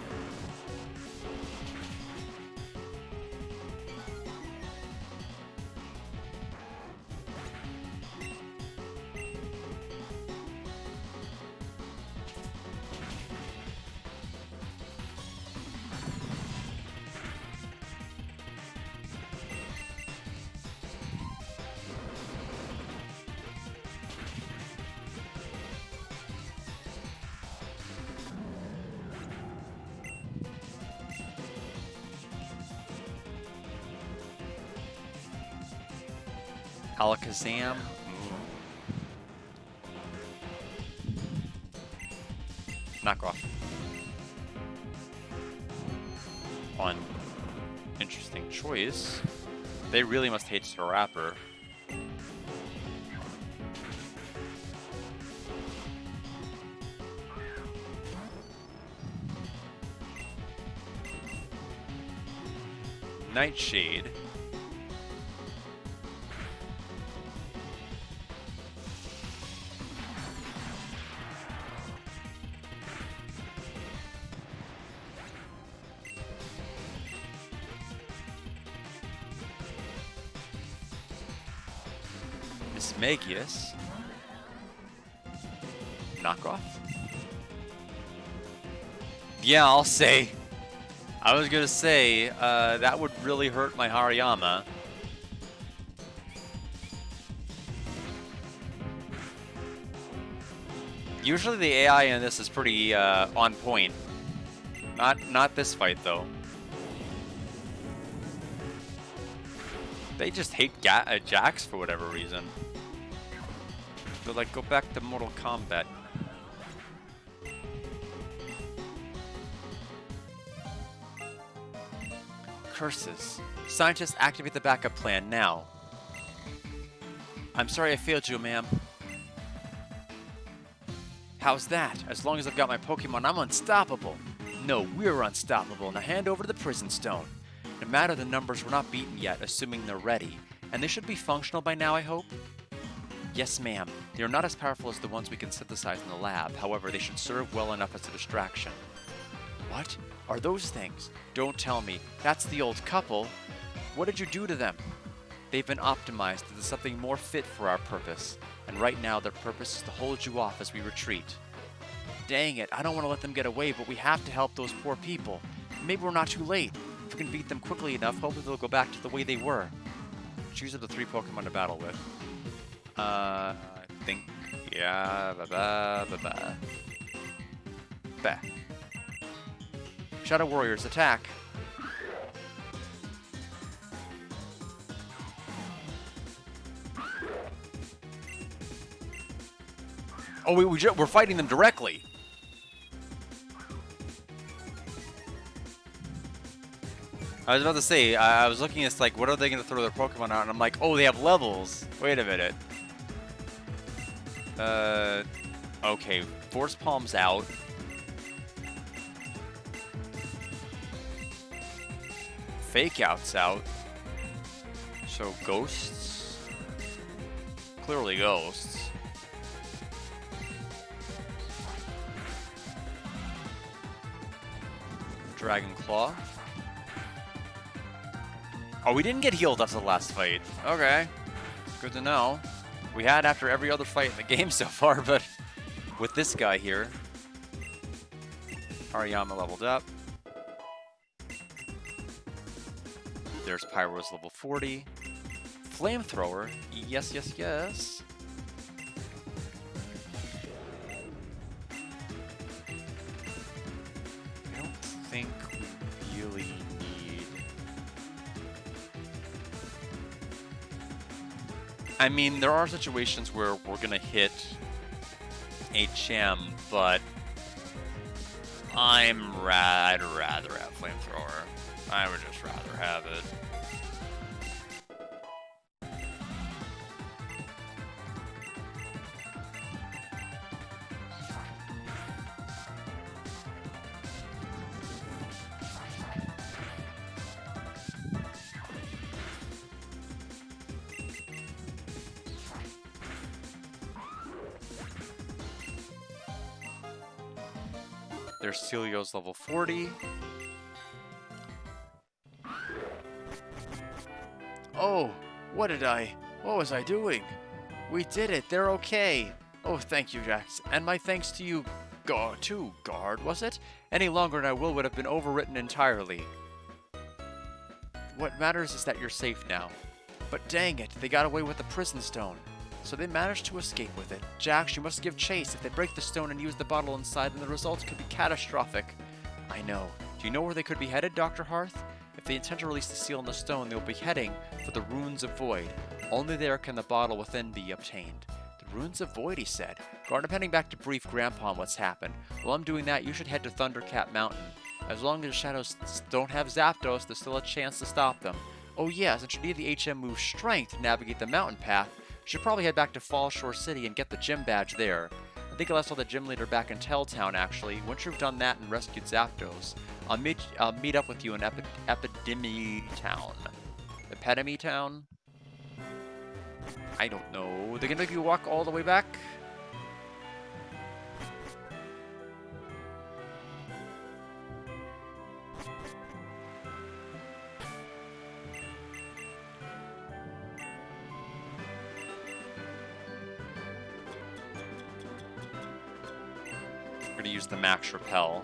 Alakazam. Knock off. One interesting choice. They really must hate Starapper. Nightshade. Magius. Knockoff? Yeah, I'll say. I was gonna say, that would really hurt my Hariyama. Usually the AI in this is pretty on point. Not this fight though. They just hate Jax for whatever reason. They're like, go back to Mortal Kombat. Curses. Scientists, activate the backup plan now. I'm sorry I failed you, ma'am. How's that? As long as I've got my Pokemon, I'm unstoppable. No, we're unstoppable. Now hand over the Prison Stone. No matter the numbers, we're not beaten yet, assuming they're ready. And they should be functional by now, I hope? Yes, ma'am. They are not as powerful as the ones we can synthesize in the lab. However, they should serve well enough as a distraction. What? Are those things? Don't tell me. That's the old couple. What did you do to them? They've been optimized into something more fit for our purpose. And right now, their purpose is to hold you off as we retreat. Dang it, I don't want to let them get away, but we have to help those poor people. Maybe we're not too late. If we can beat them quickly enough, hopefully they'll go back to the way they were. Choose up the 3 Pokemon to battle with. I think, yeah, Bah. Shadow Warriors, attack. Oh, we're fighting them directly. I was about to say, I was looking at, like, what are they going to throw their Pokemon out? And I'm like, oh, they have levels. Wait a minute. Okay, Force Palm's out. Fake Out's out. So Ghosts? Clearly Ghosts. Dragon Claw. Oh, we didn't get healed after the last fight. Okay. Good to know. We had after every other fight in the game so far, but with this guy here. Hariyama leveled up. There's Pyro's level 40. Flamethrower. Yes, yes, yes. I don't think we really need... I mean, there are situations where we're going to hit HM, but I'd rather have Flamethrower. I would just rather have it. There's Celio's level 40. Oh, what was I doing? We did it, they're okay. Oh, thank you, Jax. And my thanks to you, guard, was it? Any longer and I would have been overwritten entirely. What matters is that you're safe now. But dang it, they got away with the prison stone. So they managed to escape with it. Jax, you must give chase. If they break the stone and use the bottle inside, then the results could be catastrophic. I know. Do you know where they could be headed, Dr. Hearth? If they intend to release the seal in the stone, they will be heading for the Ruins of Void. Only there can the bottle within be obtained. The Ruins of Void, he said. Guard, I'm heading back to brief Grandpa on what's happened. While I'm doing that, you should head to Thundercat Mountain. As long as the Shadows don't have Zapdos, there's still a chance to stop them. Oh yeah, since you need the HM move Strength to navigate the mountain path, you should probably head back to Fallshore City and get the gym badge there. I think I last saw the gym leader back in Telltown, actually. Once you've done that and rescued Zapdos, I'll meet up with you in Epidemy Town. Epidemy Town? I don't know. They're gonna make you walk all the way back? We're gonna use the Max Repel.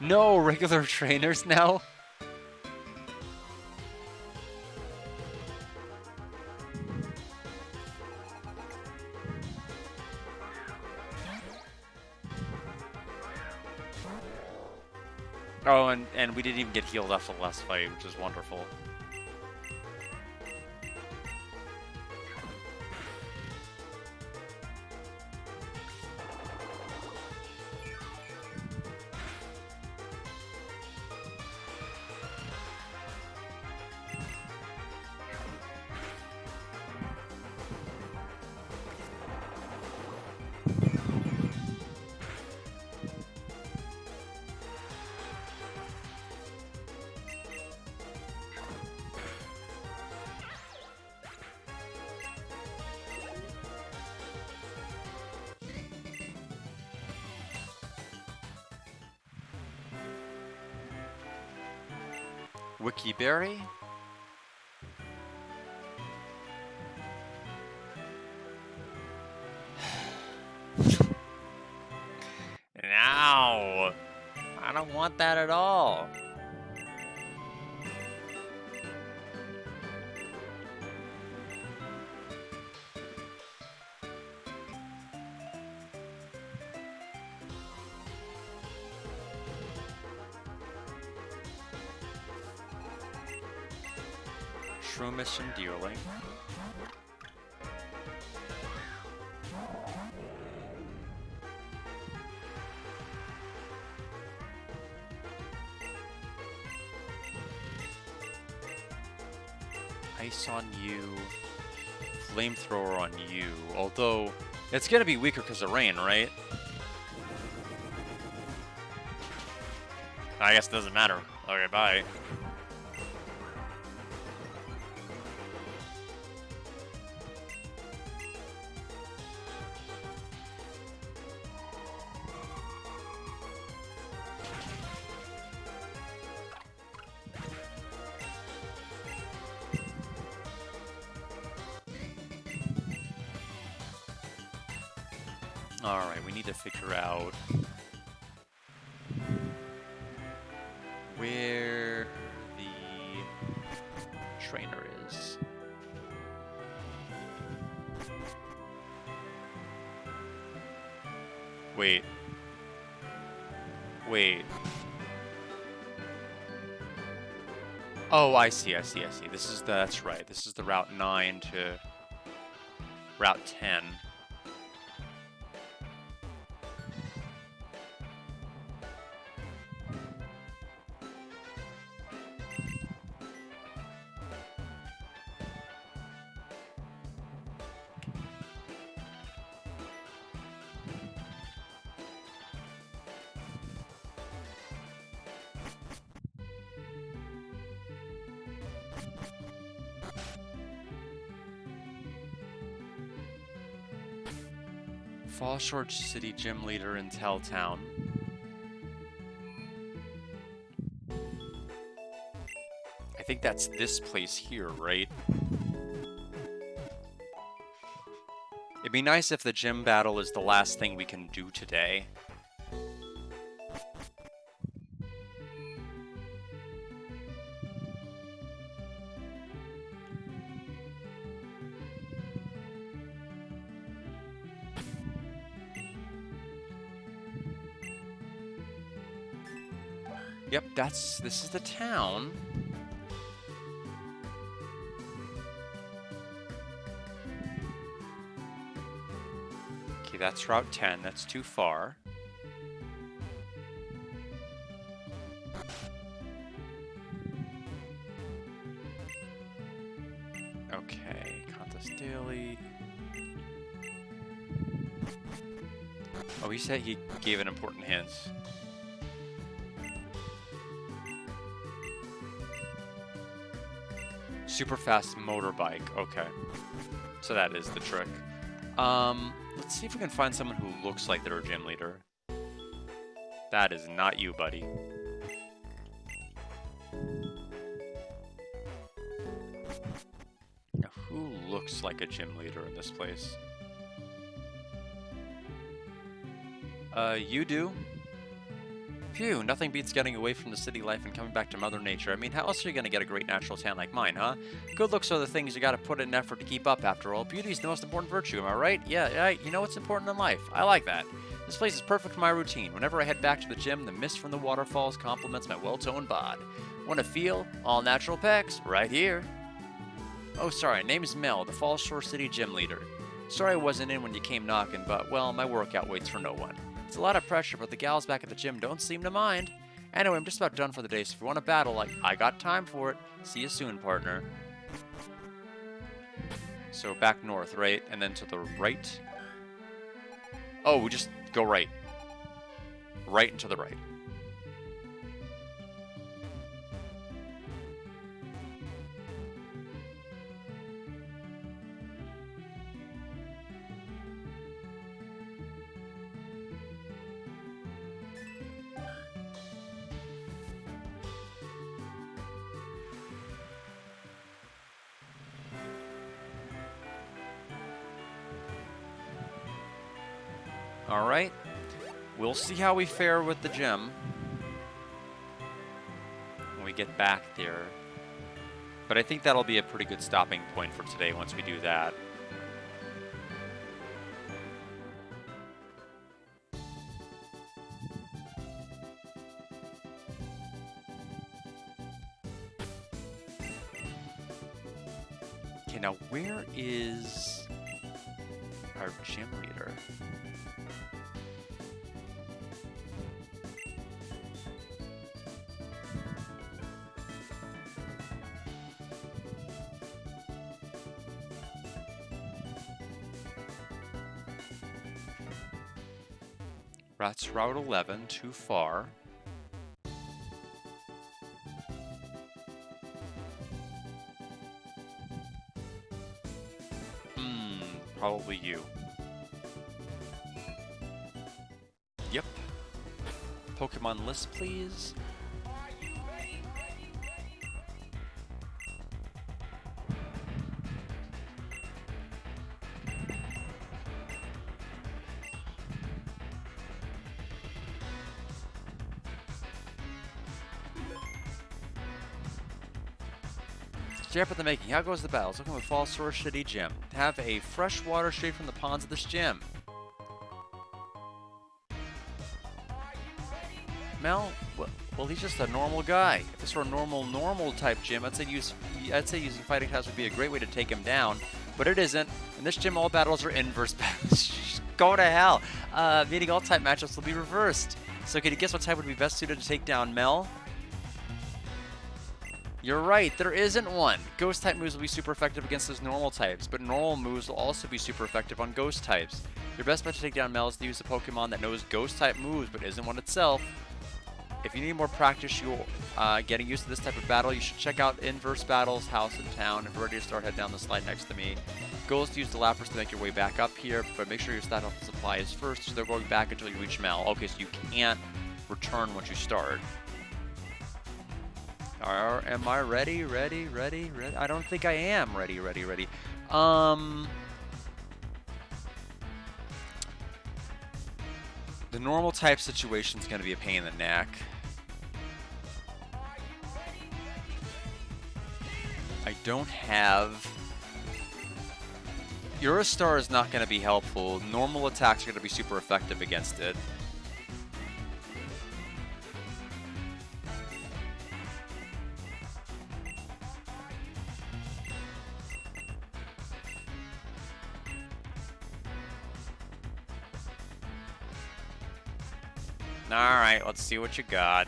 No regular trainers now? Oh, and we didn't even get healed after the last fight, which is wonderful. Wikiberry? No! I don't want that at all. Shroomish and Deerling. Ice on you. Flamethrower on you. Although, it's gonna be weaker because of rain, right? I guess it doesn't matter. Okay, bye. Alright, we need to figure out where the trainer is. Wait. Wait. Oh, I see. This is that's right. This is the Route 9 to Route 10. Falls Shore City Gym Leader in Telltown. I think that's this place here, right? It'd be nice if the gym battle is the last thing we can do today. Yep, this is the town. Okay, that's Route 10. That's too far. Okay, Contest Daily. Oh, he said he gave an important hint. Super fast motorbike. Okay. So that is the trick. Let's see if we can find someone who looks like they're a gym leader. That is not you, buddy. Now, who looks like a gym leader in this place? You do? Phew, nothing beats getting away from the city life and coming back to Mother Nature. I mean, how else are you going to get a great natural tan like mine, huh? Good looks are the things you got to put in effort to keep up, after all. Beauty's the most important virtue, am I right? Yeah, you know what's important in life. I like that. This place is perfect for my routine. Whenever I head back to the gym, the mist from the waterfalls complements my well-toned bod. Want to feel all natural pecs? Right here. Oh, sorry, name's Mel, the Falls Shore City gym leader. Sorry I wasn't in when you came knocking, but, well, my workout waits for no one. It's a lot of pressure, but the gals back at the gym don't seem to mind. Anyway, I'm just about done for the day, so if you want to battle, I got time for it. See you soon, partner. So back north, right? And then to the right? Oh, we just go right. Right and to the right. Alright, we'll see how we fare with the gym when we get back there. But I think that'll be a pretty good stopping point for today once we do that. Okay, now where is our gym leader? That's Route 11, too far. Probably you. Yep. Pokemon list, please. Step at the making. How goes the battles? Looking with Fall Source City Gym. Have a fresh water straight from the ponds of this gym. Mel? Well, he's just a normal guy. If this were a normal type gym, I'd say using fighting types would be a great way to take him down. But it isn't. In this gym, all battles are inverse battles. Go to hell. Meaning all type matchups will be reversed. So can you guess what type would be best suited to take down Mel? You're right, there isn't one. Ghost type moves will be super effective against those normal types, but normal moves will also be super effective on ghost types. Your best bet to take down Mel is to use a Pokemon that knows ghost type moves but isn't one itself. If you need more practice getting used to this type of battle, you should check out Inverse Battles, House and Town. If you're ready to start, head down the slide next to me. Goal is to use the Lapras to make your way back up here, but make sure your stat health supply is first, so they're going back until you reach Mel. Okay, so you can't return once you start. Am I ready? I don't think I am ready. The normal type situation is going to be a pain in the neck. I don't have... Eurostar is not going to be helpful. Normal attacks are going to be super effective against it. Alright, let's see what you got.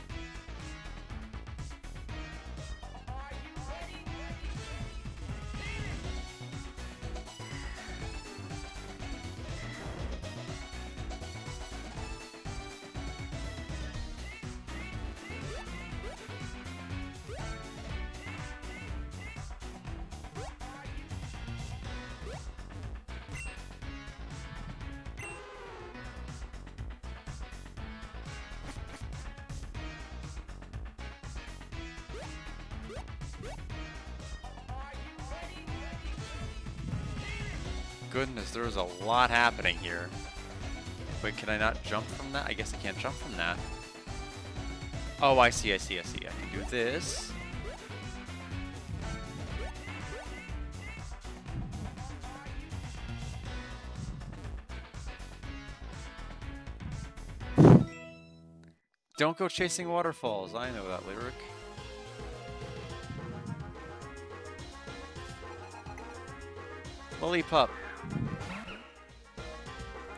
Goodness, there's a lot happening here. Wait, can I not jump from that? I guess I can't jump from that. Oh, I see. I can do this. Don't go chasing waterfalls. I know that lyric. Lillipup.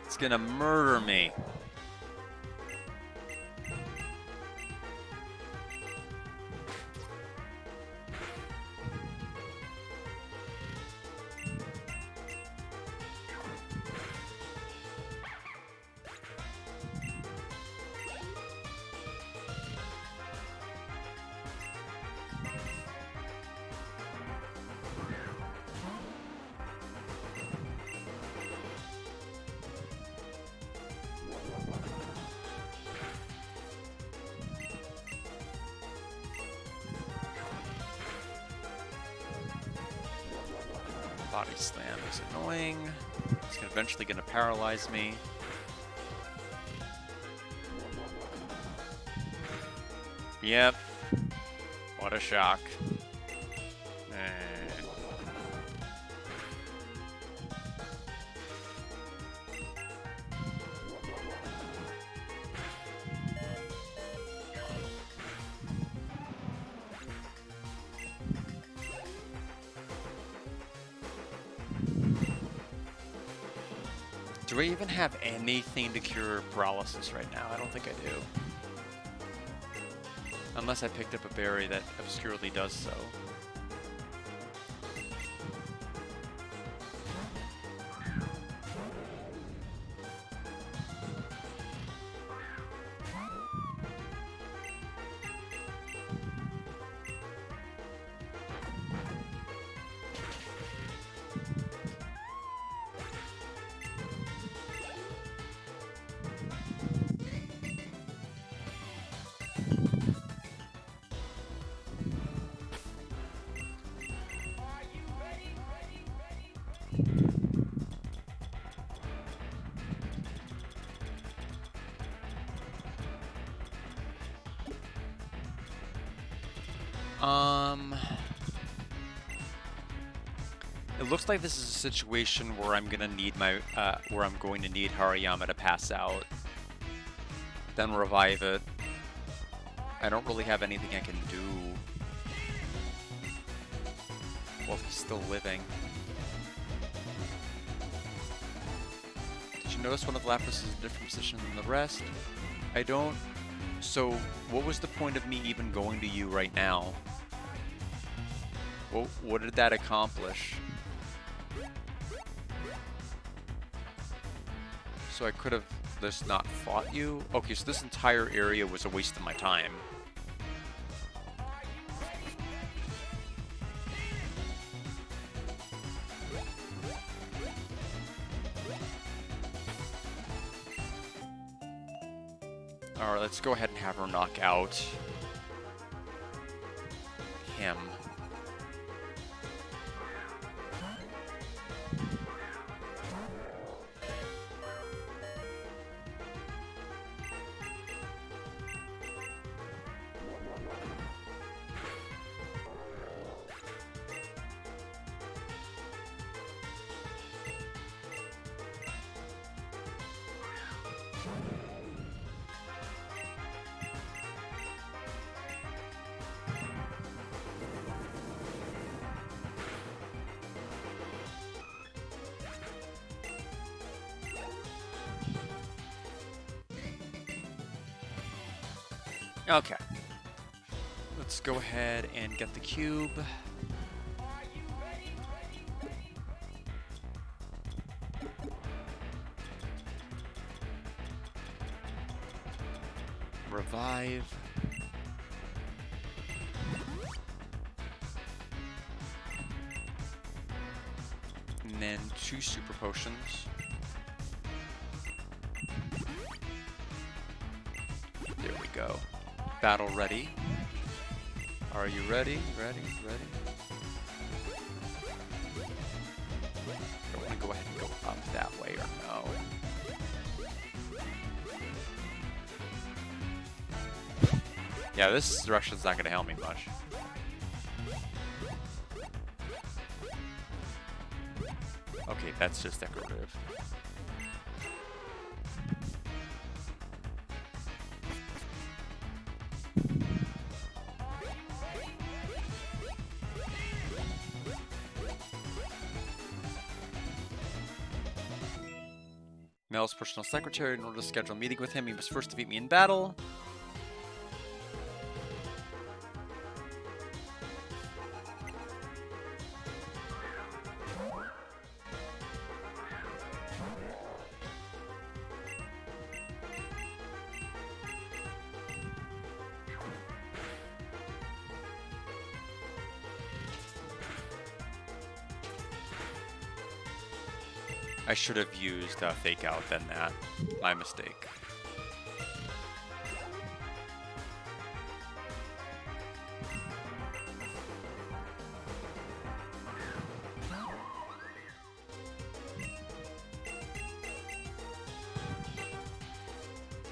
It's gonna murder me. Body slam is annoying. It's eventually going to paralyze me. Yep. What a shock. Do I even have anything to cure paralysis right now? I don't think I do. Unless I picked up a berry that obscurely does so. It looks like this is a situation where I'm gonna need where I'm going to need Hariyama to pass out, then revive it. I don't really have anything I can do while he's still living. Did you notice one of the Lapras is in a different position than the rest? I don't. So, what was the point of me even going to you right now? Well, what did that accomplish? So I could have just not fought you? Okay, so this entire area was a waste of my time. Alright, let's go ahead and have her knock out him. Okay. Let's go ahead and get the cube. Revive. And then 2 super potions. There we go. Battle ready. Are you ready? Ready? Ready? I want to go ahead and go up that way or no? Yeah, this direction's not going to help me much. Okay, that's just decorative. Mel's personal secretary. In order to schedule a meeting with him, he must first defeat me in battle. I should have used Fake Out than that. My mistake.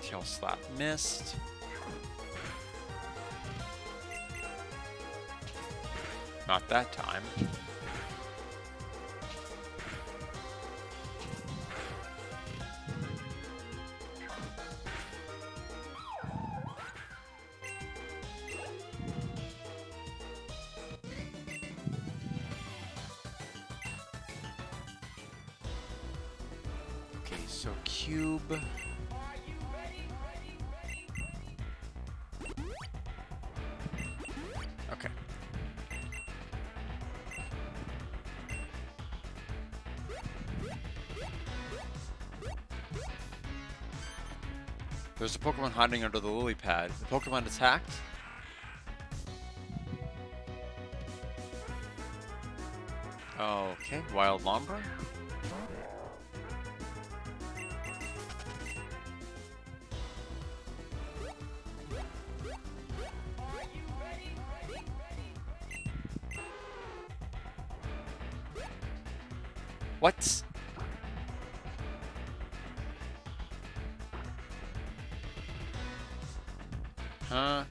Tail Slap missed. Not that time. So cube. Okay. There's a Pokemon hiding under the lily pad. The Pokemon attacked? Okay, Wild Lombra? What? Huh?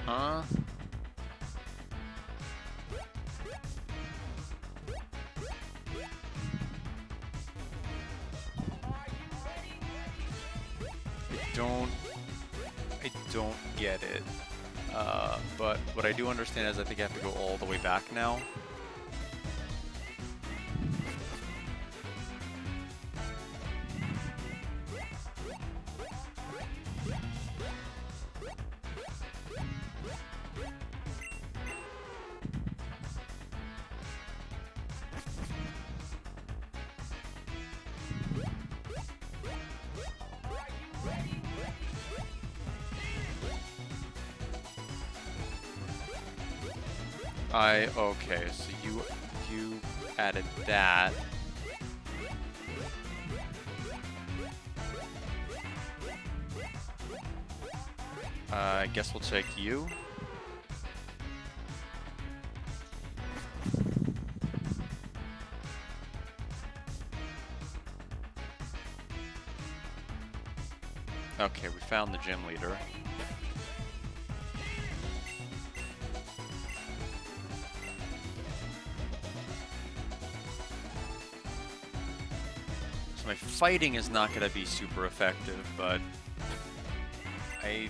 Huh? don't get it. But what I do understand is I think I have to go all the way back now. Okay, so you added that. I guess we'll take you. Okay, we found the gym leader. My fighting is not going to be super effective, but I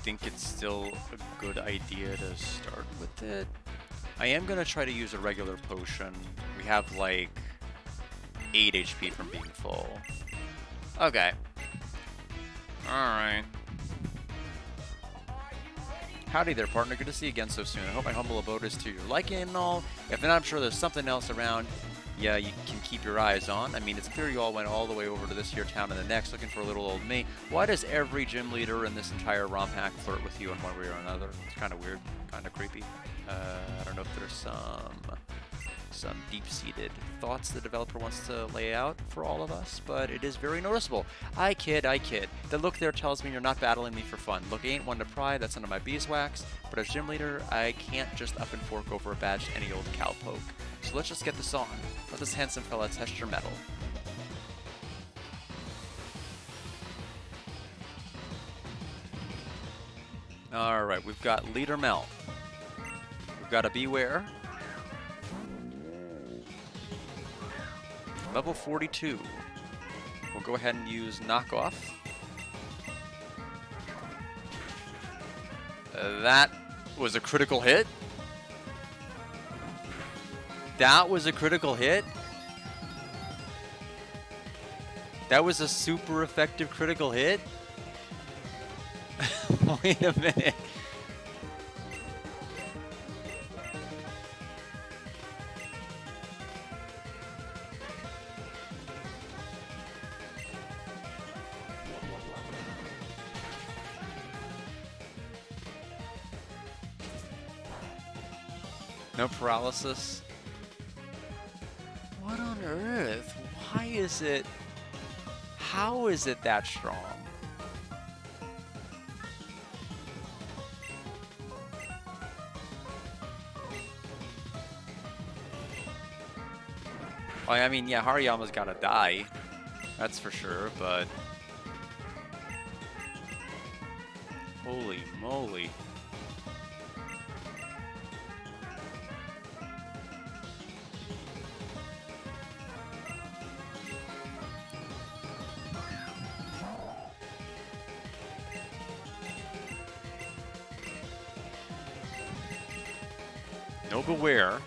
think it's still a good idea to start with it. I am going to try to use a regular potion. We have like 8 HP from being full. Okay. Alright. Howdy there, partner. Good to see you again so soon. I hope my humble abode is to your liking and all. If not, I'm sure there's something else around. Yeah, you can keep your eyes on. I mean, it's clear you all went all the way over to this here town and the next looking for little old me. Why does every gym leader in this entire ROM hack flirt with you in one way or another? It's kind of weird, kind of creepy. I don't know if there's some deep-seated thoughts the developer wants to lay out for all of us, but it is very noticeable. I kid. The look there tells me you're not battling me for fun. Look ain't one to pry, that's none of my beeswax, but as gym leader, I can't just up and fork over a badge to any old cowpoke. So let's just get this on. Let this handsome fella test your mettle. Alright, we've got Leader Mel. We've got a Beware. Level 42. We'll go ahead and use Knockoff. That was a critical hit. That was a critical hit. That was a super effective critical hit. Wait a minute. No paralysis. What on earth? Why is it? How is it that strong? Well, I mean, yeah, Hariyama's gotta die. That's for sure, but... Holy moly. No Beware.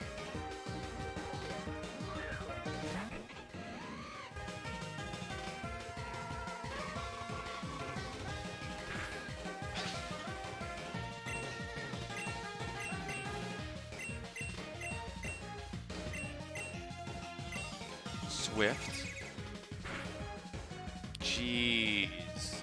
Swift. Jeez.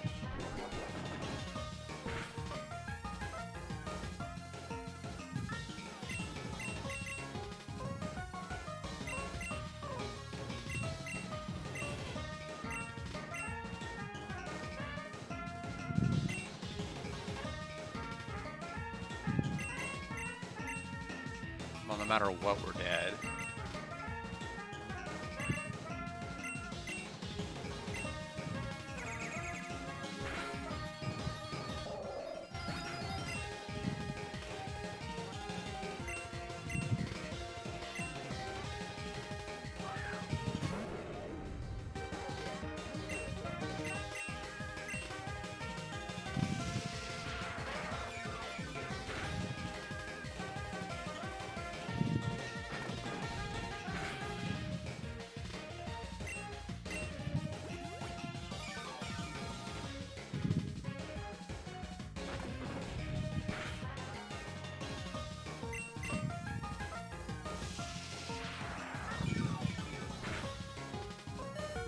Well, no matter what, we're dead.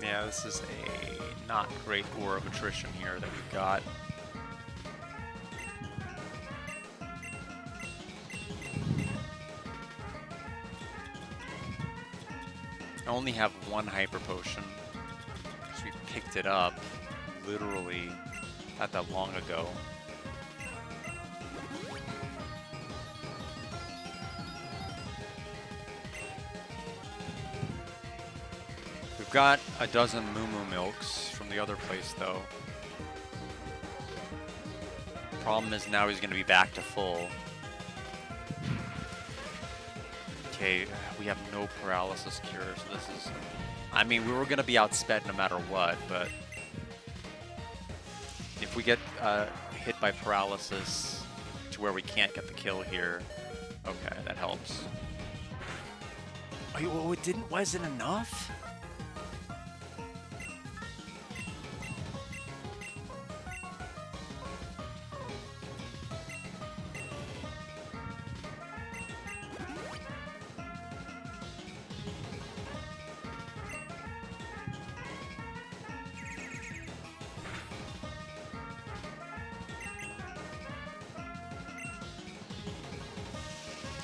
Yeah, this is a not great war of attrition here that we've got. I only have one hyper potion, because we picked it up literally not that long ago. We've got a dozen Moo Moo Milks from the other place, though. Problem is now he's going to be back to full. Okay, we have no paralysis cure, so this is... I mean, we were going to be outsped no matter what, but... if we get hit by paralysis to where we can't get the kill here, okay, that helps. Oh, it wasn't enough?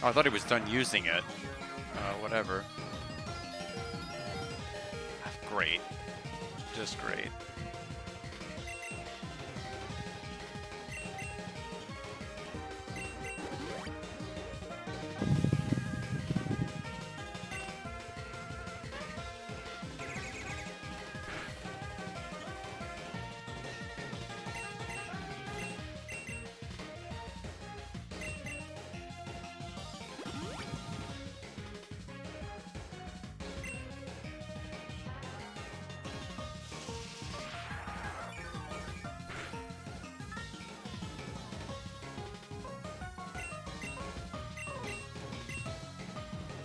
Oh, I thought he was done using it. Whatever. Great. Just great.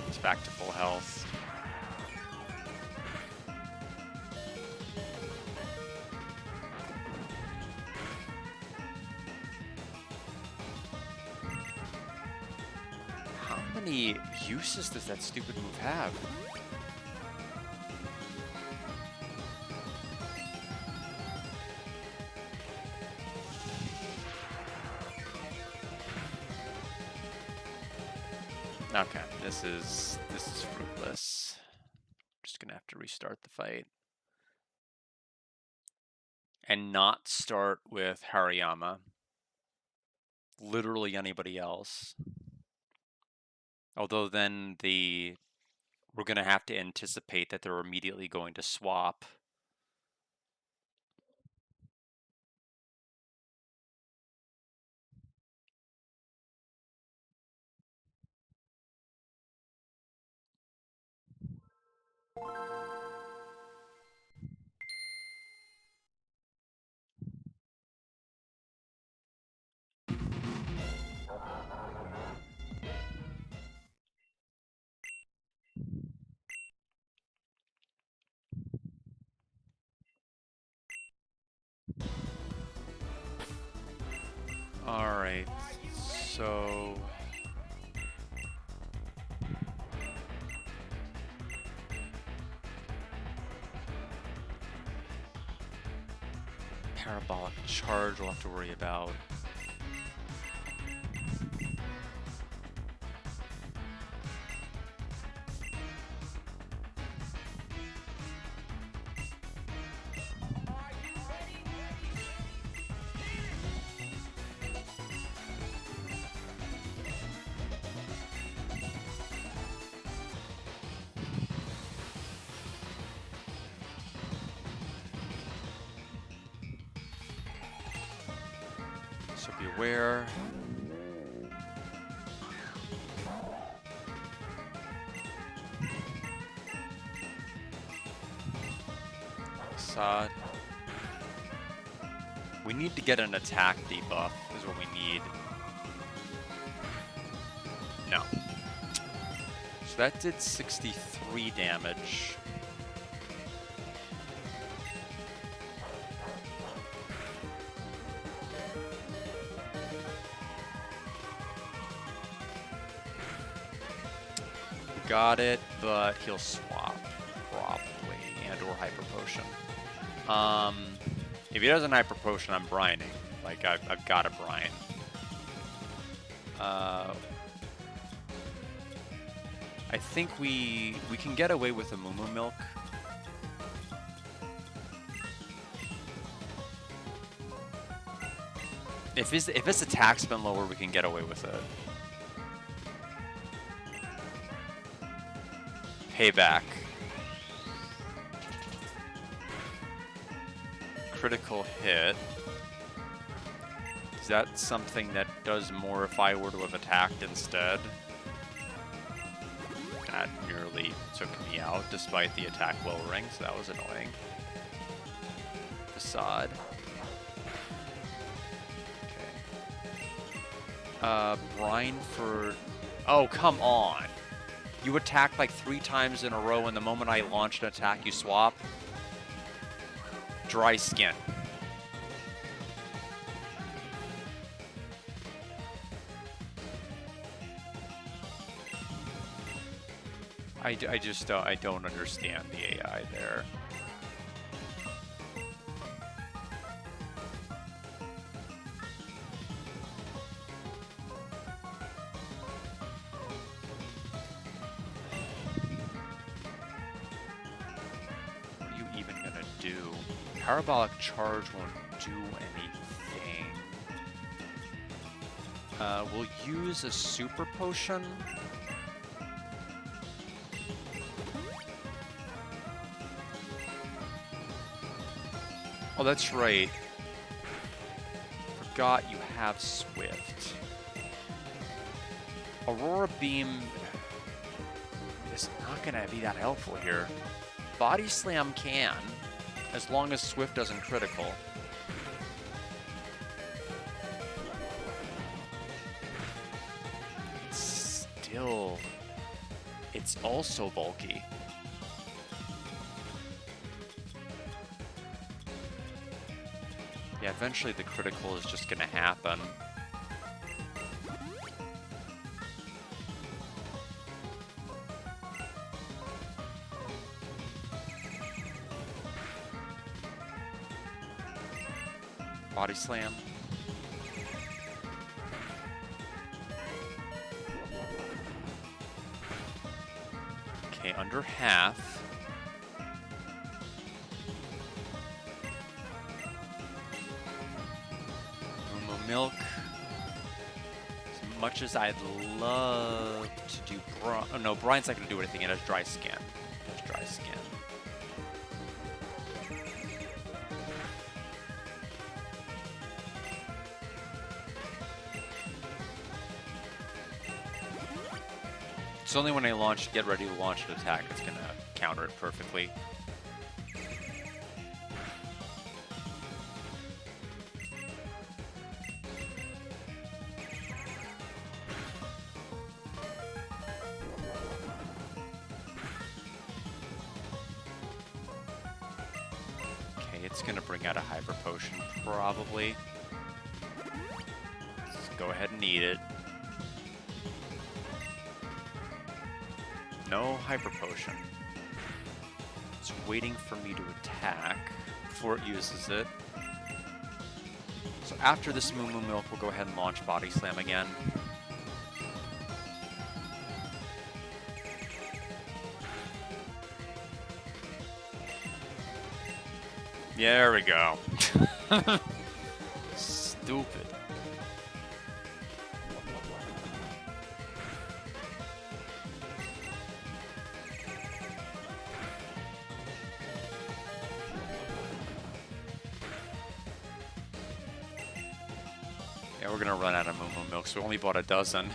It's back to full health. How many uses does that stupid move have? Okay, this is fruitless. Just gonna have to restart the fight. And not start with Hariyama. Literally anybody else. Although then we're gonna have to anticipate that they're immediately going to swap. Alright, so... Parabolic charge we'll have to worry about. So beware. Assad. We need to get an attack debuff, is what we need. No. So that did 63 damage. Got it, but he'll swap, probably, and or hyper potion. Potion. If he doesn't Hyper Potion, I'm brining. Like, I've got to brine. I think we can get away with a Moo Moo Milk. If his attack's been lower, we can get away with it. Payback. Critical hit. Is that something that does more if I were to have attacked instead? That nearly took me out despite the attack lowering, so that was annoying. Facade. Okay. Brine for... Oh, come on! You attack like 3 times in a row, and the moment I launch an attack, you swap? Dry Skin. I just don't, I don't understand the AI there. What are you even gonna do? Parabolic Charge won't do anything. We'll use a Super Potion. Oh, that's right. Forgot you have Swift. Aurora Beam is not going to be that helpful here. Body Slam can, as long as Swift doesn't critical. Still, it's also bulky. Yeah, eventually the critical is just gonna happen. Body Slam. Okay, under half. Milk. As much as I'd love to do brine. Oh no, brine's not going to do anything. It has Dry Skin. It has Dry Skin. It's only when I get ready to launch an attack, it's going to counter it perfectly. It's gonna bring out a Hyper Potion, probably. Let's go ahead and eat it. No Hyper Potion. It's waiting for me to attack before it uses it. So after this Moo Moo Milk, we'll go ahead and launch Body Slam again. There we go. Stupid. Yeah, we're gonna run out of Moo Moo Milk, so we only bought a dozen.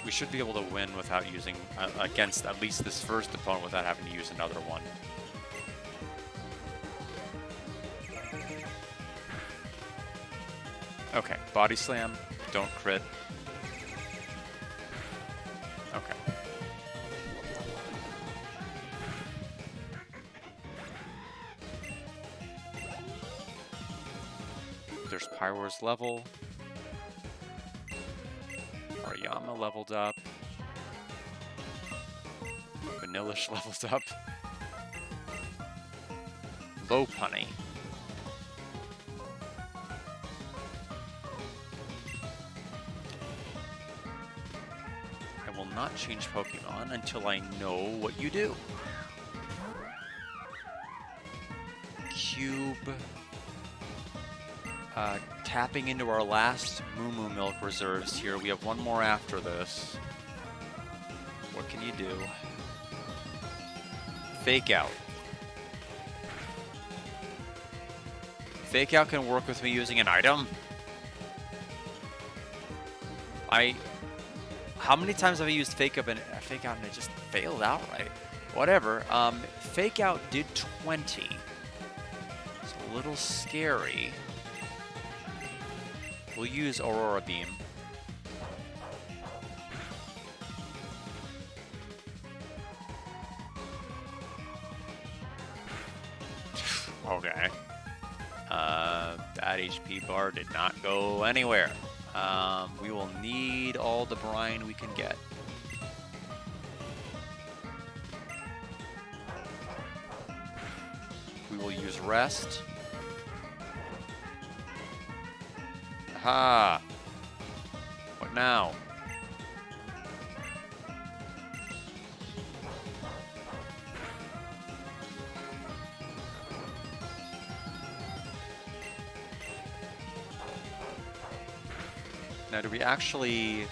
We should be able to win without using, against at least this first opponent without having to use another one. Okay, body slam, don't crit. Okay. There's Pyro's level. Ariyama leveled up. Vanillish leveled up. Lopunny. I will not change Pokemon until I know what you do. Cube. Tapping into our last Moo Moo Milk reserves here. We have one more after this. What can you do? Fake Out. Fake Out can work with me using an item. How many times have I used Fake Out and it just failed outright? Whatever. Fake Out did 20. It's a little scary. We'll use Aurora Beam. Okay. That HP bar did not go anywhere. We will need all the brine we can get. We will use Rest. Aha! What now? Now, do we actually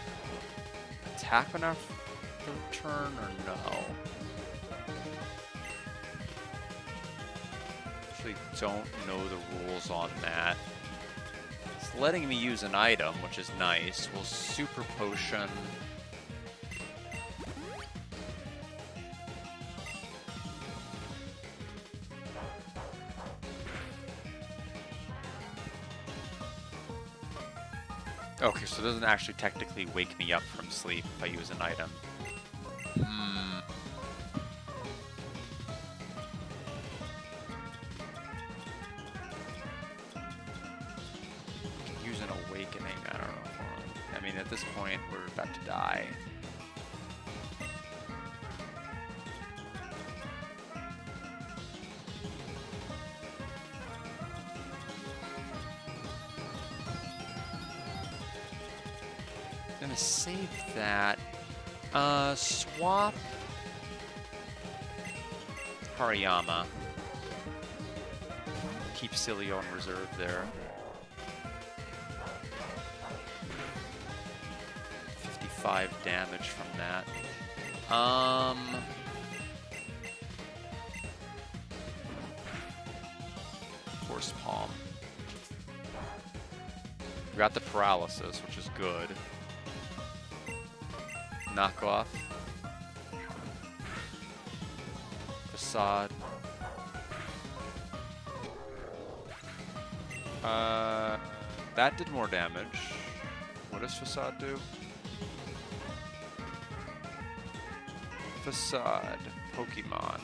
attack on our third turn or no? Actually, don't know the rules on that. It's letting me use an item, which is nice. We'll Super Potion. Okay, so it doesn't actually technically wake me up from sleep if I use an item. Use an awakening, I don't know. I mean, at this point, we're about to die. Gonna save that. Swap Hariyama. Keep Cilio in reserve there. 55 damage from that. Force Palm. We got the paralysis, which is good. Knockoff. Facade. That did more damage. What does Facade do? Facade. Pokemon.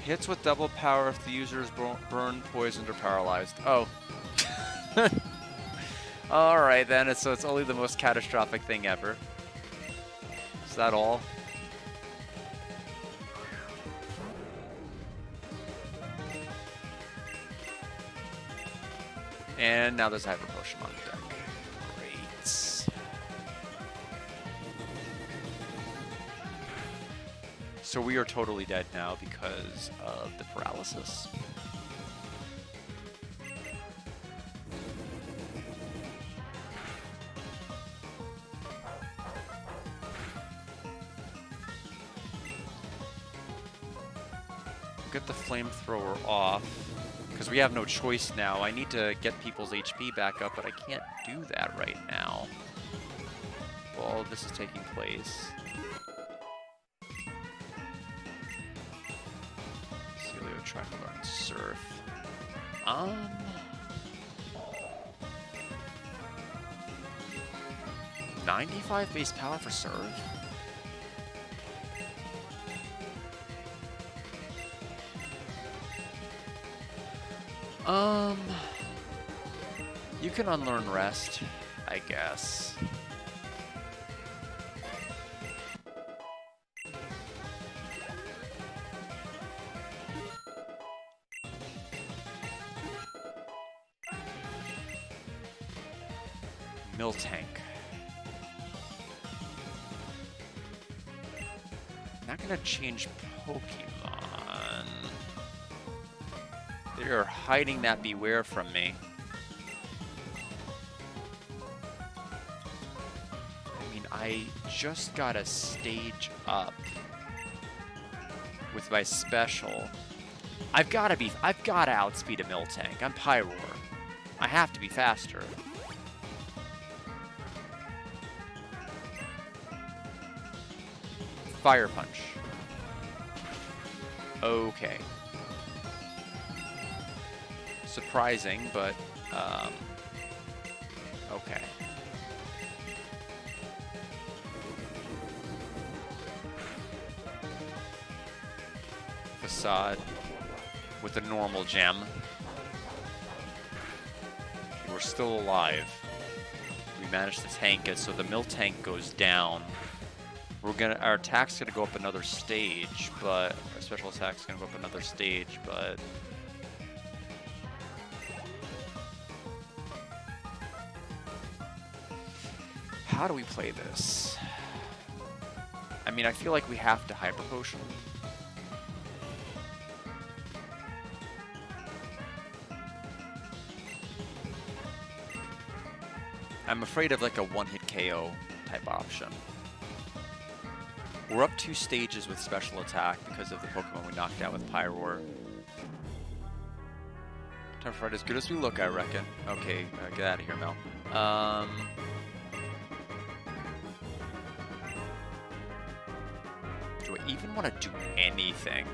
Hits with double power if the user is burned, poisoned, or paralyzed. Oh. Alright then, so it's only the most catastrophic thing ever. Is that all? And now there's a Hyper Potion on deck. Great. So we are totally dead now because of the paralysis. Get the flamethrower off. Because we have no choice now. I need to get people's HP back up, but I can't do that right now. Well, all of this is taking place. Celio try to learn Surf. 95 base power for Surf? You can unlearn Rest, I guess. Miltank. Not gonna change Pokemon. They're hiding that Beware from me. I mean, I just got a stage up with my special. I've gotta outspeed a Miltank. I'm Pyroar. I have to be faster. Fire Punch. Okay. Surprising, but, okay. Facade with a normal gem. Okay, we're still alive. We managed to tank it, so the Miltank goes down. Our attack's gonna go up another stage, but our special attack's gonna go up another stage, but how do we play this? I mean, I feel like we have to Hyper Potion. I'm afraid of like a one-hit KO type option. We're up 2 stages with special attack because of the Pokemon we knocked out with Pyroar. Time to fight as good as we look, I reckon. Okay, get out of here, Mel. Do I even want to do anything?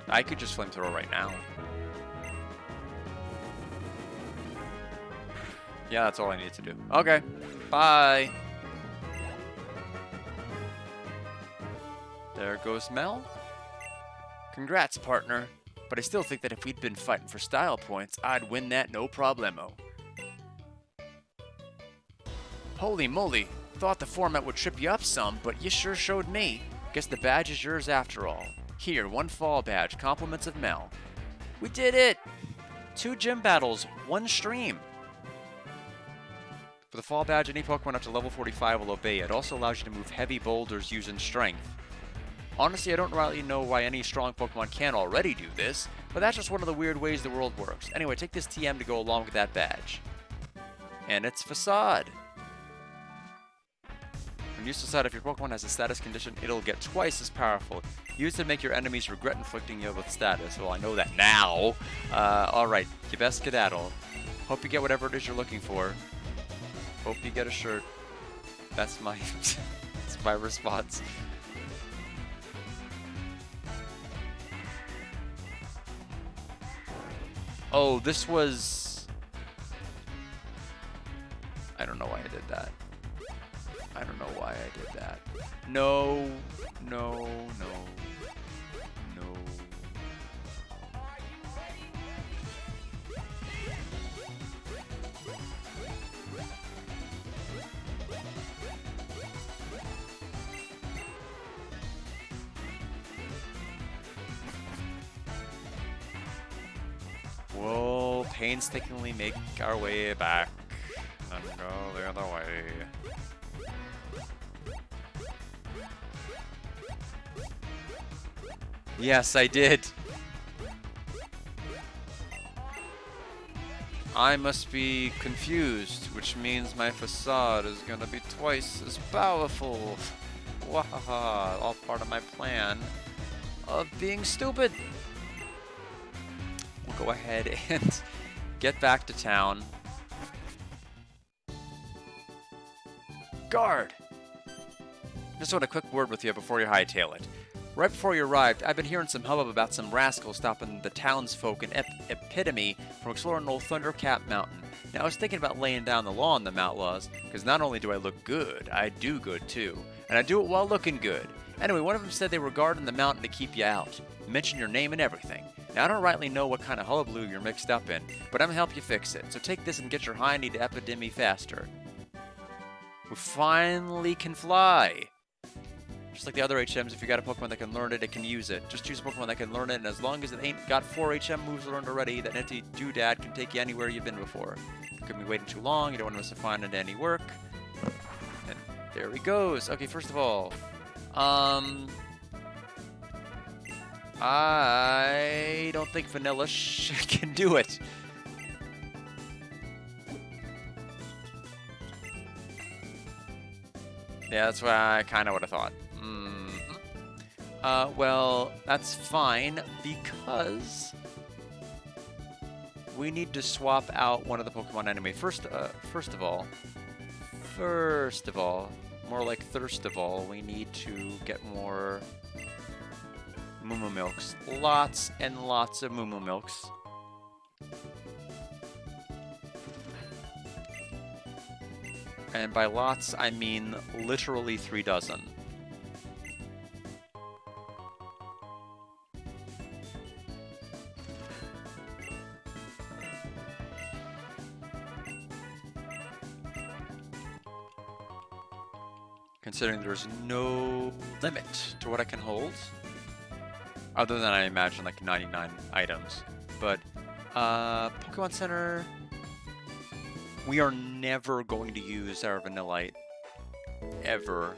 I could just Flamethrower right now. Yeah, that's all I need to do. Okay, bye. There goes Mel. Congrats, partner. But I still think that if we'd been fighting for style points, I'd win that no problemo. Holy moly. Thought the format would trip you up some, but you sure showed me. Guess the badge is yours after all. Here, 1 fall badge, compliments of Mel. We did it! 2 gym battles, 1 stream. For the fall badge, any Pokemon up to level 45 will obey. It also allows you to move heavy boulders using strength. Honestly, I don't really know why any strong Pokemon can't already do this, but that's just one of the weird ways the world works. Anyway, take this TM to go along with that badge. And it's Facade. When used to Facade, if your Pokemon has a status condition, it'll get twice as powerful. Use it to make your enemies regret inflicting you with status. Well, I know that now. Alright, you best skedaddle. Hope you get whatever it is you're looking for. Hope you get a shirt. That's my, that's my response. Oh, this was... I don't know why I did that. I don't know why I did that. No, no, no, no. We'll painstakingly make our way back and go the other way. Yes, I did. I must be confused, which means my Facade is gonna be twice as powerful. Wahaha, all part of my plan of being stupid. go ahead and get back to town. Guard! Just want a quick word with you before you hightail it. Right before you arrived, I've been hearing some hubbub about some rascals stopping the townsfolk in Epitome from exploring Old Thundercap Mountain. Now, I was thinking about laying down the law on them outlaws, because not only do I look good, I do good too. And I do it while looking good. Anyway, one of them said they were guarding the mountain to keep you out. Mention your name and everything. Now, I don't rightly know what kind of hullabaloo you're mixed up in, but I'm gonna help you fix it. So take this and get your hiney to Epidemi faster. We finally can fly! Just like the other HMs, if you got a Pokemon that can learn it, it can use it. Just choose a Pokemon that can learn it, and as long as it ain't got 4 HM moves learned already, that nifty doodad can take you anywhere you've been before. Could be waiting too long, you don't want to miss a find into any work. And there he goes. Okay, first of all, I don't think Vanilla can do it. Yeah, that's what I kind of would have thought. Well, that's fine, because we need to swap out one of the Pokemon anyway. First of all, more like thirst of all, we need to get more Moo Moo Milks. Lots and lots of Moo Moo Milks. And by lots, I mean literally 3 dozen. Considering there's no limit to what I can hold. Other than I imagine like 99 items. But, Pokemon Center... We are never going to use our Vanillite. Ever.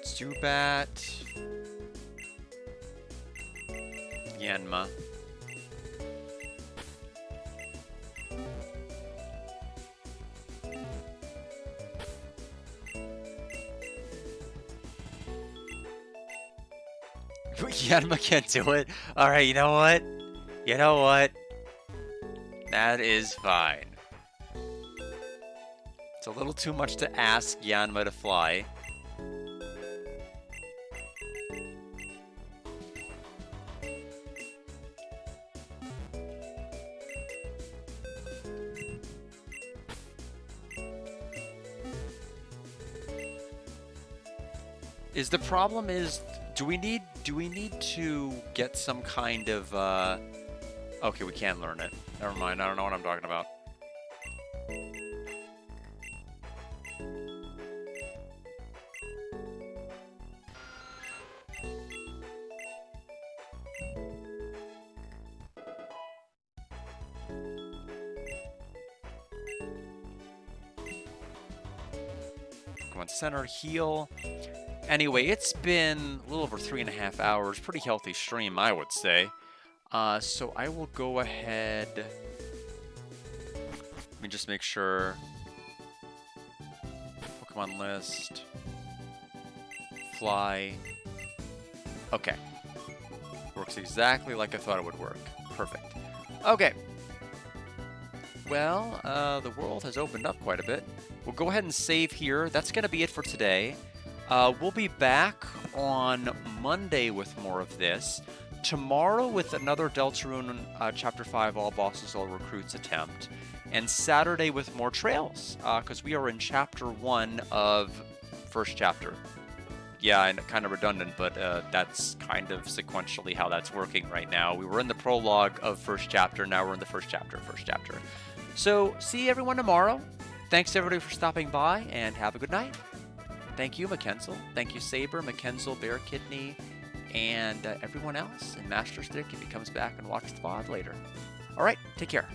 Zubat. Yanma. Yanma can't do it. Alright, you know what? You know what? That is fine. It's a little too much to ask Yanma to fly. The problem is, do we need to get some kind of, okay, we can't learn it. Never mind, I don't know what I'm talking about. Pokemon Center, heal. Anyway, it's been a little over 3.5 hours. Pretty healthy stream, I would say. So I will go ahead. Let me just make sure. Pokemon list. Fly. Okay. Works exactly like I thought it would work. Perfect. Okay. Well, the world has opened up quite a bit. We'll go ahead and save here. That's going to be it for today. We'll be back on Monday with more of this. Tomorrow with another Deltarune Chapter 5 All Bosses, All Recruits attempt. And Saturday with more trails, because we are in Chapter 1 of first chapter. Yeah, and kind of redundant, but that's kind of sequentially how that's working right now. We were in the prologue of first chapter, now we're in the first chapter of first chapter. So, see everyone tomorrow. Thanks everybody for stopping by, and have a good night. Thank you, Mackenzel. Thank you, Saber, Mackenzel, Bear Kidney, and everyone else. And Master Stick if he comes back and watches the VOD later. All right, take care.